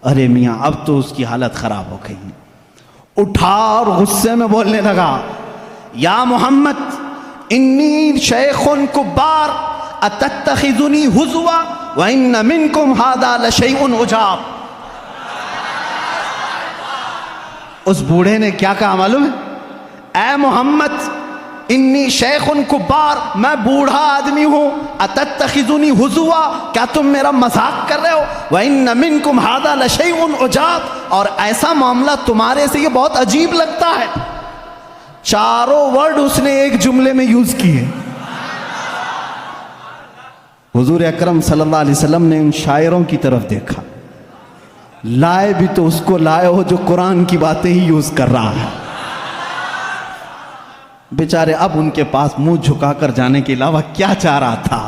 ارے میاں اب تو اس کی حالت خراب ہو گئی، اٹھا اور غصے میں بولنے لگا یا محمد انی شیخ کبار اتتخذنی ہزوا وان منکم ھذا لشیء عجاب۔ اس بوڑھے نے کیا کہا معلوم ہے؟ اے محمد انی شیخ کبار، میں بوڑھا آدمی ہوں، اتتخذنی ہزوا، کیا تم میرا مذاق کر رہے ہو؟ وَإِنَّ مِنْكُمْ هَذَا لَشَيْءٌ عُجَابٌ، اور ایسا معاملہ تمہارے سے یہ بہت عجیب لگتا ہے۔ 4 ورڈ اس نے ایک جملے میں یوز کیے۔ حضور اکرم صلی اللہ علیہ وسلم نے ان شاعروں کی طرف دیکھا، لائے بھی تو اس کو لائے ہو جو قرآن کی باتیں ہی یوز کر رہا ہے۔ بیچارے اب ان کے پاس منہ جھکا کر جانے کے علاوہ کیا چاہ رہا تھا؟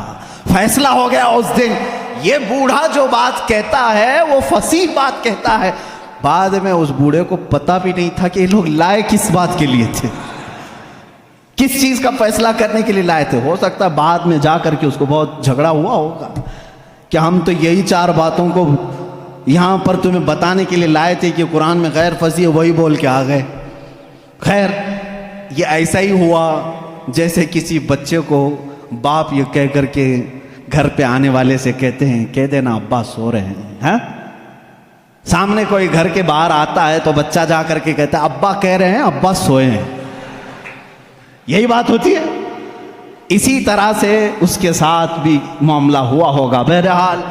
فیصلہ ہو گیا اس دن۔ یہ بوڑھا جو بات کہتا ہے وہ فصیح بات کہتا ہے۔ بعد میں اس بوڑھے کو پتہ بھی نہیں تھا کہ یہ لوگ لائے کس بات کے لیے تھے، کس چیز کا فیصلہ کرنے کے لیے لائے تھے۔ ہو سکتا ہے بعد میں جا کر کے اس کو بہت جھگڑا ہوا ہوگا کہ ہم تو یہی 4 باتوں کو یہاں پر تمہیں بتانے کے لیے لائے تھے کہ قرآن میں غیر فصیح وہی بول کے آ گئے۔ خیر، یہ ایسا ہی ہوا جیسے کسی بچے کو باپ یہ کہہ کر کے گھر پہ آنے والے سے کہتے ہیں کہہ دینا ابا سو رہے ہیں، ہاں؟ سامنے کوئی گھر کے باہر آتا ہے تو بچہ جا کر کے کہتا ہے ابا کہہ رہے ہیں ابا سوئے ہیں۔ یہی بات ہوتی ہے۔ اسی طرح سے اس کے ساتھ بھی معاملہ ہوا ہوگا۔ بہرحال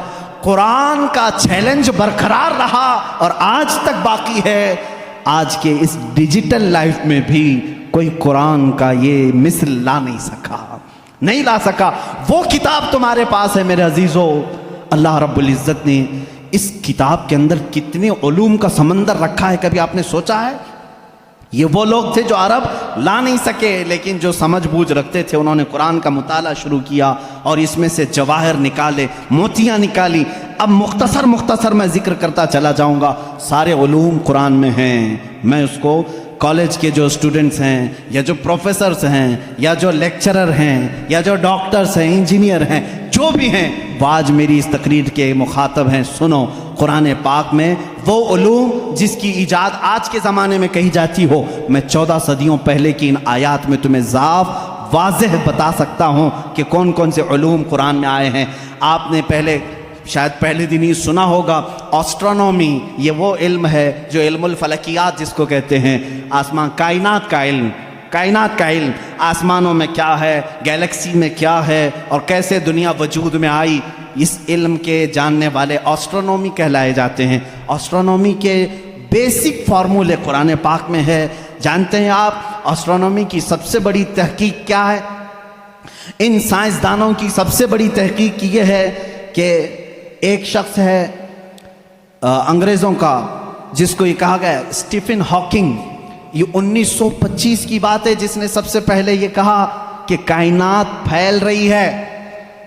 قرآن کا چیلنج برقرار رہا اور آج تک باقی ہے۔ آج کے اس ڈیجیٹل لائف میں بھی کوئی قرآن کا یہ مثل لا نہیں سکا۔ وہ کتاب تمہارے پاس ہے میرے عزیزو۔ اللہ رب العزت نے اس کتاب کے اندر کتنے علوم کا سمندر رکھا ہے، کبھی آپ نے سوچا ہے؟ یہ وہ لوگ تھے جو عرب لا نہیں سکے، لیکن جو سمجھ بوجھ رکھتے تھے انہوں نے قرآن کا مطالعہ شروع کیا اور اس میں سے جواہر نکالے، موتیاں نکالی۔ اب مختصر میں ذکر کرتا چلا جاؤں گا۔ سارے علوم قرآن میں ہیں۔ میں اس کو کالج کے جو اسٹوڈنٹس ہیں یا جو پروفیسرز ہیں یا جو لیکچرر ہیں یا جو ڈاکٹرز ہیں، انجینئر ہیں، جو بھی ہیں، وہ آج میری اس تقریر کے مخاطب ہیں۔ سنو، قرآن پاک میں وہ علوم جس کی ایجاد آج کے زمانے میں کہی جاتی ہو، میں 14 صدیوں پہلے کی ان آیات میں تمہیں واضح بتا سکتا ہوں کہ کون کون سے علوم قرآن میں آئے ہیں۔ آپ نے شاید پہلے دن ہی سنا ہوگا، آسٹرونومی، یہ وہ علم ہے جو علم الفلکیات جس کو کہتے ہیں، آسمان کائنات کا علم، آسمانوں میں کیا ہے، گیلیکسی میں کیا ہے اور کیسے دنیا وجود میں آئی، اس علم کے جاننے والے آسٹرونومی کہلائے جاتے ہیں۔ آسٹرونومی کے بیسک فارمولے قرآن پاک میں ہے۔ جانتے ہیں آپ آسٹرونومی کی سب سے بڑی تحقیق کیا ہے؟ ان سائنسدانوں کی سب سے بڑی تحقیق یہ ہے کہ ایک شخص ہے انگریزوں کا، جس کو یہ کہا گیا اسٹیفن ہاکنگ، یہ 1925 کی بات ہے، جس نے سب سے پہلے یہ کہا کہ کائنات پھیل رہی ہے۔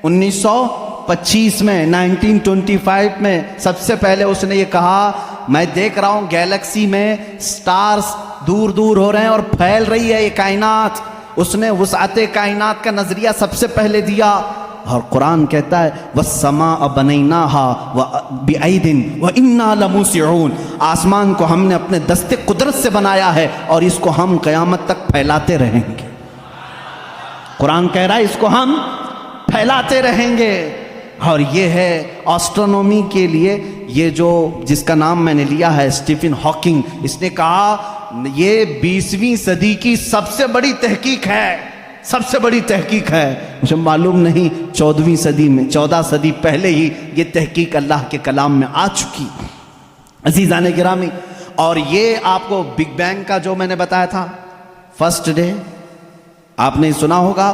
1925 میں 1925 میں سب سے پہلے اس نے یہ کہا، میں دیکھ رہا ہوں گیلیکسی میں سٹارز دور دور ہو رہے ہیں اور پھیل رہی ہے یہ کائنات۔ اس نے وسعت کائنات کا نظریہ سب سے پہلے دیا۔ اور قرآن کہتا ہے وَالسَّمَاءَ بَنَيْنَاهَا بِأَيْدٍ وَإِنَّا لَمُوسِعُونَ، آسمان کو ہم نے اپنے دست قدرت سے بنایا ہے اور اس کو ہم قیامت تک پھیلاتے رہیں گے۔ قرآن کہہ رہا ہے اس کو ہم پھیلاتے رہیں گے. اور یہ ہے ایسٹرونومی کے لیے یہ جو جس کا نام میں نے لیا ہے اسٹیفن ہاکنگ, اس نے کہا یہ 20ویں صدی کی سب سے بڑی تحقیق ہے, سب سے بڑی تحقیق ہے. مجھے معلوم نہیں 14ویں صدی میں 14 صدی پہلے ہی یہ تحقیق اللہ کے کلام میں آ چکی. عزیزان گرامی, اور یہ آپ کو بگ بینگ کا جو میں نے بتایا تھا فرسٹ ڈے آپ نے سنا ہوگا,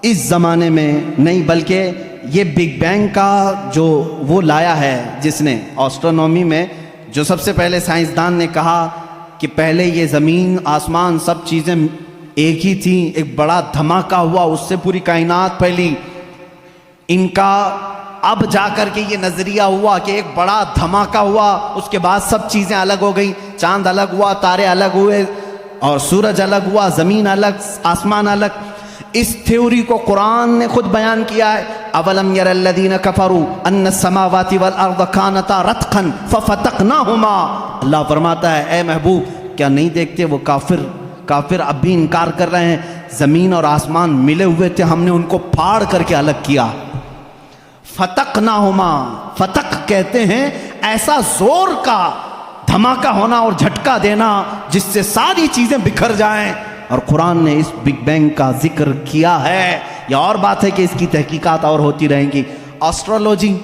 اس زمانے میں نہیں بلکہ یہ بگ بینگ کا جو وہ لایا ہے جس نے ایسٹرونومی میں, جو سب سے پہلے سائنسدان نے کہا کہ پہلے یہ زمین آسمان سب چیزیں ایک ہی تھیں, ایک بڑا دھماکہ ہوا اس سے پوری کائنات پھیلی. ان کا اب جا کر کے یہ نظریہ ہوا کہ ایک بڑا دھماکہ ہوا, اس کے بعد سب چیزیں الگ ہو گئیں, چاند الگ ہوا, تارے الگ ہوئے, اور سورج الگ ہوا, زمین الگ, آسمان الگ. اس تھیوری کو قرآن نے خود بیان کیا ہے. اولم یر الذین کفروا ان السماوات والارض کانتا رتقا ففتقناہما. اللہ فرماتا ہے اے محبوب کیا نہیں دیکھتے وہ کافر اب بھی انکار کر رہے ہیں, زمین اور آسمان ملے ہوئے تھے, ہم نے ان کو پھاڑ کر کے الگ کیا. فتقناہما, فتق کہتے ہیں ایسا زور کا دھماکہ ہونا اور جھٹکا دینا جس سے ساری چیزیں بکھر جائیں. اور قرآن نے اس بگ بینگ کا ذکر کیا ہے. یہ اور بات ہے کہ اس کی تحقیقات اور ہوتی رہیں گی. ایسٹرولوجی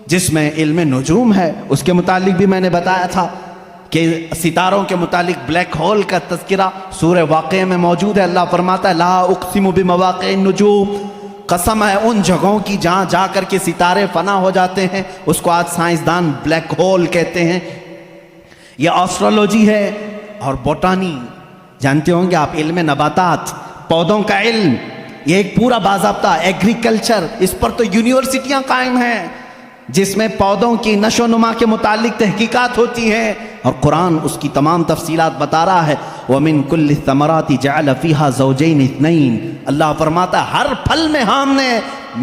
جس میں علم نجوم ہے, اس کے متعلق بھی میں نے بتایا تھا کہ ستاروں کے متعلق بلیک ہول کا تذکرہ سورہ واقعہ میں موجود ہے. اللہ فرماتا ہے لا اقسم بمواقع النجوم, قسم ہے ان جگہوں کی جہاں جا کر کے ستارے فنا ہو جاتے ہیں, اس کو آج سائنسدان بلیک ہول کہتے ہیں. یہ ایسٹرولوجی ہے. اور بوٹانی جانتے ہوں گے آپ, علم نباتات, پودوں کا علم, یہ ایک پورا باضابطہ ایگریکلچر, اس پر تو یونیورسٹیاں قائم ہیں جس میں پودوں کی نشو و نما کے متعلق تحقیقات ہوتی ہیں. اور قرآن اس کی تمام تفصیلات بتا رہا ہے. وَمِن كُلِّ الثَّمَرَاتِ جَعَلَ فِيهَا زَوْجَيْنِ اثْنَيْنِ. اللہ فرماتا ہے ہر پھل میں ہم نے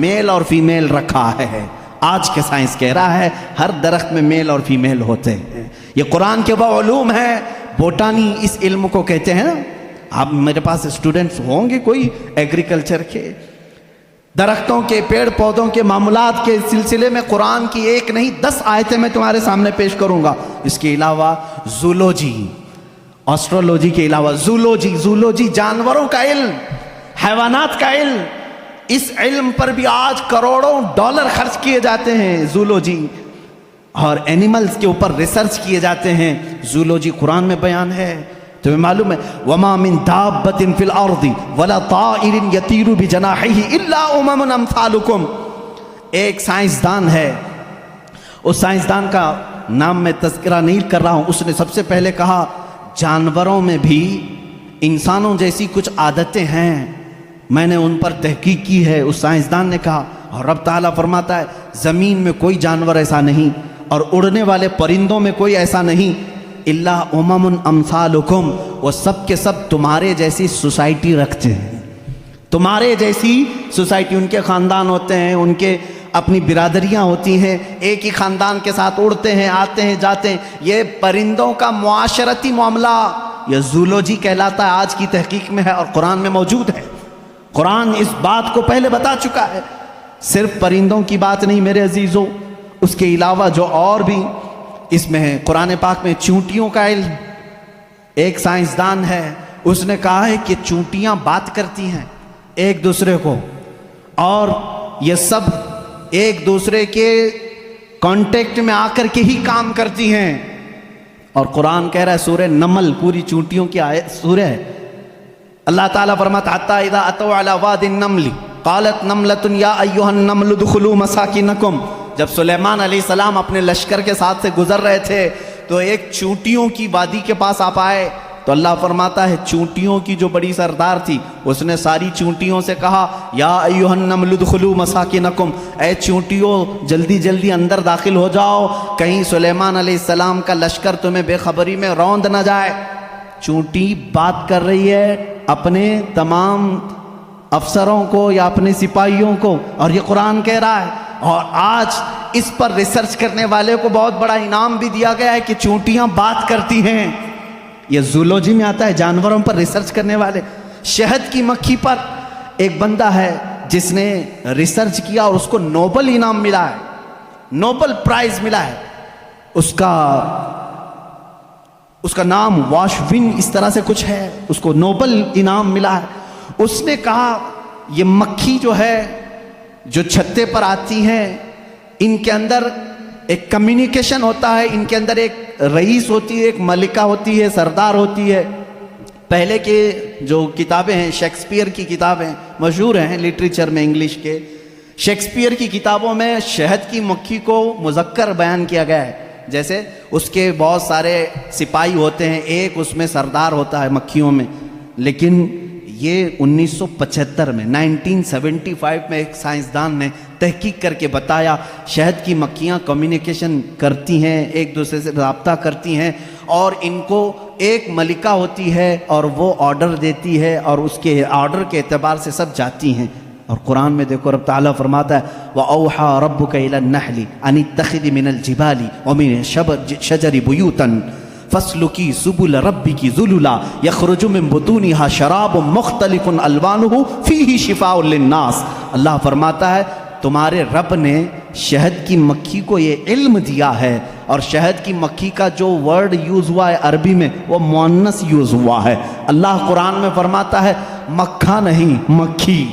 میل اور فیمیل رکھا ہے. آج کے سائنس کہہ رہا ہے ہر درخت میں میل اور فیمیل ہوتے ہیں. یہ قرآن کے وہ علوم ہے. بوٹانی اس علم کو کہتے ہیں. اب میرے پاس اسٹوڈنٹس ہوں گے کوئی ایگریکلچر کے, درختوں کے, پیڑ پودوں کے معاملات کے سلسلے میں قرآن کی ایک نہیں 10 آیتیں میں تمہارے سامنے پیش کروں گا. اس کے علاوہ زولوجی, ایسٹرولوجی کے علاوہ زولوجی جانوروں کا علم, حیوانات کا علم. اس علم پر بھی آج کروڑوں ڈالر خرچ کیے جاتے ہیں. زولوجی اور اینیملز کے اوپر ریسرچ کیے جاتے ہیں. زولوجی قرآن میں بیان ہے. تمہیں معلوم ہے وَمَا مِن دَابَّةٍ فِي الْأَرْضِ وَلَا طَائِرٍ يَطِيرُ بِجَنَاحِهِ إِلَّا أُمَمٌ أَمْثَالُكُمْ. ایک سائنسدان ہے, اس سائنسدان کا نام میں تذکرہ نہیں کر رہا ہوں, اس نے سب سے پہلے کہا جانوروں میں بھی انسانوں جیسی کچھ عادتیں ہیں, میں نے ان پر تحقیق کی ہے. اس سائنسدان نے کہا. اور رب تعالیٰ فرماتا ہے زمین میں کوئی جانور ایسا نہیں, اور اڑنے والے پرندوں میں کوئی ایسا نہیں. الا امم امثالکم, وہ سب کے سب تمہارے جیسی سوسائٹی رکھتے ہیں, تمہارے جیسی سوسائٹی. ان کے خاندان ہوتے ہیں, ان کے اپنی برادریاں ہوتی ہیں, ایک ہی خاندان کے ساتھ اڑتے ہیں, آتے ہیں, جاتے ہیں. یہ پرندوں کا معاشرتی معاملہ یہ زولوجی کہلاتا ہے, آج کی تحقیق میں ہے اور قرآن میں موجود ہے. قرآن اس بات کو پہلے بتا چکا ہے. صرف پرندوں کی بات نہیں میرے عزیزوں, اس کے علاوہ جو اور بھی اس میں ہے. قرآن پاک میں چونٹیوں کا علم, ایک سائنسدان ہے, اس نے کہا ہے کہ چونٹیاں بات کرتی ہیں ایک دوسرے کو, اور یہ سب ایک دوسرے کے کانٹیکٹ میں آ کر کے ہی کام کرتی ہیں. اور قرآن کہہ رہا ہے سورہ نمل پوری چونٹیوں کی سورہ ہے. اللہ تعالیٰ فرماتا حتی اذا اتوا علی واد النمل قالت نملۃ یا ایھا النمل ادخلوا مساکنکم. جب سلیمان علیہ السلام اپنے لشکر کے ساتھ سے گزر رہے تھے تو ایک چونٹیوں کی وادی کے پاس آپ آئے, تو اللہ فرماتا ہے چونٹیوں کی جو بڑی سردار تھی اس نے ساری چونٹیوں سے کہا یا ایھا النمل ادخلوا مساکنکم, اے چونٹیوں جلدی جلدی اندر داخل ہو جاؤ, کہیں سلیمان علیہ السلام کا لشکر تمہیں بے خبری میں روند نہ جائے. چونٹی بات کر رہی ہے اپنے تمام افسروں کو یا اپنے سپاہیوں کو, اور یہ قرآن کہہ رہا ہے. اور آج اس پر ریسرچ کرنے والے کو بہت بڑا انعام بھی دیا گیا ہے کہ چونٹیاں بات کرتی ہیں. یہ زولوجی میں آتا ہے, جانوروں پر ریسرچ کرنے والے. شہد کی مکھی پر ایک بندہ ہے جس نے ریسرچ کیا اور اس کو نوبل انعام ملا ہے، نوبل پرائز ملا ہے، اس کا نام واشوین اس طرح سے کچھ ہے، اس کو نوبل انعام ملا ہے۔ اس نے کہا یہ مکھی جو ہے جو چھتے پر آتی ہیں، ان کے اندر ایک کمیونیکیشن ہوتا ہے، ان کے اندر ایک رئیس ہوتی ہے، ایک ملکہ ہوتی ہے، سردار ہوتی ہے۔ پہلے کے جو کتابیں ہیں، شیکسپیئر کی کتابیں مشہور ہیں لٹریچر میں انگلش کے، شیکسپیئر کی کتابوں میں شہد کی مکھی کو مذکر بیان کیا گیا ہے، جیسے اس کے بہت سارے سپاہی ہوتے ہیں، ایک اس میں سردار ہوتا ہے مکھیوں میں۔ لیکن یہ 1975 میں 1975 میں ایک سائنسدان نے تحقیق کر کے بتایا شہد کی مکھیاں کمیونیکیشن کرتی ہیں، ایک دوسرے سے رابطہ کرتی ہیں، اور ان کو ایک ملکہ ہوتی ہے اور وہ آرڈر دیتی ہے اور اس کے آرڈر کے اعتبار سے سب جاتی ہیں۔ اور قرآن میں دیکھو رب تعالیٰ فرماتا ہے وَأَوْحَى رَبُّكَ إِلَى النَّحْلِ أَنِ اتَّخِذِ مِنَ الْجِبَالِ وَمِنَ الشَّجَرِ بُيُوتًا فَاسْلُكِي سُبُلَ رَبِّكِ ذُلُلًا يَخْرُجُ مِن بُطُونِهَا شَرَابٌ مُخْتَلِفٌ أَلْوَانُهُ فِيهِ شِفَاءٌ لِلنَّاسِ۔ اللہ فرماتا ہے تمہارے رب نے شہد کی مکھی کو یہ علم دیا ہے، اور شہد کی مکھی کا جو ورڈ یوز ہوا ہے عربی میں وہ مؤنث یوز ہوا ہے۔ اللہ قرآن میں فرماتا ہے مکھا نہیں مکھی۔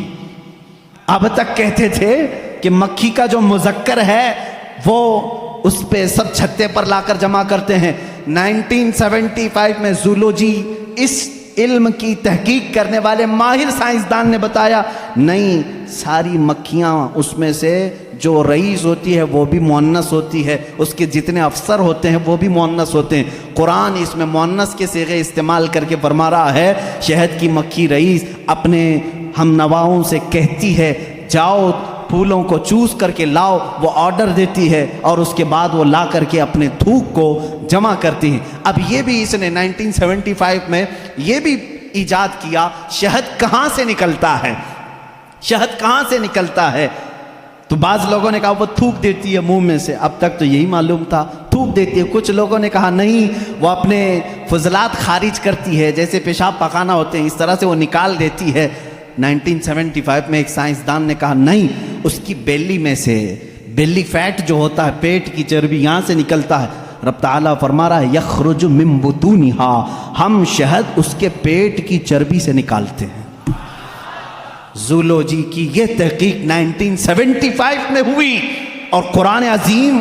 اب تک کہتے تھے کہ مکھی کا جو مذکر ہے وہ اس پہ سب چھتے پر لا کر جمع کرتے ہیں۔ 1975 میں زولوجی اس علم کی تحقیق کرنے والے ماہر سائنسدان نے بتایا نہیں، ساری مکھیاں اس میں سے جو رئیس ہوتی ہے وہ بھی مؤنث ہوتی ہے، اس کے جتنے افسر ہوتے ہیں وہ بھی مؤنث ہوتے ہیں۔ قرآن اس میں مؤنث کے صیغے استعمال کر کے فرما رہا ہے شہد کی مکھی رئیس اپنے ہم نواؤں سے کہتی ہے جاؤ پھولوں کو چوز کر کے لاؤ، وہ آرڈر دیتی ہے اور اس کے بعد وہ لا کر کے اپنے تھوک کو جمع کرتی ہیں۔ اب یہ بھی اس نے 1975 میں یہ بھی ایجاد کیا شہد کہاں سے نکلتا ہے، شہد کہاں سے نکلتا ہے؟ تو بعض لوگوں نے کہا وہ تھوک دیتی ہے منہ میں سے، اب تک تو یہی معلوم تھا تھوک دیتی ہے۔ کچھ لوگوں نے کہا نہیں وہ اپنے فضلات خارج کرتی ہے، جیسے پیشاب پخانہ ہوتے ہیں اس طرح سے وہ نکال دیتی ہے۔ 1975 میں ایک سائنسدان نے کہا نہیں، اس کی بیلی میں سے، بیلی فیٹ جو ہوتا ہے پیٹ کی چربی یہاں سے نکلتا ہے۔ رب تعالیٰ فرما رہا ہے یخرج من بطونها، ہم شہد اس کے پیٹ کی چربی سے نکالتے ہیں۔ زولوجی کی یہ تحقیق 1975 میں ہوئی، اور قرآن عظیم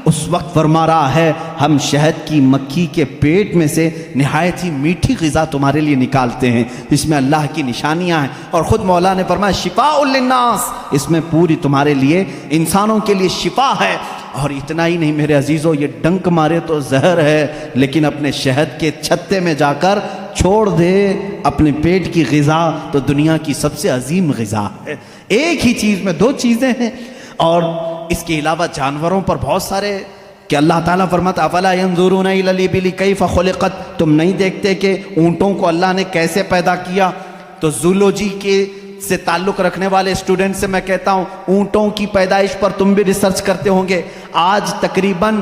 اس وقت فرما رہا ہے ہم شہد کی مکھی کے پیٹ میں سے نہایت ہی میٹھی غذا تمہارے لیے نکالتے ہیں، اس میں اللہ کی نشانیاں ہیں، اور خود مولا نے فرمایا شفاء للناس، اس میں پوری تمہارے لیے انسانوں کے لیے شفا ہے۔ اور اتنا ہی نہیں میرے عزیزو، یہ ڈنک مارے تو زہر ہے، لیکن اپنے شہد کے چھتے میں جا کر چھوڑ دے اپنے پیٹ کی غذا تو دنیا کی سب سے عظیم غذا ہے۔ ایک ہی چیز میں دو چیزیں ہیں، اور اس کے علاوہ جانوروں پر بہت سارے کہ اللہ تعالیٰ فرماتا افلا ينظرون الى الابل كيف خلقت، تم نہیں دیکھتے کہ اونٹوں کو اللہ نے کیسے پیدا کیا؟ تو زولوجی کے سے تعلق رکھنے والے اسٹوڈنٹ سے میں کہتا ہوں اونٹوں کی پیدائش پر تم بھی ریسرچ کرتے ہوں گے۔ آج تقریباً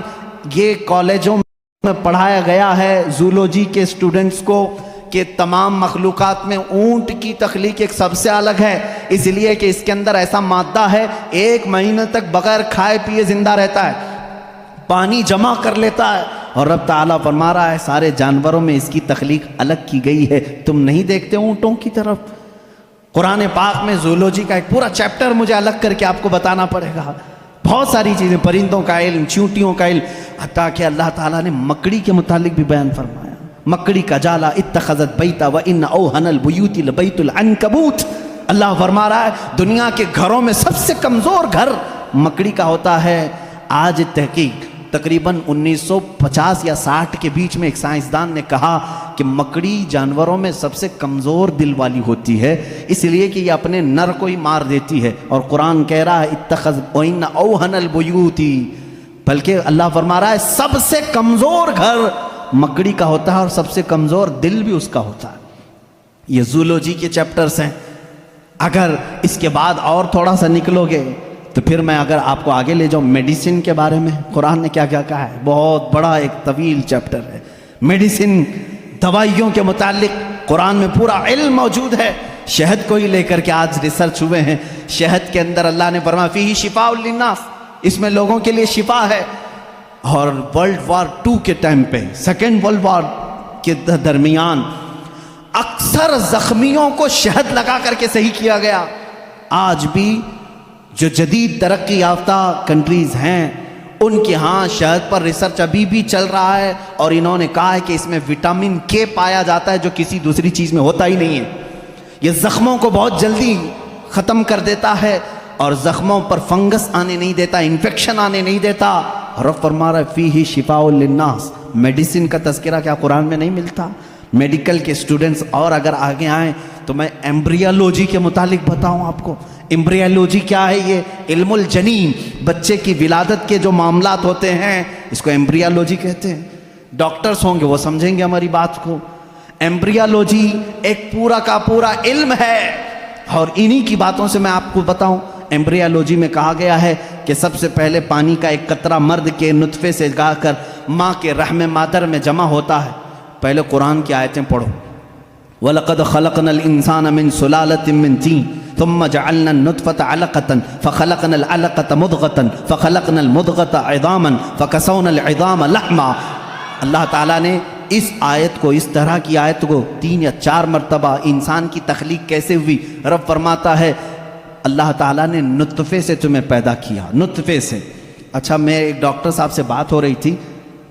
یہ کالجوں میں پڑھایا گیا ہے زولوجی کے اسٹوڈنٹس کو کہ تمام مخلوقات میں اونٹ کی تخلیق ایک سب سے الگ ہے، اس لیے کہ اس کے اندر ایسا مادہ ہے 1 مہینے تک بغیر کھائے پیے زندہ رہتا ہے، پانی جمع کر لیتا ہے، اور رب تعالیٰ فرما رہا ہے سارے جانوروں میں اس کی تخلیق الگ کی گئی ہے، تم نہیں دیکھتے اونٹوں کی طرف۔ قرآن پاک میں زولوجی کا ایک پورا چیپٹر مجھے الگ کر کے آپ کو بتانا پڑے گا، بہت ساری چیزیں، پرندوں کا علم، چیونٹیوں کا علم، حتیٰ کہ اللہ تعالیٰ نے مکڑی کے متعلق بھی بیان فرمایا مکڑی کا جالا اتخذت بیتا وان اوہن البیوت لبیت العنکبوت۔ اللہ فرما رہا ہے دنیا کے گھروں میں سب سے کمزور گھر مکڑی کا ہوتا ہے۔ آج تحقیق تقریباً 1950 یا 60 کے بیچ میں ایک سائنسدان نے کہا کہ مکڑی جانوروں میں سب سے کمزور دل والی ہوتی ہے، اس لیے کہ یہ اپنے نر کو ہی مار دیتی ہے، اور قرآن کہہ رہا ہے اتخذ وان اوہن البیوت، بلکہ اللہ فرما رہا ہے سب سے کمزور گھر مکڑی کا ہوتا ہے اور سب سے کمزور دل بھی اس کا ہوتا ہے۔ یہ زولوجی کے چیپٹرز ہیں۔ اگر اس کے بعد اور تھوڑا سا نکلو گے تو پھر میں اگر آپ کو آگے لے جاؤں میڈیسن کے بارے میں قرآن نے کیا کیا کہا ہے، بہت بڑا ایک طویل چیپٹر ہے۔ میڈیسن، دوائیوں کے متعلق قرآن میں پورا علم موجود ہے۔ شہد کو ہی لے کر کے آج ریسرچ ہوئے ہیں، شہد کے اندر اللہ نے فرمایا فیہ شفاء للناس، اس میں لوگوں کے لیے شفا ہے۔ اور ورلڈ وار 2 کے ٹائم پہ، سیکنڈ ورلڈ وار کے درمیان اکثر زخمیوں کو شہد لگا کر کے صحیح کیا گیا۔ آج بھی جو جدید ترقی یافتہ کنٹریز ہیں ان کے ہاں شہد پر ریسرچ ابھی بھی چل رہا ہے، اور انہوں نے کہا ہے کہ اس میں وٹامن کے پایا جاتا ہے جو کسی دوسری چیز میں ہوتا ہی نہیں ہے۔ یہ زخموں کو بہت جلدی ختم کر دیتا ہے اور زخموں پر فنگس آنے نہیں دیتا، انفیکشن آنے نہیں دیتا۔ رب فرما رہا ہے فیہ شفاء للناس۔ میڈیسن کا تذکرہ کیا قرآن میں نہیں ملتا؟ میڈیکل کے اسٹوڈنٹس اور اگر آگے آئیں تو میں ایمبریالوجی کے متعلق بتاؤں آپ کو۔ ایمبریالوجی کیا ہے؟ یہ علم الجنین، بچے کی ولادت کے جو معاملات ہوتے ہیں اس کو ایمبریالوجی کہتے ہیں۔ ڈاکٹرز ہوں گے وہ سمجھیں گے ہماری بات کو۔ ایمبریالوجی ایک پورا کا پورا علم ہے، اور انہی کی باتوں سے میں آپ کو بتاؤں۔ ایمبریالوجی میں کہا گیا ہے کہ سب سے پہلے پانی کا ایک قطرہ مرد کے نطفے سے گا کر ماں کے رحم مادر میں جمع ہوتا ہے۔ پہلے قرآن کی آیتیں پڑھو۔ وَلَقَدْ خَلَقْنَا الْإِنسَانَ مِنْ سُلَالَةٍ مِنْ طِينٍ ثُمَّ جَعَلْنَا النُّطْفَةَ عَلَقَةً فَخَلَقْنَا الْعَلَقَةَ مُضْغَةً فَخَلَقْنَا الْمُضْغَةَ عِظَامًا فَكَسَوْنَا الْعِظَامَ لَحْمًا۔ اللہ تعالیٰ نے اس آیت کو، اس طرح کی آیت کو 3 یا 4 مرتبہ، انسان کی تخلیق کیسے ہوئی، رب فرماتا ہے اللہ تعالیٰ نے نطفے سے تمہیں پیدا کیا، نطفے سے۔ اچھا، میں ایک ڈاکٹر صاحب سے بات ہو رہی تھی،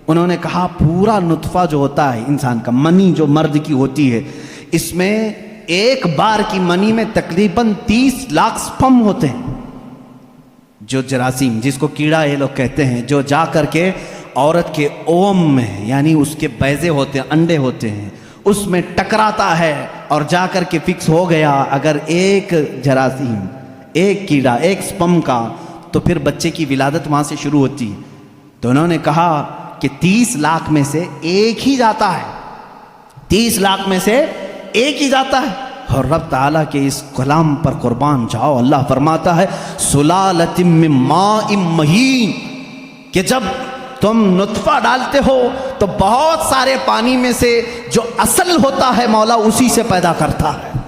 انہوں نے کہا پورا نطفہ جو ہوتا ہے انسان کا، منی جو مرد کی ہوتی ہے، اس میں ایک بار کی منی میں تقریباً 30 لاکھ سپم ہوتے ہیں، جو جراثیم، جس کو کیڑا یہ لوگ کہتے ہیں، جو جا کر کے عورت کے اوم میں، یعنی اس کے بیضے ہوتے ہیں، انڈے ہوتے ہیں، اس میں ٹکراتا ہے اور جا کر کے فکس ہو گیا اگر ایک جراثیم، ایک کیڑا، ایک سپم کا، تو پھر بچے کی ولادت وہاں سے شروع ہوتی ہے۔ تو انہوں نے کہا کہ 30 لاکھ میں سے ایک ہی جاتا ہے، 30 لاکھ میں سے ایک ہی جاتا ہے۔ اور رب تعالیٰ کے اس کلام پر قربان جاؤ، اللہ فرماتا ہے سلالۃ من ماء مہین، کہ جب تم نطفہ ڈالتے ہو تو بہت سارے پانی میں سے جو اصل ہوتا ہے مولا اسی سے پیدا کرتا ہے۔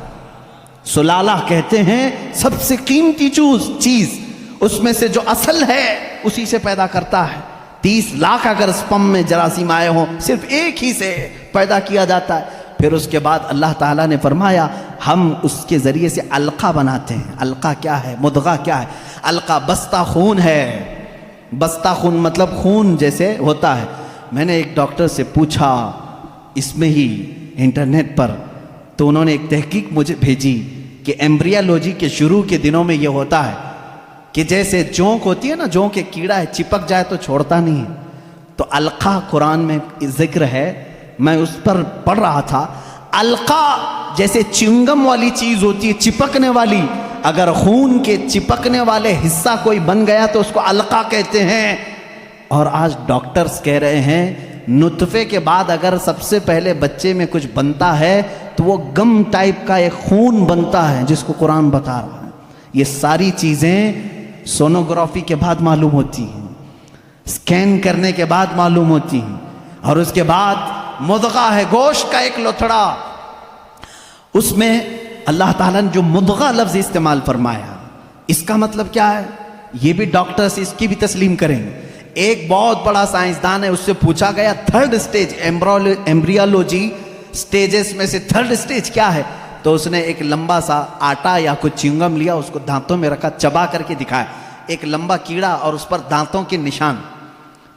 سلالہ کہتے ہیں سب سے قیمتی چیز، اس میں سے جو اصل ہے اسی سے پیدا کرتا ہے۔ 30 لاکھ اگر سپم میں جراثیم آئے ہوں، صرف ایک ہی سے پیدا کیا جاتا ہے۔ پھر اس کے بعد اللہ تعالیٰ نے فرمایا ہم اس کے ذریعے سے علقہ بناتے ہیں۔ علقہ کیا ہے؟ مضغہ کیا ہے؟ علقہ بستہ خون ہے، بستہ خون مطلب خون جیسے ہوتا ہے۔ میں نے ایک ڈاکٹر سے پوچھا اس میں ہی انٹرنیٹ پر، تو انہوں نے ایک تحقیق مجھے بھیجی کہ ایمبریالوجی کے شروع کے دنوں میں یہ ہوتا ہے کہ جیسے جونک ہوتی ہے نا، جونک ایک کیڑا ہے، چپک جائے تو چھوڑتا نہیں ہے، تو علقہ قرآن میں ذکر ہے، میں اس پر پڑھ رہا تھا۔ علقہ جیسے چنگم والی چیز ہوتی ہے، چپکنے والی، اگر خون کے چپکنے والے حصہ کوئی بن گیا تو اس کو علقہ کہتے ہیں۔ اور آج ڈاکٹرز کہہ رہے ہیں نطفے کے بعد اگر سب سے پہلے بچے میں کچھ بنتا ہے تو وہ گم ٹائپ کا ایک خون بنتا ہے، جس کو قرآن بتا رہا ہے۔ یہ ساری چیزیں سونوگرافی کے بعد معلوم ہوتی ہیں، سکین کرنے کے بعد معلوم ہوتی ہیں، اور اس کے بعد مضغہ ہے، گوشت کا ایک لوتھڑا، اس میں اللہ تعالیٰ نے جو مضغہ لفظ استعمال فرمایا، اس کا مطلب کیا ہے؟ یہ بھی ڈاکٹرز اس کی بھی تسلیم کریں گے۔ ایک بہت بڑا سائنسدان ہے، اس سے پوچھا گیا 3rd سٹیج ایمبریالوجی سٹیجز میں سے 3rd سٹیج کیا ہے؟ تو اس نے ایک لمبا سا آٹا یا کچھ چنگم لیا، اس کو دانتوں میں رکھا، چبا کر کے دکھایا، ایک لمبا کیڑا اور اس پر دانتوں کے نشان،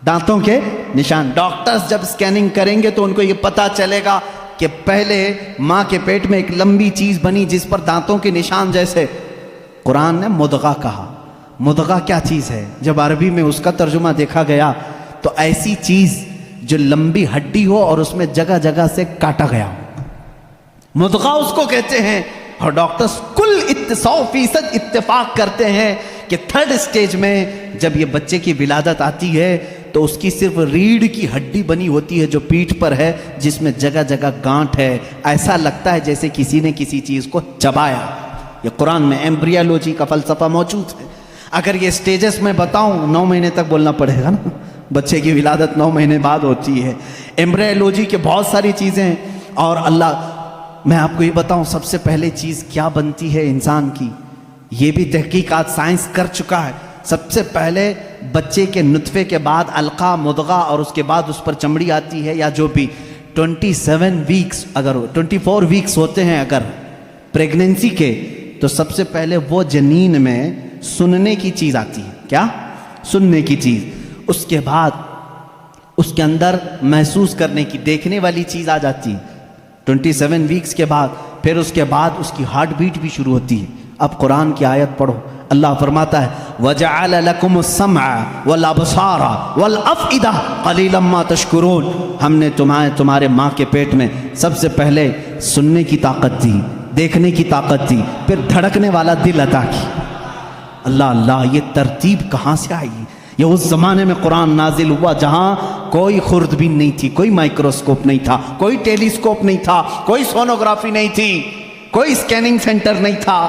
دانتوں کے نشان۔ ڈاکٹرز جب سکیننگ کریں گے تو ان کو یہ پتا چلے گا کہ پہلے ماں کے پیٹ میں ایک لمبی چیز بنی جس پر دانتوں کے نشان جیسے۔ قرآن نے مضغہ کہا۔ مضغہ کیا چیز ہے؟ جب عربی میں اس کا ترجمہ دیکھا گیا تو ایسی چیز جو لمبی ہڈی ہو اور اس میں جگہ جگہ سے کاٹا گیا، مضغہ اس کو کہتے ہیں۔ اور ڈاکٹرز کل 100% اتفاق کرتے ہیں کہ 3rd سٹیج میں جب یہ بچے کی ولادت آتی ہے تو اس کی صرف ریڑھ کی ہڈی بنی ہوتی ہے جو پیٹھ پر ہے، جس میں جگہ جگہ گانٹھ ہے، ایسا لگتا ہے جیسے کسی نے کسی چیز کو چبایا۔ یہ قرآن میں ایمبریالوجی کا فلسفہ موجود ہے۔ اگر یہ سٹیجز میں بتاؤں 9 مہینے تک بولنا پڑے گا نا، بچے کی ولادت 9 مہینے بعد ہوتی ہے۔ ایمبریالوجی کے بہت ساری چیزیں ہیں، اور اللہ میں آپ کو یہ بتاؤں سب سے پہلے چیز کیا بنتی ہے انسان کی، یہ بھی تحقیقات سائنس کر چکا ہے. سب سے پہلے بچے کے نطفے کے بعد علقہ، مضغہ، اور اس کے بعد اس پر چمڑی آتی ہے، یا جو بھی 27 ویکس اگر 24 ویکس ہوتے ہیں اگر پریگننسی کے، تو سب سے پہلے وہ جنین میں سننے کی چیز آتی ہے. کیا؟ سننے کی چیز. اس کے بعد اس کے اندر محسوس کرنے کی، دیکھنے والی چیز آ جاتی ہے 27 ویکس کے بعد. پھر اس کے بعد اس کی ہارٹ بیٹ بھی شروع ہوتی ہے. اب قرآن کی آیت پڑھو، اللہ فرماتا ہے وَجَعَلَ لَكُمُ السَّمْعَ وَالْأَبْصَارَ وَالْأَفْئِدَةَ قَلِيلًا مَا تَشْكُرُونَ. ہم نے تمہارے ماں کے پیٹ میں سب سے پہلے سننے کی طاقت دی، دیکھنے کی طاقت دی، پھر دھڑکنے والا دل عطا کی. اللہ اللہ، یہ ترتیب کہاں سے آئی؟ یہ اس زمانے میں قرآن نازل ہوا جہاں کوئی خوردبین نہیں تھی، کوئی مائکروسکوپ نہیں تھا، کوئی ٹیلیسکوپ نہیں تھا، کوئی سونوگرافی نہیں تھی، کوئی اسکیننگ سینٹر نہیں تھا.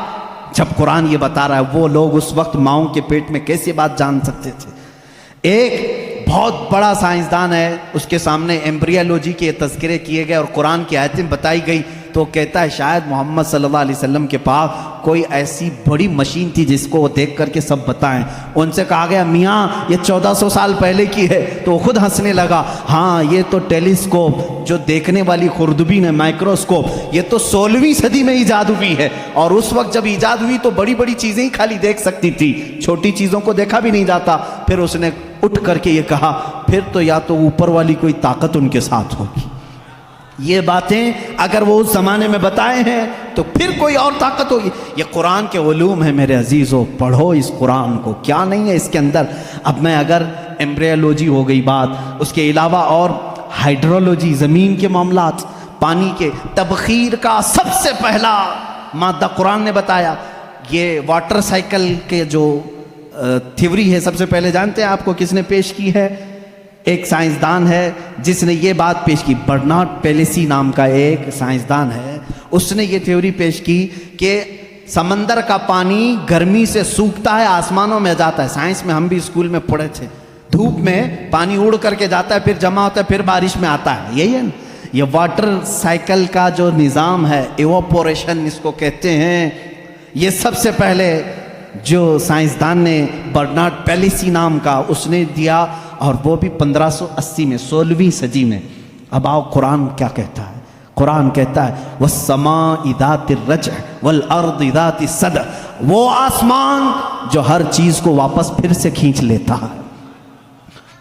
جب قرآن یہ بتا رہا ہے وہ لوگ اس وقت ماؤں کے پیٹ میں کیسے بات جان سکتے تھے؟ ایک بہت بڑا سائنسدان ہے، اس کے سامنے ایمبریولوجی کے تذکرے کیے گئے اور قرآن کی آیتیں بتائی گئی، تو کہتا ہے شاید محمد صلی اللہ علیہ وسلم کے پاس کوئی ایسی بڑی مشین تھی جس کو وہ دیکھ کر کے سب بتائیں. ان سے کہا گیا میاں یہ 1400 سال پہلے کی ہے، تو وہ خود ہنسنے لگا. ہاں یہ تو ٹیلیسکوپ جو دیکھنے والی خوردبین ہے، مائکروسکوپ، یہ تو 16ویں صدی میں ایجاد ہوئی ہے، اور اس وقت جب ایجاد ہوئی تو بڑی بڑی چیزیں ہی خالی دیکھ سکتی تھی، چھوٹی چیزوں کو دیکھا بھی نہیں جاتا. پھر اس نے اٹھ کر کے یہ کہا پھر تو یا تو اوپر والی کوئی طاقت ان کے ساتھ ہوگی. یہ باتیں اگر وہ اس زمانے میں بتائے ہیں تو پھر کوئی اور طاقت ہوگی. یہ قرآن کے علوم ہیں میرے عزیزو، پڑھو اس قرآن کو، کیا نہیں ہے اس کے اندر. اب میں اگر ایمبریولوجی ہو گئی بات، اس کے علاوہ اور ہائیڈرولوجی، زمین کے معاملات، پانی کے تبخیر کا سب سے پہلا مادہ قرآن نے بتایا. یہ واٹر سائیکل کے جو تھیوری ہے، سب سے پہلے جانتے ہیں آپ کو کس نے پیش کی ہے؟ ایک سائنسدان ہے جس نے یہ بات پیش کی، برنارڈ پیلیسی نام کا ایک سائنسدان ہے. اس نے یہ تھیوری پیش کی کہ سمندر کا پانی گرمی سے سوکھتا ہے، آسمانوں میں جاتا ہے. سائنس میں ہم بھی اسکول میں پڑھے تھے، دھوپ میں پانی اڑ کر کے جاتا ہے، پھر جمع ہوتا ہے، پھر بارش میں آتا ہے. یہی ہے نا یہ واٹر سائیکل کا جو نظام ہے، ایواپوریشن اس کو کہتے ہیں. یہ سب سے پہلے جو سائنسدان نے برنارڈ پیلیسی نام کا اس نے دیا، اور وہ بھی 1580 میں، 16ویں صدی میں. اب آؤ قرآن کیا کہتا ہے؟ قرآن کہتا ہے وَالسَّمَاءِ ذَاتِ الرَّجْعِ وَالْأَرْضِ ذَاتِ الصَّدْعِ، وہ آسمان جو ہر چیز کو واپس پھر سے کھینچ لیتا ہے.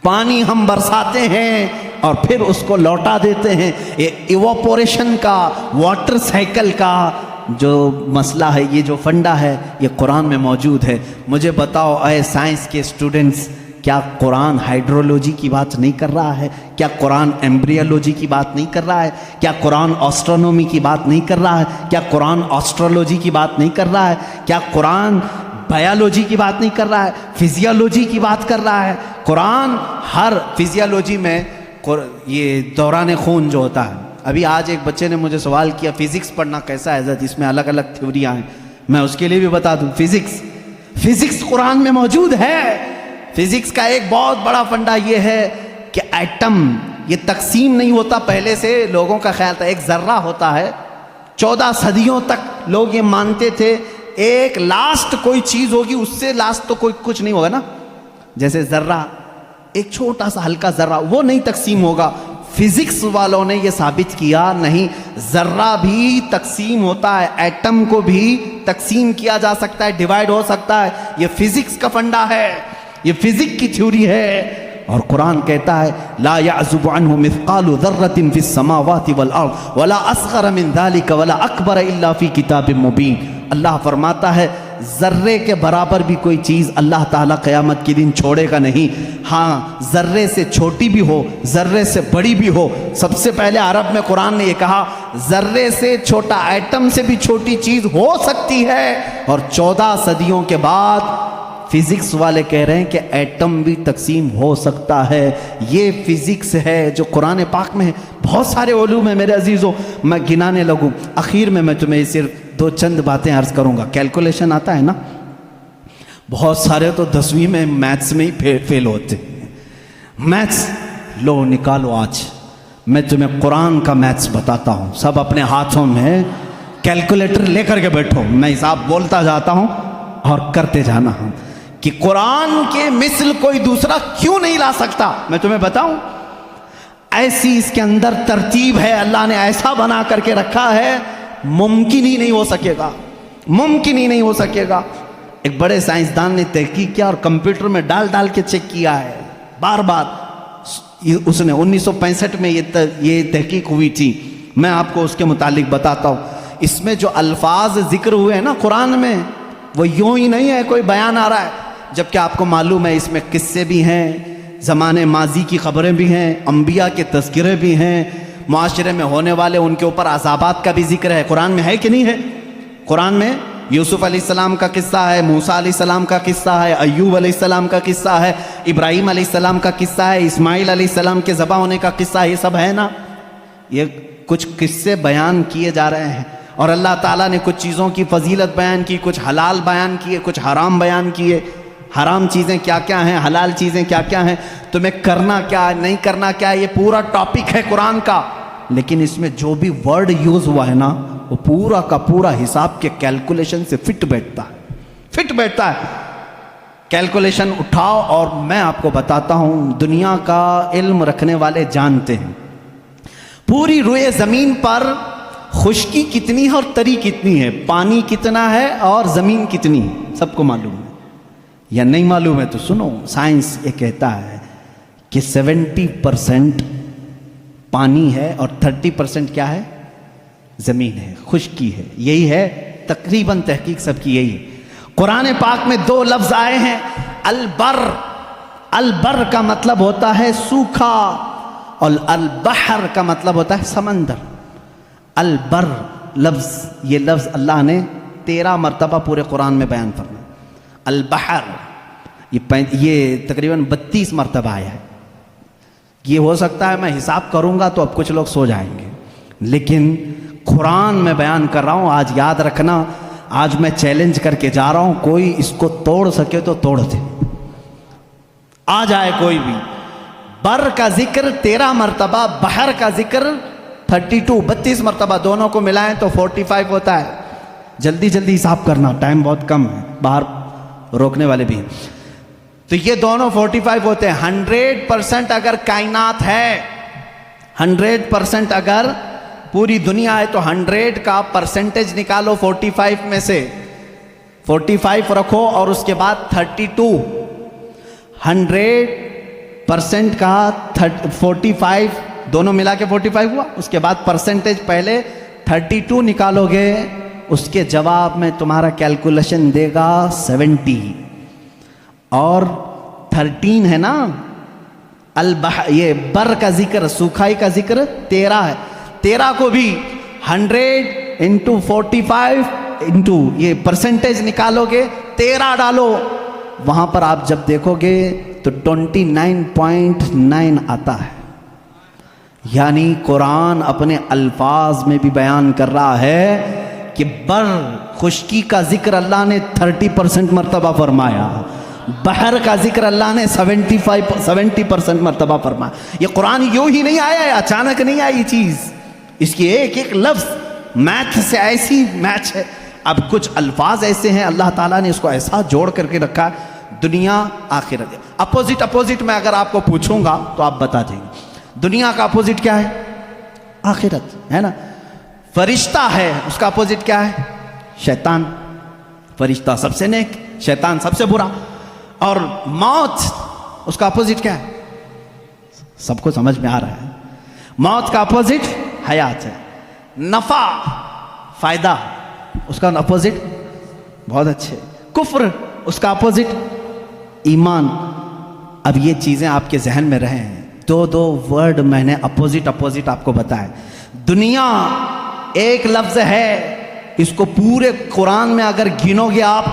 پانی ہم برساتے ہیں اور پھر اس کو لوٹا دیتے ہیں. یہ ایواپوریشن کا، واٹر سائیکل کا جو مسئلہ ہے، یہ جو فنڈا ہے، یہ قرآن میں موجود ہے. مجھے بتاؤ اے سائنس کے اسٹوڈنٹس، کیا قرآن ہائیڈرولوجی کی بات نہیں کر رہا ہے؟ کیا قرآن ایمبریولوجی کی بات نہیں کر رہا ہے؟ کیا قرآن آسٹرونومی کی بات نہیں کر رہا ہے؟ کیا قرآن آسٹرولوجی کی بات نہیں کر رہا ہے؟ کیا قرآن بایولوجی کی بات نہیں کر رہا ہے؟ فزیولوجی کی بات کر رہا ہے. قرآن ہر فزیولوجی میں یہ دوران خون جو ہوتا ہے. ابھی آج ایک بچے نے مجھے سوال کیا فزکس پڑھنا کیسا ہے حضرت، اس میں الگ الگ تھیوریاں ہیں. میں اس کے لیے بھی بتا دوں، فزکس قرآن میں موجود ہے. فزکس کا ایک بہت بڑا فنڈا یہ ہے کہ ایٹم یہ تقسیم نہیں ہوتا. پہلے سے لوگوں کا خیال تھا ایک ذرہ ہوتا ہے. 14 صدیوں تک لوگ یہ مانتے تھے ایک لاسٹ کوئی چیز ہوگی، اس سے لاسٹ تو کوئی کچھ نہیں ہوگا نا. جیسے ذرہ، ایک چھوٹا سا ہلکا ذرہ، وہ نہیں تقسیم ہوگا. فزکس والوں نے یہ ثابت کیا نہیں، ذرہ بھی تقسیم ہوتا ہے، ایٹم کو بھی تقسیم کیا جا سکتا ہے، ڈیوائیڈ ہو سکتا ہے. یہ فزکس کا فنڈا ہے، یہ فزکس کی تھیوری ہے. اور قرآن کہتا ہے لا يعزب عنه مثقال ذرة في السماوات والارض ولا اصغر من ذلك ولا اکبر الا في کتاب مبین. اللہ فرماتا ہے ذرے کے برابر بھی کوئی چیز اللہ تعالیٰ قیامت کے دن چھوڑے گا نہیں. ہاں ذرے سے چھوٹی بھی ہو، ذرے سے بڑی بھی ہو. سب سے پہلے عرب میں قرآن نے یہ کہا ذرے سے چھوٹا، ایٹم سے بھی چھوٹی چیز ہو سکتی ہے. اور 14 صدیوں کے بعد فزکس والے کہہ رہے ہیں کہ ایٹم بھی تقسیم ہو سکتا ہے. یہ فزکس ہے جو قرآن پاک میں ہے. بہت سارے علوم ہیں میرے عزیزوں، میں گنانے لگوں. اخیر میں تمہیں صرف 2 چند باتیں عرض کروں گا. کیلکولیشن آتا ہے نا، بہت سارے تو 10ویں میں میتھس میں ہی فیل ہوتے. میتھس لو نکالو آج میں تمہیں قرآن کا میتھس بتاتا ہوں، سب اپنے ہاتھوں میں کیلکولیٹر لے کر کے بیٹھو، میں حساب بولتا جاتا ہوں اور کرتے جانا ہوں کہ قرآن کے مثل کوئی دوسرا کیوں نہیں لا سکتا۔ میں تمہیں بتاؤں، ایسی اس کے اندر ترتیب ہے، اللہ نے ایسا بنا کر کے رکھا ہے، ممکن ہی نہیں ہو سکے گا، ممکن ہی نہیں ہو سکے گا۔ ایک بڑے سائنسدان نے تحقیق کیا اور کمپیوٹر میں ڈال کے چیک کیا ہے بار بار، اس نے 1965 میں یہ تحقیق ہوئی تھی۔ میں آپ کو اس کے متعلق بتاتا ہوں۔ اس میں جو الفاظ ذکر ہوئے ہیں نا قرآن میں، وہ یوں ہی نہیں ہے کوئی بیان آ رہا ہے، جبکہ آپ کو معلوم ہے اس میں قصے بھی ہیں، زمانے ماضی کی خبریں بھی ہیں، انبیاء کے تذکرے بھی ہیں، معاشرے میں ہونے والے ان کے اوپر عذابات کا بھی ذکر ہے۔ قرآن میں ہے کہ نہیں ہے؟ قرآن میں یوسف علیہ السلام کا قصہ ہے، موسیٰ علیہ السلام کا قصہ ہے، ایوب علیہ السلام کا قصہ ہے، ابراہیم علیہ السلام کا قصہ ہے، اسماعیل علیہ السلام کے ذبح ہونے کا قصہ، یہ سب ہے نا۔ یہ کچھ قصے بیان کیے جا رہے ہیں، اور اللہ تعالیٰ نے کچھ چیزوں کی فضیلت بیان کی، کچھ حلال بیان کیے، کچھ حرام بیان کیے۔ حرام چیزیں کیا کیا ہیں، حلال چیزیں کیا کیا ہیں، تمہیں کرنا کیا ہے، نہیں کرنا کیا ہے، یہ پورا ٹاپک ہے قرآن کا۔ لیکن اس میں جو بھی ورڈ یوز ہوا ہے نا، وہ پورا کا پورا حساب کے کیلکولیشن سے فٹ بیٹھتا ہے۔ کیلکولیشن اٹھاؤ، اور میں آپ کو بتاتا ہوں، دنیا کا علم رکھنے والے جانتے ہیں پوری روئے زمین پر خشکی کتنی ہے اور تری کتنی ہے، پانی کتنا ہے اور زمین کتنی ہے، سب کو معلوم ہے یا نہیں معلوم ہے؟ تو سنو، سائنس یہ کہتا ہے کہ 70% پانی ہے اور 30% کیا ہے؟ زمین ہے، خشکی ہے۔ یہی ہے تقریباً تحقیق سب کی یہی ہے۔ قرآن پاک میں 2 لفظ آئے ہیں، البر۔ البر کا مطلب ہوتا ہے سوکھا، اور البحر کا مطلب ہوتا ہے سمندر۔ البر لفظ، یہ لفظ اللہ نے 13 مرتبہ پورے قرآن میں بیان فرمایا۔ البحر یہ تقریباً 32 مرتبہ آیا ہے۔ یہ ہو سکتا ہے میں حساب کروں گا تو اب کچھ لوگ سو جائیں گے، لیکن قرآن میں بیان کر رہا ہوں۔ آج یاد رکھنا، آج میں چیلنج کر کے جا رہا ہوں، کوئی اس کو توڑ سکے تو توڑ دے، آ جائے کوئی بھی۔ بر کا ذکر 13 مرتبہ، بحر کا ذکر 32 مرتبہ، دونوں کو ملائیں تو 45 ہوتا ہے۔ جلدی جلدی حساب کرنا، ٹائم بہت کم ہے، باہر روکنے والے بھی ہیں۔ تو یہ دونوں 45 ہوتے ہیں۔ 100% اگر کائنات ہے، 100% اگر پوری دنیا ہے، تو 100 کا پرسنٹیج نکالو 45 میں سے، 45 رکھو اور اس کے بعد 32۔ 100% کا 45 دونوں ملا کے 45 ہوا، اس کے بعد پرسنٹیج پہلے 32 نکالو گے، اس کے جواب میں تمہارا کیلکولیشن دے گا 70، اور 13 ہے نا یہ بر کا ذکر، سوکھائی کا ذکر 13 ہے۔ 13 کو بھی 100 انٹو 45 انٹو یہ پرسنٹیج نکالو گے، 13 ڈالو، وہاں پر آپ جب دیکھو گے تو 29.9 آتا ہے۔ یعنی قرآن اپنے الفاظ میں بھی بیان کر رہا ہے کہ بر خشکی کا ذکر اللہ نے 30% مرتبہ فرمایا، بحر کا ذکر اللہ نے 70% مرتبہ فرمایا۔ یہ قرآن یوں ہی نہیں آیا ہے، اچانک نہیں آئی یہ چیز، اس کی ایک ایک لفظ میتھ سے ایسی میچ ہے۔ اب کچھ الفاظ ایسے ہیں اللہ تعالیٰ نے اس کو ایسا جوڑ کر کے رکھا، دنیا آخرت۔ اپوزٹ میں اگر آپ کو پوچھوں گا تو آپ بتا دیں گے دنیا کا اپوزٹ کیا ہے؟ آخرت ہے نا۔ فرشتہ ہے، اس کا اپوزٹ کیا ہے؟ شیطان۔ فرشتہ سب سے نیک، شیطان سب سے برا۔ اور موت، اس کا اپوزٹ کیا ہے؟ سب کو سمجھ میں آ رہا ہے، موت کا اپوزٹ حیات ہے۔ نفع، فائدہ، اس کا اپوزٹ بہت اچھے۔ کفر، اس کا اپوزٹ ایمان۔ اب یہ چیزیں آپ کے ذہن میں رہے ہیں، دو ورڈ میں نے اپوزٹ آپ کو بتائے۔ دنیا ایک لفظ ہے، اس کو پورے قرآن میں اگر گنو گے آپ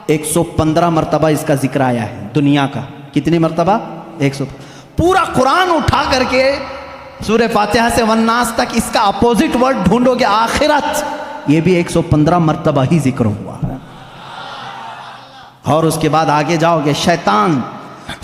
115 مرتبہ اس کا ذکر آیا ہے دنیا کا۔ کتنی مرتبہ؟ 100۔ پورا قرآن اٹھا کر کے سورہ فاتحہ سے والناس تک اس کا اپوزٹ ورڈ ڈھونڈو گے آخرت، یہ بھی 115 مرتبہ ہی ذکر ہوا ہے۔ اور اس کے بعد آگے جاؤ گے شیطان،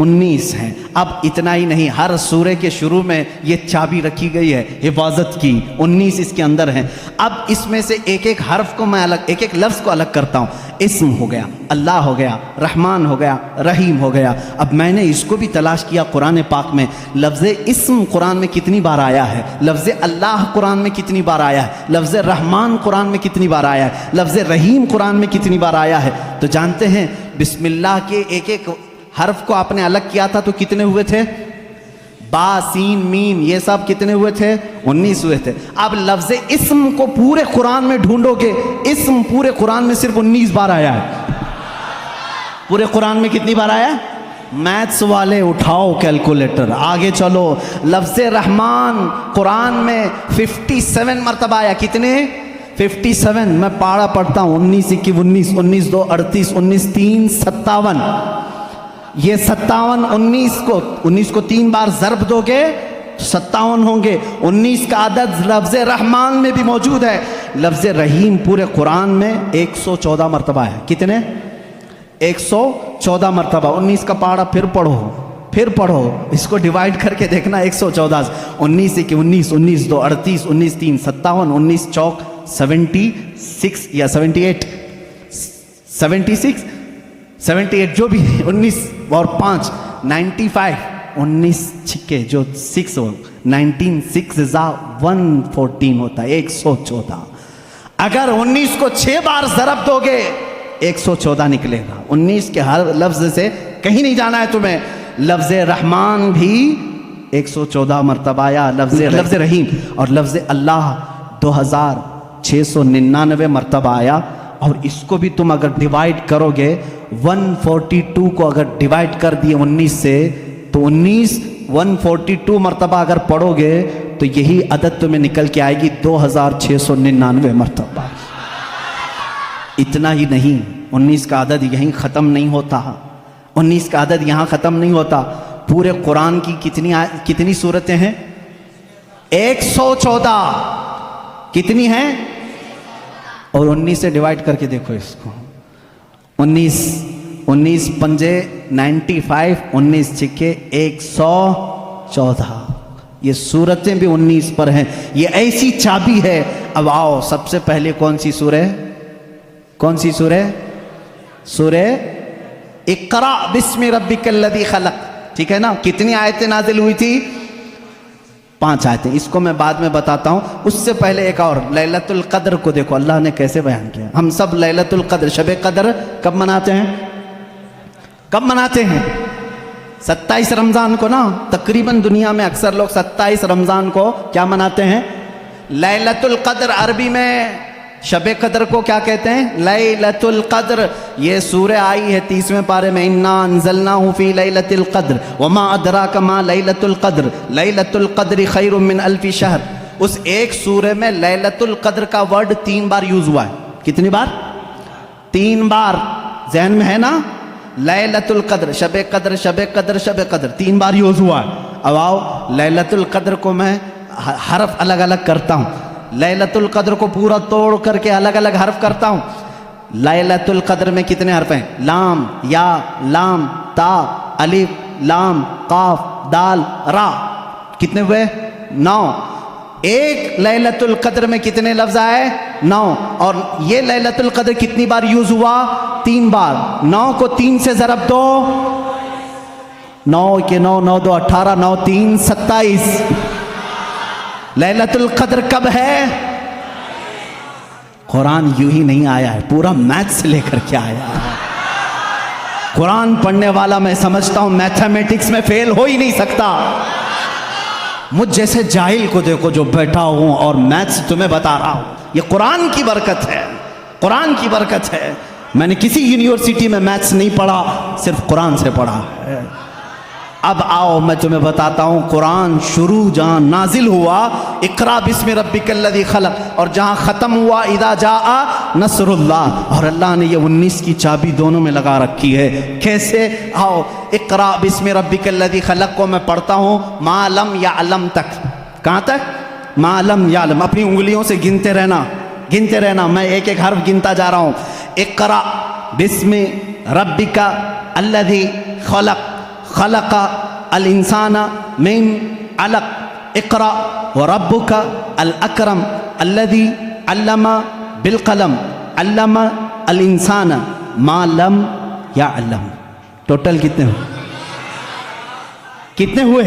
19 ہیں۔ اب اتنا ہی نہیں، ہر سورے کے شروع میں یہ چابی رکھی گئی ہے حفاظت کی، 19 اس کے اندر ہیں۔ اب اس میں سے ایک ایک حرف کو میں الگ، ایک ایک لفظ کو الگ کرتا ہوں۔ اسم ہو گیا، اللہ ہو گیا، رحمان ہو گیا، رحیم ہو گیا۔ اب میں نے اس کو بھی تلاش کیا قرآن پاک میں، لفظ اسم قرآن میں کتنی بار آیا ہے، لفظ اللہ قرآن میں کتنی بار آیا ہے، لفظ رحمان قرآن میں کتنی بار آیا ہے، لفظ رحیم قرآن میں کتنی بار آیا ہے۔ تو جانتے ہیں بسم اللہ کے ایک ایک حرف کو آپ نے الگ کیا تھا تو کتنے ہوئے تھے؟ با، سین، میم، یہ سب کتنے ہوئے تھے؟ 19 ہوئے تھے۔ اب لفظ اسم کو پورے قرآن میں ڈھونڈو گے، اسم پورے قرآن میں صرف 19 بار آیا ہے۔ پورے قرآن میں کتنی بار آیا ہے؟ میتھس والے اٹھاؤ کیلکولیٹر، آگے چلو۔ لفظ رحمان قرآن میں 57 مرتبہ آیا۔ کتنے؟ 57۔ میں پارا پڑھتا ہوں، 19 × 19، 19 × 2 = 38، 19 × 3 = 57۔ یہ 57، 19 کو 3 بار ضرب دو گے 57 ہوں گے۔ 19 کا عدد لفظ رحمان میں بھی موجود ہے۔ لفظ رحیم پورے قرآن میں 114 مرتبہ ہے۔ کتنے؟ 114 مرتبہ۔ 19 کا پارا پھر پڑھو، اس کو ڈیوائیڈ کر کے دیکھنا 114 سے۔ 19 × 19، 19 × 2 = 38، 19 × 3 = 57، 19 چوک 76 یا 78 جو بھی ہے، 19 اور 5 95، 19 چھکے جو 6 ہو، 19 6 = 114 ہوتا ہے، 114۔ اگر 19 کو 6 بار ضرب دو گے 114 نکلے گا۔ 19 کے ہر لفظ سے کہیں نہیں جانا ہے تمہیں۔ لفظ رحمان بھی 114 مرتبہ آیا، لفظ رحیم اور لفظ اللہ 2699 مرتبہ آیا۔ اور اس کو بھی تم اگر ڈیوائیڈ کرو گے، 142 کو اگر ڈیوائیڈ کر دیے 19 سے تو 142 مرتبہ اگر پڑھو گے تو یہی عدد تمہیں نکل کے آئے گی 2699 مرتبہ۔ اتنا ہی نہیں، 19 کا عدد یہیں ختم نہیں ہوتا، 19 کا عدد یہاں ختم نہیں ہوتا۔ پورے قرآن کی کتنی سورتیں ہیں؟ 114۔ کتنی ہیں؟ اور 19 سے ڈیوائیڈ کر کے دیکھو اس کو، 19 پنجے 95، 19 چھکے 114۔ یہ سورتیں بھی 19 پر ہیں، یہ ایسی چابی ہے۔ اب آؤ، سب سے پہلے کون سی سورہ؟ سورہ اقرا بسم ربک الذی خلق، ٹھیک ہے نا؟ کتنی آیتیں نازل ہوئی تھی؟ 5 آیتیں۔ اس کو میں بعد میں بتاتا ہوں۔ اس سے پہلے ایک اور، لیلۃ القدر کو دیکھو اللہ نے کیسے بیان کیا۔ ہم سب لیلۃ القدر، شب قدر کب مناتے ہیں؟ 27 رمضان کو نا۔ تقریباً دنیا میں اکثر لوگ 27 رمضان کو کیا مناتے ہیں؟ لیلۃ القدر۔ عربی میں شب قدر کو کیا کہتے ہیں؟ لیلۃ القدر۔ یہ سورہ آئی ہے 30ویں پارے میں، انا انزلناہ فی لیلۃ القدر وما ادراک ما لیلۃ القدر لیلۃ القدر خیر من الف شہر۔ اس ایک سورہ میں لیلۃ القدر کا ورڈ 3 بار یوز ہوا ہے۔ کتنی بار؟ 3 بار۔ ذہن میں ہے نا؟ لیلۃ القدر، شب قدر، شب قدر، شب قدر 3 بار یوز ہوا ہے۔ اب آؤ، لیلۃ القدر کو میں حرف الگ الگ کرتا ہوں، لیلۃ القدر کو پورا توڑ کر کے الگ الگ حرف کرتا ہوں۔ لیلۃ القدر میں کتنے حرف ہیں؟ لام، یا، لام، تا، الف، لام، قاف، دال، را۔ کتنے ہوئے؟ 9۔ ایک لیلۃ القدر میں کتنے لفظ آئے؟ 9۔ اور یہ لیلۃ القدر کتنی بار یوز ہوا؟ 3 بار۔ 9 کو 3 سے ضرب دو، 9 کے 9، 9 2 18، 9 3 27۔ لیلۃ القدر کب ہے؟ قرآن یوں ہی نہیں آیا ہے، پورا میتھس لے کر کے آیا ہے۔ قرآن پڑھنے والا میں سمجھتا ہوں میتھمیٹکس میں فیل ہو ہی نہیں سکتا۔ مجھ جیسے جاہل کو دیکھو جو بیٹھا ہوں اور میتھس تمہیں بتا رہا ہوں، یہ قرآن کی برکت ہے، قرآن کی برکت ہے۔ میں نے کسی یونیورسٹی میں میتھس نہیں پڑھا، صرف قرآن سے پڑھا ہے۔ اب آؤ میں تمہیں بتاتا ہوں، قرآن شروع جہاں نازل ہوا اقرا بسم ربک الذی خلق، اور جہاں ختم ہوا اذا جاء نصر اللہ، اور اللہ نے یہ 19 کی چابی دونوں میں لگا رکھی ہے۔ کیسے؟ آؤ، اقرا بسم ربک الذی خلق کو میں پڑھتا ہوں ما لم یعلم تک۔ کہاں تک؟ ما لم یعلم۔ اپنی انگلیوں سے گنتے رہنا، میں ایک ایک حرف گنتا جا رہا ہوں۔ اقرا بسم ربک الذی خلق، خلق الانسان من علق اقرأ وربك الاکرم الذي علم بالقلم علم الانسان ما لم یعلم. ٹوٹل کتنے ہوئے؟ کتنے ہوئے؟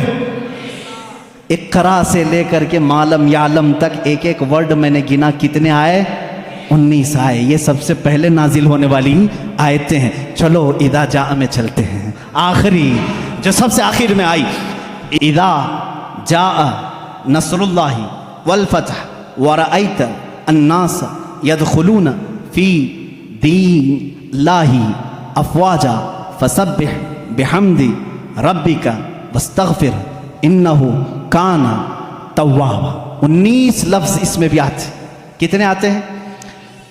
اقرا سے لے کر کے معلم یعلم تک ایک ایک ورڈ میں نے گنا. کتنے آئے؟ 19 آئے. یہ سب سے پہلے نازل ہونے والی آیتیں ہیں. چلو اذا جاء میں چلتے ہیں. آخری جو سب سے آخر میں آئی، اذا جاء نصر اللہ والفتح ورأیت الناس يدخلون فی دین اللہ افواجا فسبح بحمد ربک واستغفر انہ کان توابا. 19 لفظ اس میں بھی آتے. کتنے آتے ہیں؟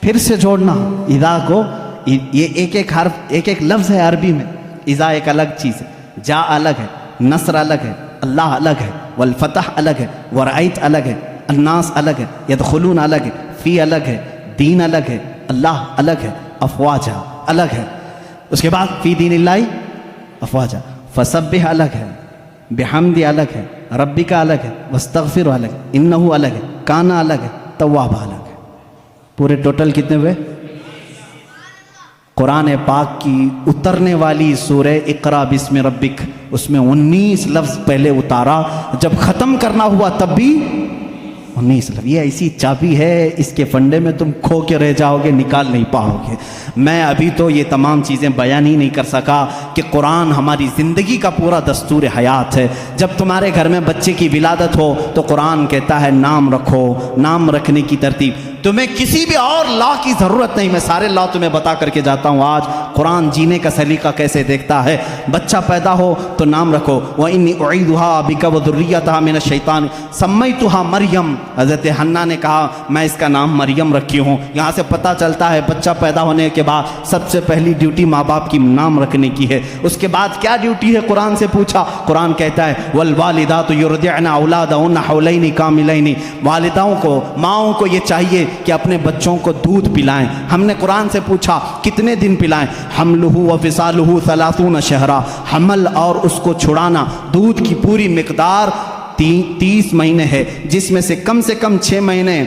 پھر سے جوڑنا اذا کو. یہ ایک ایک حرف ایک ایک لفظ ہے عربی میں. اذا ایک الگ چیز ہے، جا الگ ہے، نصر الگ ہے، اللہ الگ ہے، والفتح الگ ہے، ورأیت الگ ہے، الناس الگ ہے، یدخلون الگ ہے، فی الگ ہے، دین الگ ہے، اللہ الگ ہے، افواجا الگ ہے. اس کے بعد فی دین اللہ افواجا. فسبح الگ ہے، بحمد الگ ہے، ربی کا الگ ہے، واستغفر الگ ہے، انہو الگ ہے، کانا الگ ہے، تواب الگ ہے. پورے ٹوٹل کتنے ہوئے؟ قرآن پاک کی اترنے والی سورہ اقرا بسم ربک، اس میں 19 لفظ پہلے اتارا. جب ختم کرنا ہوا تب بھی 19 لفظ. یہ ایسی چابی ہے، اس کے فنڈے میں تم کھو کے رہ جاؤ گے، نکال نہیں پاؤ گے. میں ابھی تو یہ تمام چیزیں بیان ہی نہیں کر سکا کہ قرآن ہماری زندگی کا پورا دستور حیات ہے. جب تمہارے گھر میں بچے کی ولادت ہو تو قرآن کہتا ہے نام رکھو. نام رکھنے کی ترتیب، تمہیں کسی بھی اور لا کی ضرورت نہیں. میں سارے لا تمہیں بتا کر کے جاتا ہوں. آج قرآن جینے کا سلیقہ کیسے دیکھتا ہے. بچہ پیدا ہو تو نام رکھو. وَإِنِّي أُعِيذُهَا بِكَ وَذُرِّيَّتَهَا مِنَ الشَّيْطَانِ سَمَّيْتُهَا مریم. حضرت حنا نے کہا میں اس کا نام مریم رکھی ہوں. یہاں سے پتہ چلتا ہے بچہ پیدا ہونے کے بعد سب سے پہلی ڈیوٹی ماں باپ کی نام رکھنے کی ہے. اس کے بعد کیا ڈیوٹی ہے قرآن سے پوچھا. قرآن کہتا ہے وَالْوَالِدَاتُ يُرْضِعْنَ أَوْلَادَهُنَّ حَوْلَيْنِ كَامِلَيْنِ. والداؤں کو، ماؤں کو یہ چاہیے کہ اپنے بچوں کو دودھ پلائیں. ہم نے قرآن سے پوچھا کتنے دن پلائیں؟ حملہ وفصالہ 30 شہرا. حمل اور اس کو چھڑانا، دودھ کی پوری مقدار 30 مہینے ہے، جس میں سے کم 6 مہینے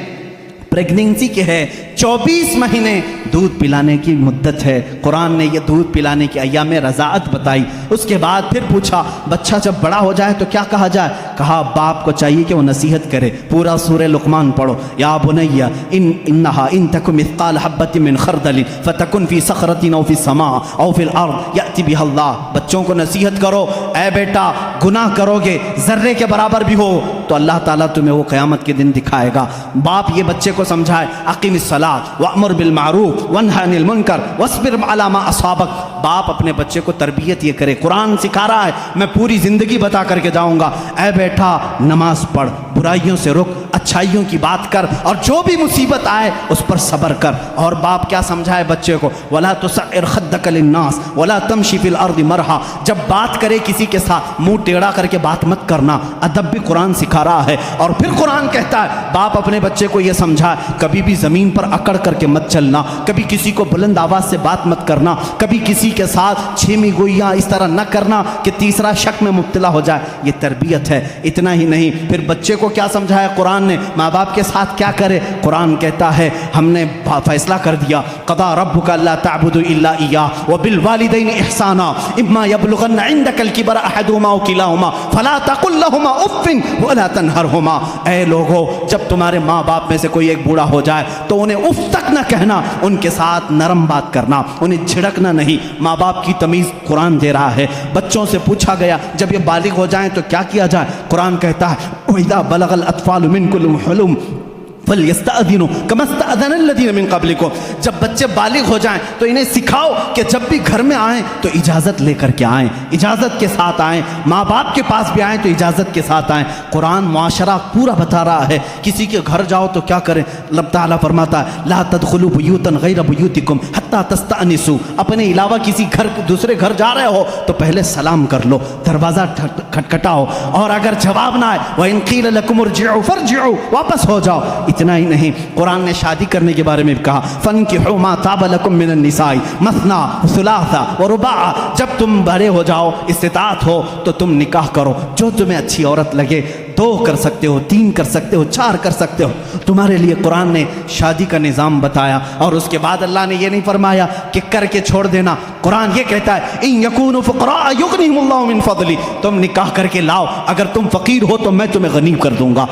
پریگننسی کے ہے. 24 مہینے دودھ پلانے کی مدت ہے. قرآن نے یہ دودھ پلانے کی ایام رضاعت بتائی. اس کے بعد پھر پوچھا بچہ جب بڑا ہو جائے تو کیا کہا جائے؟ کہا باپ کو چاہیے کہ وہ نصیحت کرے. پورا سورہ لقمان پڑھو. یا بنی انہا ان تک مثقال حبۃ من خردل فتکن فی صخرۃ او فی السماء او فی الارض یأتی بها اللہ. بچوں کو نصیحت کرو، اے بیٹا گناہ کرو گے ذرے کے برابر بھی ہو تو اللہ تعالیٰ تمہیں وہ قیامت کے دن دکھائے گا. باپ یہ بچے کو سمجھائے اقیم الصلاۃ وامر بالمعروف وانہی عن المنکر واصبر علی ما اصابک. باپ اپنے بچے کو تربیت یہ کرے. قرآن سکھا رہا ہے، میں پوری زندگی بتا کر کے جاؤں گا. اے بیٹا نماز پڑھ، برائیوں سے رک، اچھائیوں کی بات کر، اور جو بھی مصیبت آئے اس پر صبر کر. اور باپ کیا سمجھائے بچے کو؟ ولا تصعر خدک للناس ولا تمشی فی الارض مرحا. جب بات کرے کسی کے ساتھ منہ ٹیڑھا کر کے بات مت کرنا. ادب بھی قرآن سکھا رہا ہے. اور پھر قرآن کہتا ہے باپ اپنے بچے کو یہ سمجھائے کبھی بھی زمین پر اکڑ کر کے مت چلنا، کبھی کسی کو بلند آواز سے بات مت کرنا، کبھی کسی کے ساتھ چھیمی گوئیاں اس طرح نہ کرنا کہ تیسرا شک میں مبتلا ہو جائے. یہ تربیت ہے. اتنا ہی نہیں، پھر بچے کو کیا سمجھایا قرآن نے ماں باپ کے ساتھ کیا کرے. قرآن کہتا ہے ہم نے فیصلہ کر دیا قضا ربک الا تعبدوا الا ایاہ وبالوالدین احسانا اما یبلغن عندک الکبر احدهما او کلاهما فلا تقل لهما اف ولا تنهرهما. اے لوگو جب تمہارے ماں باپ میں سے کوئی ایک بوڑھا ہو جائے تو انہیں اف تک نہ کہنا، ان کے ساتھ نرم بات کرنا، انہیں جھڑکنا نہیں. ماں باپ کی تمیز قرآن دے رہا ہے. بچوں سے پوچھا گیا جب یہ بالغ ہو جائیں تو کیا کیا جائے. قرآن کہتا ہے وَإِذَا بَلَغَ الْأَطْفَالُ مِنْكُمُ الْحُلُمَ فَلْيَسْتَأْذِنُوا كَمَا اسْتَأْذَنَ الَّذِينَ مِنْ قَبْلِكُمْ. جب بچے بالغ ہو جائیں تو انہیں سکھاؤ کہ جب بھی گھر میں آئیں تو اجازت لے کر کے آئیں، اجازت کے ساتھ آئیں. ماں باپ کے پاس بھی آئیں تو اجازت کے ساتھ آئیں. قرآن معاشرہ پورا بتا رہا ہے. کسی کے گھر جاؤ تو کیا کریں. اللہ تعالیٰ فرماتا ہے لا تدخلوا بیوتا غیر بیوتکم حتی تستأنسوا. اپنے علاوہ کسی گھر دوسرے گھر جا رہے ہو تو پہلے سلام کر لو، دروازہ کھٹکھٹاؤ، اور اگر جواب نہ آئے وَإِن قِيلَ لَكُمُ ارْجِعُوا فَارْجِعُوا، واپس ہو جاؤ. اتنا ہی نہیں، قرآن نے شادی کرنے کے بارے میں بھی کہا فَانْكِحُوا مَا طَابَ لَكُم مِّنَ النِّسَاءِ مَثْنَىٰ وَثُلَاثَ وَرُبَاعَ، جب تم بڑے ہو جاؤ، استطاعت ہو تو تم نکاح کرو، جو تمہیں اچھی عورت لگے، 2 کر سکتے ہو، 3 کر سکتے ہو، 4 کر سکتے ہو، تمہارے لیے قرآن نے شادی کا نظام بتایا۔ اور اس کے بعد اللہ نے یہ نہیں فرمایا کہ کر کے چھوڑ دینا، قرآن یہ کہتا ہے اِن یکونوا فقراء یغنیہم اللہ من فضلہ، تم نکاح کر کے لاؤ، اگر تم فقیر ہو تو میں تمہیں غنی کر دوں گا۔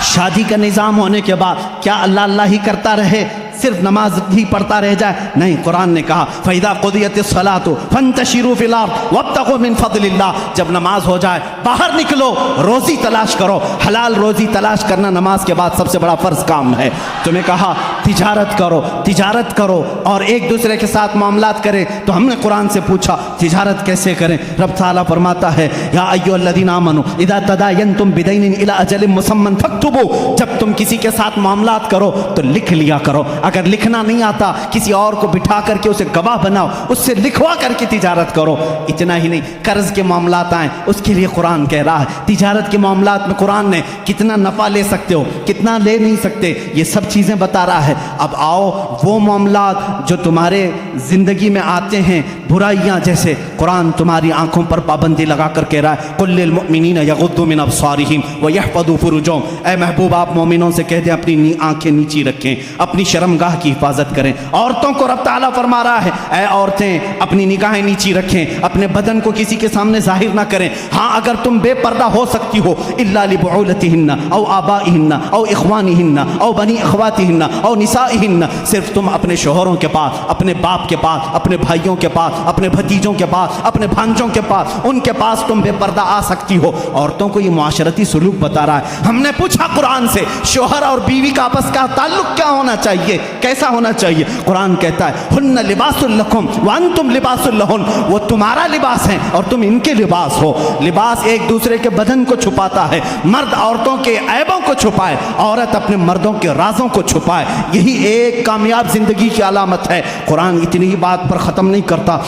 شادی کا نظام ہونے کے بعد کیا اللہ اللہ ہی کرتا رہے، صرف نماز ہی پڑھتا رہ جائے؟ نہیں، قرآن نے کہا فَإِذَا قُضِيَتِ الصَّلَاةُ فَانْتَشِرُوا فِي الْأَرْضِ وَابْتَغُوا مِنْ فَضْلِ اللَّهِ، جب نماز ہو جائے باہر نکلو، روزی تلاش کرو، حلال روزی تلاش کرنا نماز کے بعد سب سے بڑا فرض کام ہے۔ تمہیں کہا تجارت کرو، تجارت کرو اور ایک دوسرے کے ساتھ معاملات کریں، تو ہم نے قرآن سے پوچھا تجارت کیسے کریں؟ رب تعالیٰ فرماتا ہے یا ایھا الذین آمنوا اذا تداینتم بدین الی اجل مسمى فاکتبوا، جب تم کسی کے ساتھ معاملات کرو تو لکھ لیا کرو، اگر لکھنا نہیں آتا کسی اور کو بٹھا کر کے اسے گواہ بناؤ، اس سے لکھوا کر کے تجارت کرو۔ اتنا ہی نہیں، قرض کے معاملات آئیں اس کے لیے قرآن کہہ رہا ہے، تجارت کے معاملات میں قرآن نے کتنا نفع لے سکتے ہو، کتنا لے نہیں سکتے، یہ سب چیزیں بتا رہا ہے۔ اب آؤ وہ معاملات جو تمہارے زندگی میں آتے ہیں، برائیاں جیسے، قرآن تمہاری آنکھوں پر پابندی لگا کر کہہ رہا ہے قل للمؤمنین یغضوا من ابصارہم ویحفظوا فروجہم، اے محبوب آپ مومنوں سے کہہ دیں اپنی آنکھیں نیچی رکھیں، اپنی شرمگاہ کی حفاظت کریں۔ عورتوں کو رب تعالیٰ فرما رہا ہے اے عورتیں اپنی نگاہیں نیچی رکھیں، اپنے بدن کو کسی کے سامنے ظاہر نہ کریں، ہاں اگر تم بے پردہ ہو سکتی ہو الا لبعولتہن او آبائہن او اخوانہن او بنی اخواتہن او نسائہن، صرف تم اپنے شوہروں کے پاس، اپنے باپ کے پاس، اپنے بھائیوں کے پاس، اپنے بھتیجوں کے پاس، اپنے بھانجوں کے پاس، ان کے پاس تم بے پردہ آ سکتی ہو۔ عورتوں کو یہ معاشرتی سلوک بتا رہا ہے۔ ہم نے پوچھا قرآن سے شوہر اور بیوی کا آپس کا تعلق کیا ہونا چاہیے، کیسا ہونا چاہیے؟ قرآن کہتا ہے ہن لباس لکم وانتم لباس لہن، وہ تمہارا لباس ہیں اور تم ان کے لباس ہو۔ لباس ایک دوسرے کے بدن کو چھپاتا ہے، مرد عورتوں کے عیبوں کو چھپائے، عورت اپنے مردوں کے رازوں کو چھپائے، یہی ایک کامیاب زندگی کی علامت ہے۔ قرآن اتنی ہی بات پر ختم نہیں کرتا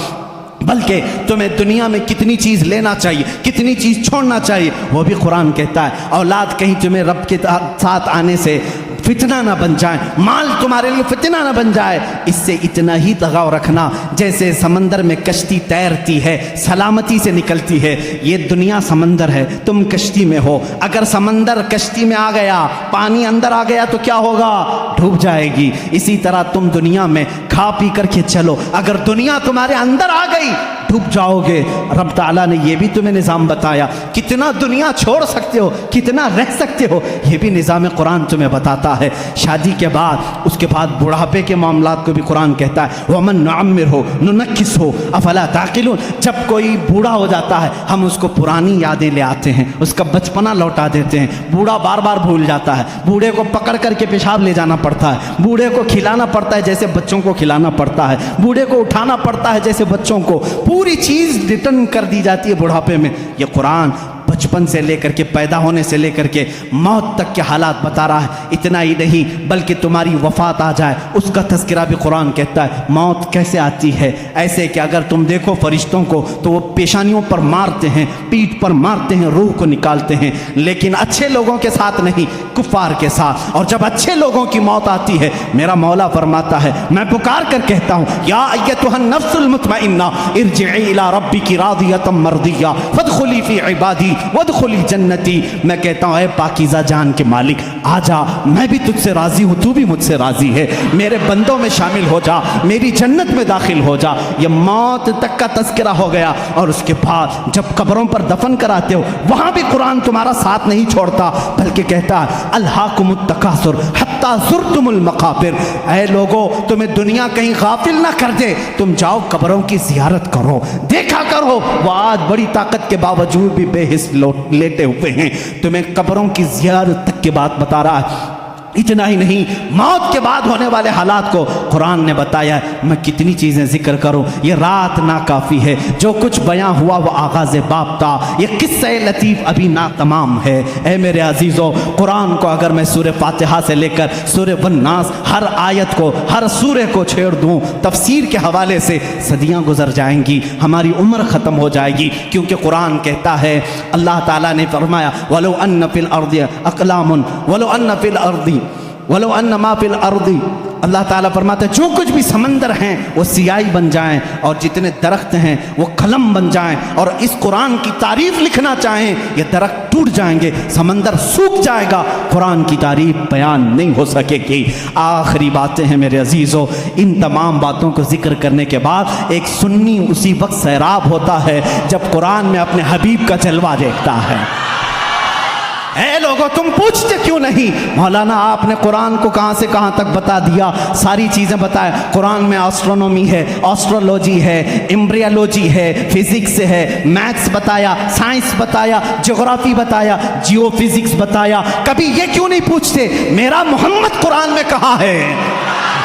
بلکہ تمہیں دنیا میں کتنی چیز لینا چاہیے، کتنی چیز چھوڑنا چاہیے، وہ بھی قرآن کہتا ہے۔ اولاد کہیں تمہیں رب کے ساتھ آنے سے فتنہ نہ بن جائے، مال تمہارے لیے فتنہ نہ بن جائے، اس سے اتنا ہی لگاؤ رکھنا جیسے سمندر میں کشتی تیرتی ہے، سلامتی سے نکلتی ہے۔ یہ دنیا سمندر ہے، تم کشتی میں ہو، اگر سمندر کشتی میں آ گیا، پانی اندر آ گیا تو کیا ہوگا؟ ڈوب جائے گی۔ اسی طرح تم دنیا میں کھا پی کر کے چلو، اگر دنیا تمہارے اندر آ گئی ڈوب جاؤ گے۔ رب تعالیٰ نے یہ بھی تمہیں نظام بتایا، کتنا دنیا چھوڑ سکتے ہو، کتنا رہ سکتے ہو، یہ بھی نظام قرآن تمہیں بتاتا ہے۔ شادی کے بعد، اس کے بعد بڑھاپے کے معاملات کو بھی قرآن کہتا ہے وَمَن نُعَمِّرْهُ نُنَكِّسْهُ أَفَلَا تَعْقِلُونَ، جب کوئی بوڑھا ہو جاتا ہے ہم اس کو پرانی یادیں لے آتے ہیں، اس کا بچپنا لوٹا دیتے ہیں۔ بوڑھا بار بار بھول جاتا ہے، بوڑھے کو پکڑ کر کے پیشاب لے جانا پڑتا ہے، بوڑھے کو کھلانا پڑتا ہے جیسے بچوں کو کھلانا پڑتا ہے، بوڑھے کو اٹھانا پڑتا ہے جیسے بچوں کو، پوری چیز ریٹرن کر دی جاتی ہے بڑھاپے میں۔ یہ قرآن بچپن سے لے کر کے، پیدا ہونے سے لے کر کے موت تک کے حالات بتا رہا ہے۔ اتنا ہی نہیں بلکہ تمہاری وفات آ جائے اس کا تذکرہ بھی قرآن کہتا ہے۔ موت کیسے آتی ہے؟ ایسے کہ اگر تم دیکھو فرشتوں کو تو وہ پیشانیوں پر مارتے ہیں، پیٹھ پر مارتے ہیں، روح کو نکالتے ہیں، لیکن اچھے لوگوں کے ساتھ نہیں، کفار کے ساتھ۔ اور جب اچھے لوگوں کی موت آتی ہے میرا مولا فرماتا ہے میں پکار کر کہتا ہوں یا ایتھا النفس المطمئنہ ارجعی الی ربک راضیۃ مرضیہ فادخلی فی عبادی وادخلی جنتی، میں کہتا ہوں اے پاکیزہ جان کے مالک آ جا، میں بھی تجھ سے راضی ہوں، تو بھی مجھ سے راضی ہے، میرے بندوں میں شامل ہو جا، میری جنت میں داخل ہو جا۔ یہ موت تک کا تذکرہ ہو گیا۔ اور اس کے بعد جب قبروں پر دفن کراتے ہو وہاں بھی قرآن تمہارا ساتھ نہیں چھوڑتا بلکہ کہتا ہے الہاکم التکاثر حتی زرتم المقابر، اے لوگو تمہیں دنیا کہیں غافل نہ کر دے، تم جاؤ قبروں کی زیارت کرو، دیکھا کرو، وہ آج بڑی طاقت کے باوجود بھی بے حس لیٹے ہوئے ہیں، تمہیں قبروں کی زیارت تک کی بات بتا رہا ہے۔ اتنا ہی نہیں، موت کے بعد ہونے والے حالات کو قرآن نے بتایا ہے۔ میں کتنی چیزیں ذکر کروں، یہ رات ناکافی ہے۔ جو کچھ بیان ہوا وہ آغاز باب تھا، یہ قصہ لطیف ابھی ناتمام ہے۔ اے میرے عزیزو، قرآن کو اگر میں سورہ فاتحہ سے لے کر سورہ والناس ہر آیت کو، ہر سورہ کو چھیڑ دوں تفسیر کے حوالے سے، صدیاں گزر جائیں گی، ہماری عمر ختم ہو جائے گی، کیونکہ قرآن کہتا ہے، اللہ تعالیٰ نے فرمایا وَلَوْ أَنَّ فِي الْأَرْضِ أَقْلَامٌ وَلَوْ أَنَّ فِي الْأَرْضِ وَلَوْ أَنَّ مَا فِي الْأَرْضِ، اللہ تعالیٰ فرماتا ہے جو کچھ بھی سمندر ہیں وہ سیاہی بن جائیں، اور جتنے درخت ہیں وہ قلم بن جائیں، اور اس قرآن کی تعریف لکھنا چاہیں، یہ درخت ٹوٹ جائیں گے، سمندر سوکھ جائے گا، قرآن کی تعریف بیان نہیں ہو سکے گی۔ آخری باتیں ہیں میرے عزیزو، ان تمام باتوں کو ذکر کرنے کے بعد ایک سنی اسی وقت سیراب ہوتا ہے جب قرآن میں اپنے حبیب کا جلوہ دیکھتا ہے۔ اے لوگوں، تم پوچھتے کیوں نہیں مولانا آپ نے قرآن کو کہاں سے کہاں تک بتا دیا، ساری چیزیں بتائیں۔ قرآن میں آسٹرونومی ہے، آسٹرولوجی ہے، ایمبریالوجی ہے، فزکس ہے، میتھس بتایا، سائنس بتایا، جغرافی بتایا، جیو فزکس بتایا۔ کبھی یہ کیوں نہیں پوچھتے میرا محمد قرآن میں کہاں ہے،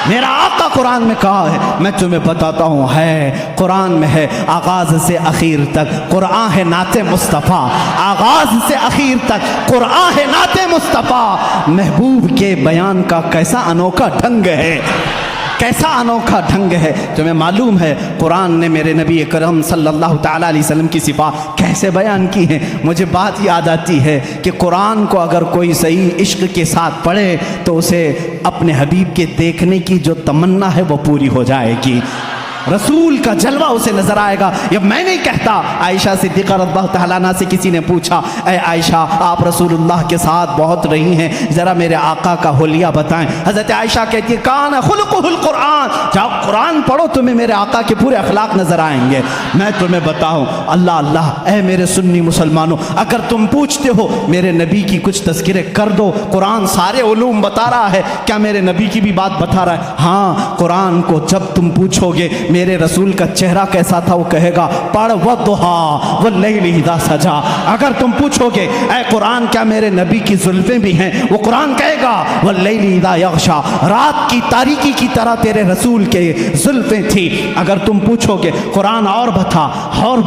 میرا آقا قرآن میں کہا ہے؟ میں تمہیں بتاتا ہوں، ہے قرآن میں ہے، آغاز سے اخیر تک قرآن ہے نعت مصطفیٰ، آغاز سے اخیر تک قرآن ہے نعت مصطفیٰ۔ محبوب کے بیان کا کیسا انوکھا ڈھنگ ہے، کیسا انوکھا ڈھنگ ہے۔ تمہیں معلوم ہے قرآن نے میرے نبی اکرم صلی اللہ تعالیٰ علیہ وسلم کی صفات کیسے بیان کی ہیں؟ مجھے بات یاد آتی ہے کہ قرآن کو اگر کوئی صحیح عشق کے ساتھ پڑھے تو اسے اپنے حبیب کے دیکھنے کی جو تمنا ہے وہ پوری ہو جائے گی، رسول کا جلوہ اسے نظر آئے گا۔ یہ میں نہیں کہتا، عائشہ صدیقہ رضی اللہ تعالیٰ عنہا سے کسی نے پوچھا، اے عائشہ آپ رسول اللہ کے ساتھ بہت رہی ہیں، ذرا میرے آقا کا حلیہ بتائیں۔ حضرت عائشہ کہتی ہے کان خلقہ القرآن، جاؤ قرآن پڑھو، تمہیں میرے آقا کے پورے اخلاق نظر آئیں گے۔ میں تمہیں بتاؤں، اللہ اللہ، اے میرے سنی مسلمانوں، اگر تم پوچھتے ہو میرے نبی کی کچھ تذکرے کر دو، قرآن سارے علوم بتا رہا ہے، کیا میرے نبی کی بھی بات بتا رہا ہے؟ ہاں، قرآن کو جب تم پوچھو گے میرے رسول کا چہرہ کیسا تھا، وہ کہے گا پڑھ وَالضُّحَىٰ وَاللَّيْلِ اِذَا سَجَىٰ۔ اگر تم پوچھو گے اے قرآن کیا میرے نبی کی زلفیں بھی ہیں، وہ قرآن کہے گا وَاللَّيْلِ اِذَا يَغْشَىٰ، رات کی تاریکی کی طرح تیرے رسول کے زلفیں تھی۔ اگر تم پوچھو گے قرآن اور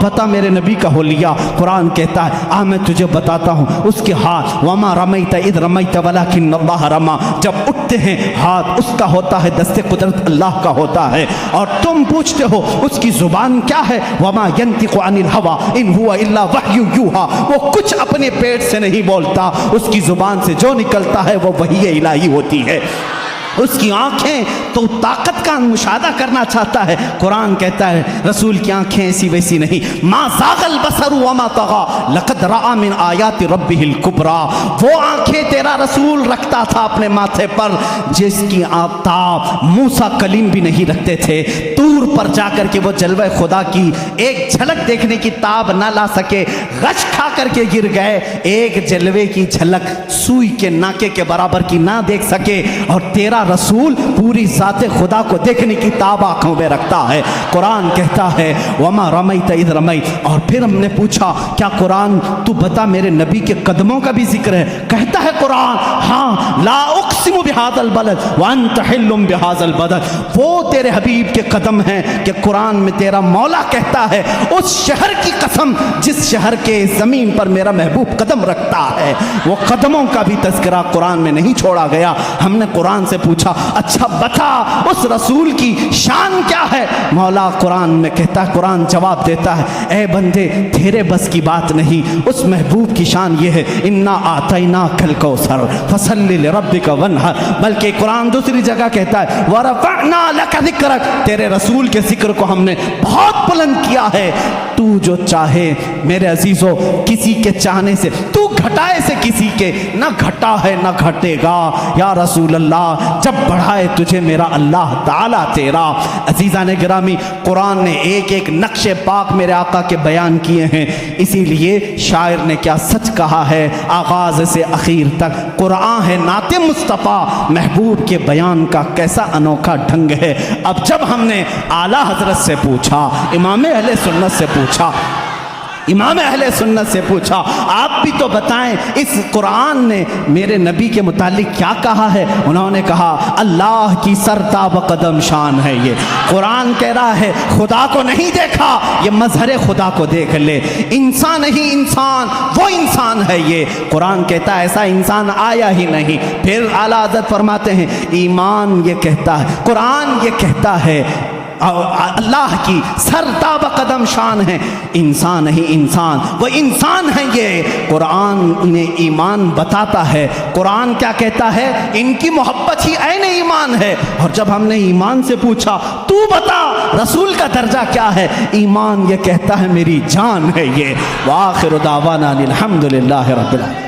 بتا میرے نبی کا حلیہ، قرآن کہتا ہے میں تجھے بتاتا ہوں، اس کے ہاتھ وَمَا رَمَيْتَ إِذْ رَمَيْتَ وَلَكِنَّ اللَّهَ رَمَىٰ، جب اٹھتے ہیں ہاتھ اس کا ہوتا ہے، دست قدرت اللہ کا ہوتا ہے۔ اور تم پوچھتے ہو اس کی زبان کیا ہے، وما ينطق عن الهوى ان هو الا وحی یوحى، وہ کچھ اپنے پیٹ سے نہیں بولتا، اس کی زبان سے جو نکلتا ہے وہ وحی الہی ہوتی ہے۔ اس کی آنکھیں تو طاقت کا مشاہدہ کرنا چاہتا ہے، قرآن کہتا ہے رسول کی آنکھیں ایسی ویسی نہیں، ما زاغ البصر وما طغى لقد رأى من آیات ربہ الکبریٰ، وہ آنکھیں تیرا رسول رکھتا تھا اپنے ماتھے پر جس کی آفتاب موسیٰ کلیم بھی نہیں رکھتے تھے، طور پر جا کر کے وہ جلوہ خدا کی ایک جھلک دیکھنے کی تاب نہ لا سکے، غش کھا کر کے گر گئے، ایک جلوے کی جھلک سوئی کے ناکے کے برابر کی نہ دیکھ سکے، اور تیرا رسول پوری ذات خدا کو دیکھنے کی تاب آنکھوں میں رکھتا ہے۔ قرآن کہتا ہے وما رمیت اذ رمیت، اور پھر ہم نے پوچھا کیا قرآن تو بتا میرے نبی کے قدموں کا بھی ذکر ہے؟ کہتا ہے قرآن ہاں، لا اقسم بہذا البلد وانت حل بہذا البلد، وہ تیرے حبیب کے قدم ہیں کہ قرآن میں تیرا مولا کہتا ہے اس شہر کی قسم جس شہر کے زمین پر میرا محبوب قدم رکھتا ہے، وہ قدموں کا بھی تذکرہ قرآن میں نہیں چھوڑا گیا۔ ہم نے قرآن سے پوچھا اچھا بتا اس رسول کی شان کیا ہے؟ مولا قرآن میں کہتا ہے، قرآن جواب دیتا ہے اے بندے تیرے بس کی بات نہیں، اس محبوب کی شان یہ ہے انا اعطیناک الکوثر فصلی لربک وانحر، بلکہ قرآن دوسری جگہ کہتا ہے ورفعنا لک ذکرک، تیرے رسول کے ذکر کو ہم نے بہت بلند کیا ہے۔ تو جو چاہے میرے عزیزو، کسی کے چاہنے سے تو گھٹائے سے کسی کے نہ گھٹا ہے نہ گھٹے گا یا رسول اللہ، جب بڑھائے تجھے میرا اللہ تعالیٰ تیرا۔ عزیزان گرامی، قرآن نے ایک ایک نقش پاک میرے آقا کے بیان کیے ہیں، اسی لیے شاعر نے کیا سچ کہا ہے، آغاز سے اخیر تک قرآن ہے نعت مصطفیٰ، محبوب کے بیان کا کیسا انوکھا ڈھنگ ہے۔ اب جب ہم نے اعلیٰ حضرت سے پوچھا، امام اہل سنت سے پوچھا، امام اہل سنت سے پوچھا آپ بھی تو بتائیں اس قرآن نے میرے نبی کے متعلق کیا کہا ہے؟ انہوں نے کہا اللہ کی سرتاب قدم شان ہے یہ، قرآن کہہ رہا ہے خدا کو نہیں دیکھا، یہ مظہر خدا کو دیکھ لے، انسان ہی انسان، وہ انسان ہے یہ، قرآن کہتا ہے ایسا انسان آیا ہی نہیں۔ پھر اعلیٰ حضرت فرماتے ہیں ایمان یہ کہتا ہے، قرآن یہ کہتا ہے اللہ کی سرتاب قدم شان ہے، انسان ہی انسان، وہ انسان ہے یہ، قرآن انہیں ایمان بتاتا ہے۔ قرآن کیا کہتا ہے؟ ان کی محبت ہی عین ایمان ہے۔ اور جب ہم نے ایمان سے پوچھا تو بتا رسول کا درجہ کیا ہے، ایمان یہ کہتا ہے میری جان ہے یہ۔ وآخر دعوانا الحمدللہ رب العالمین۔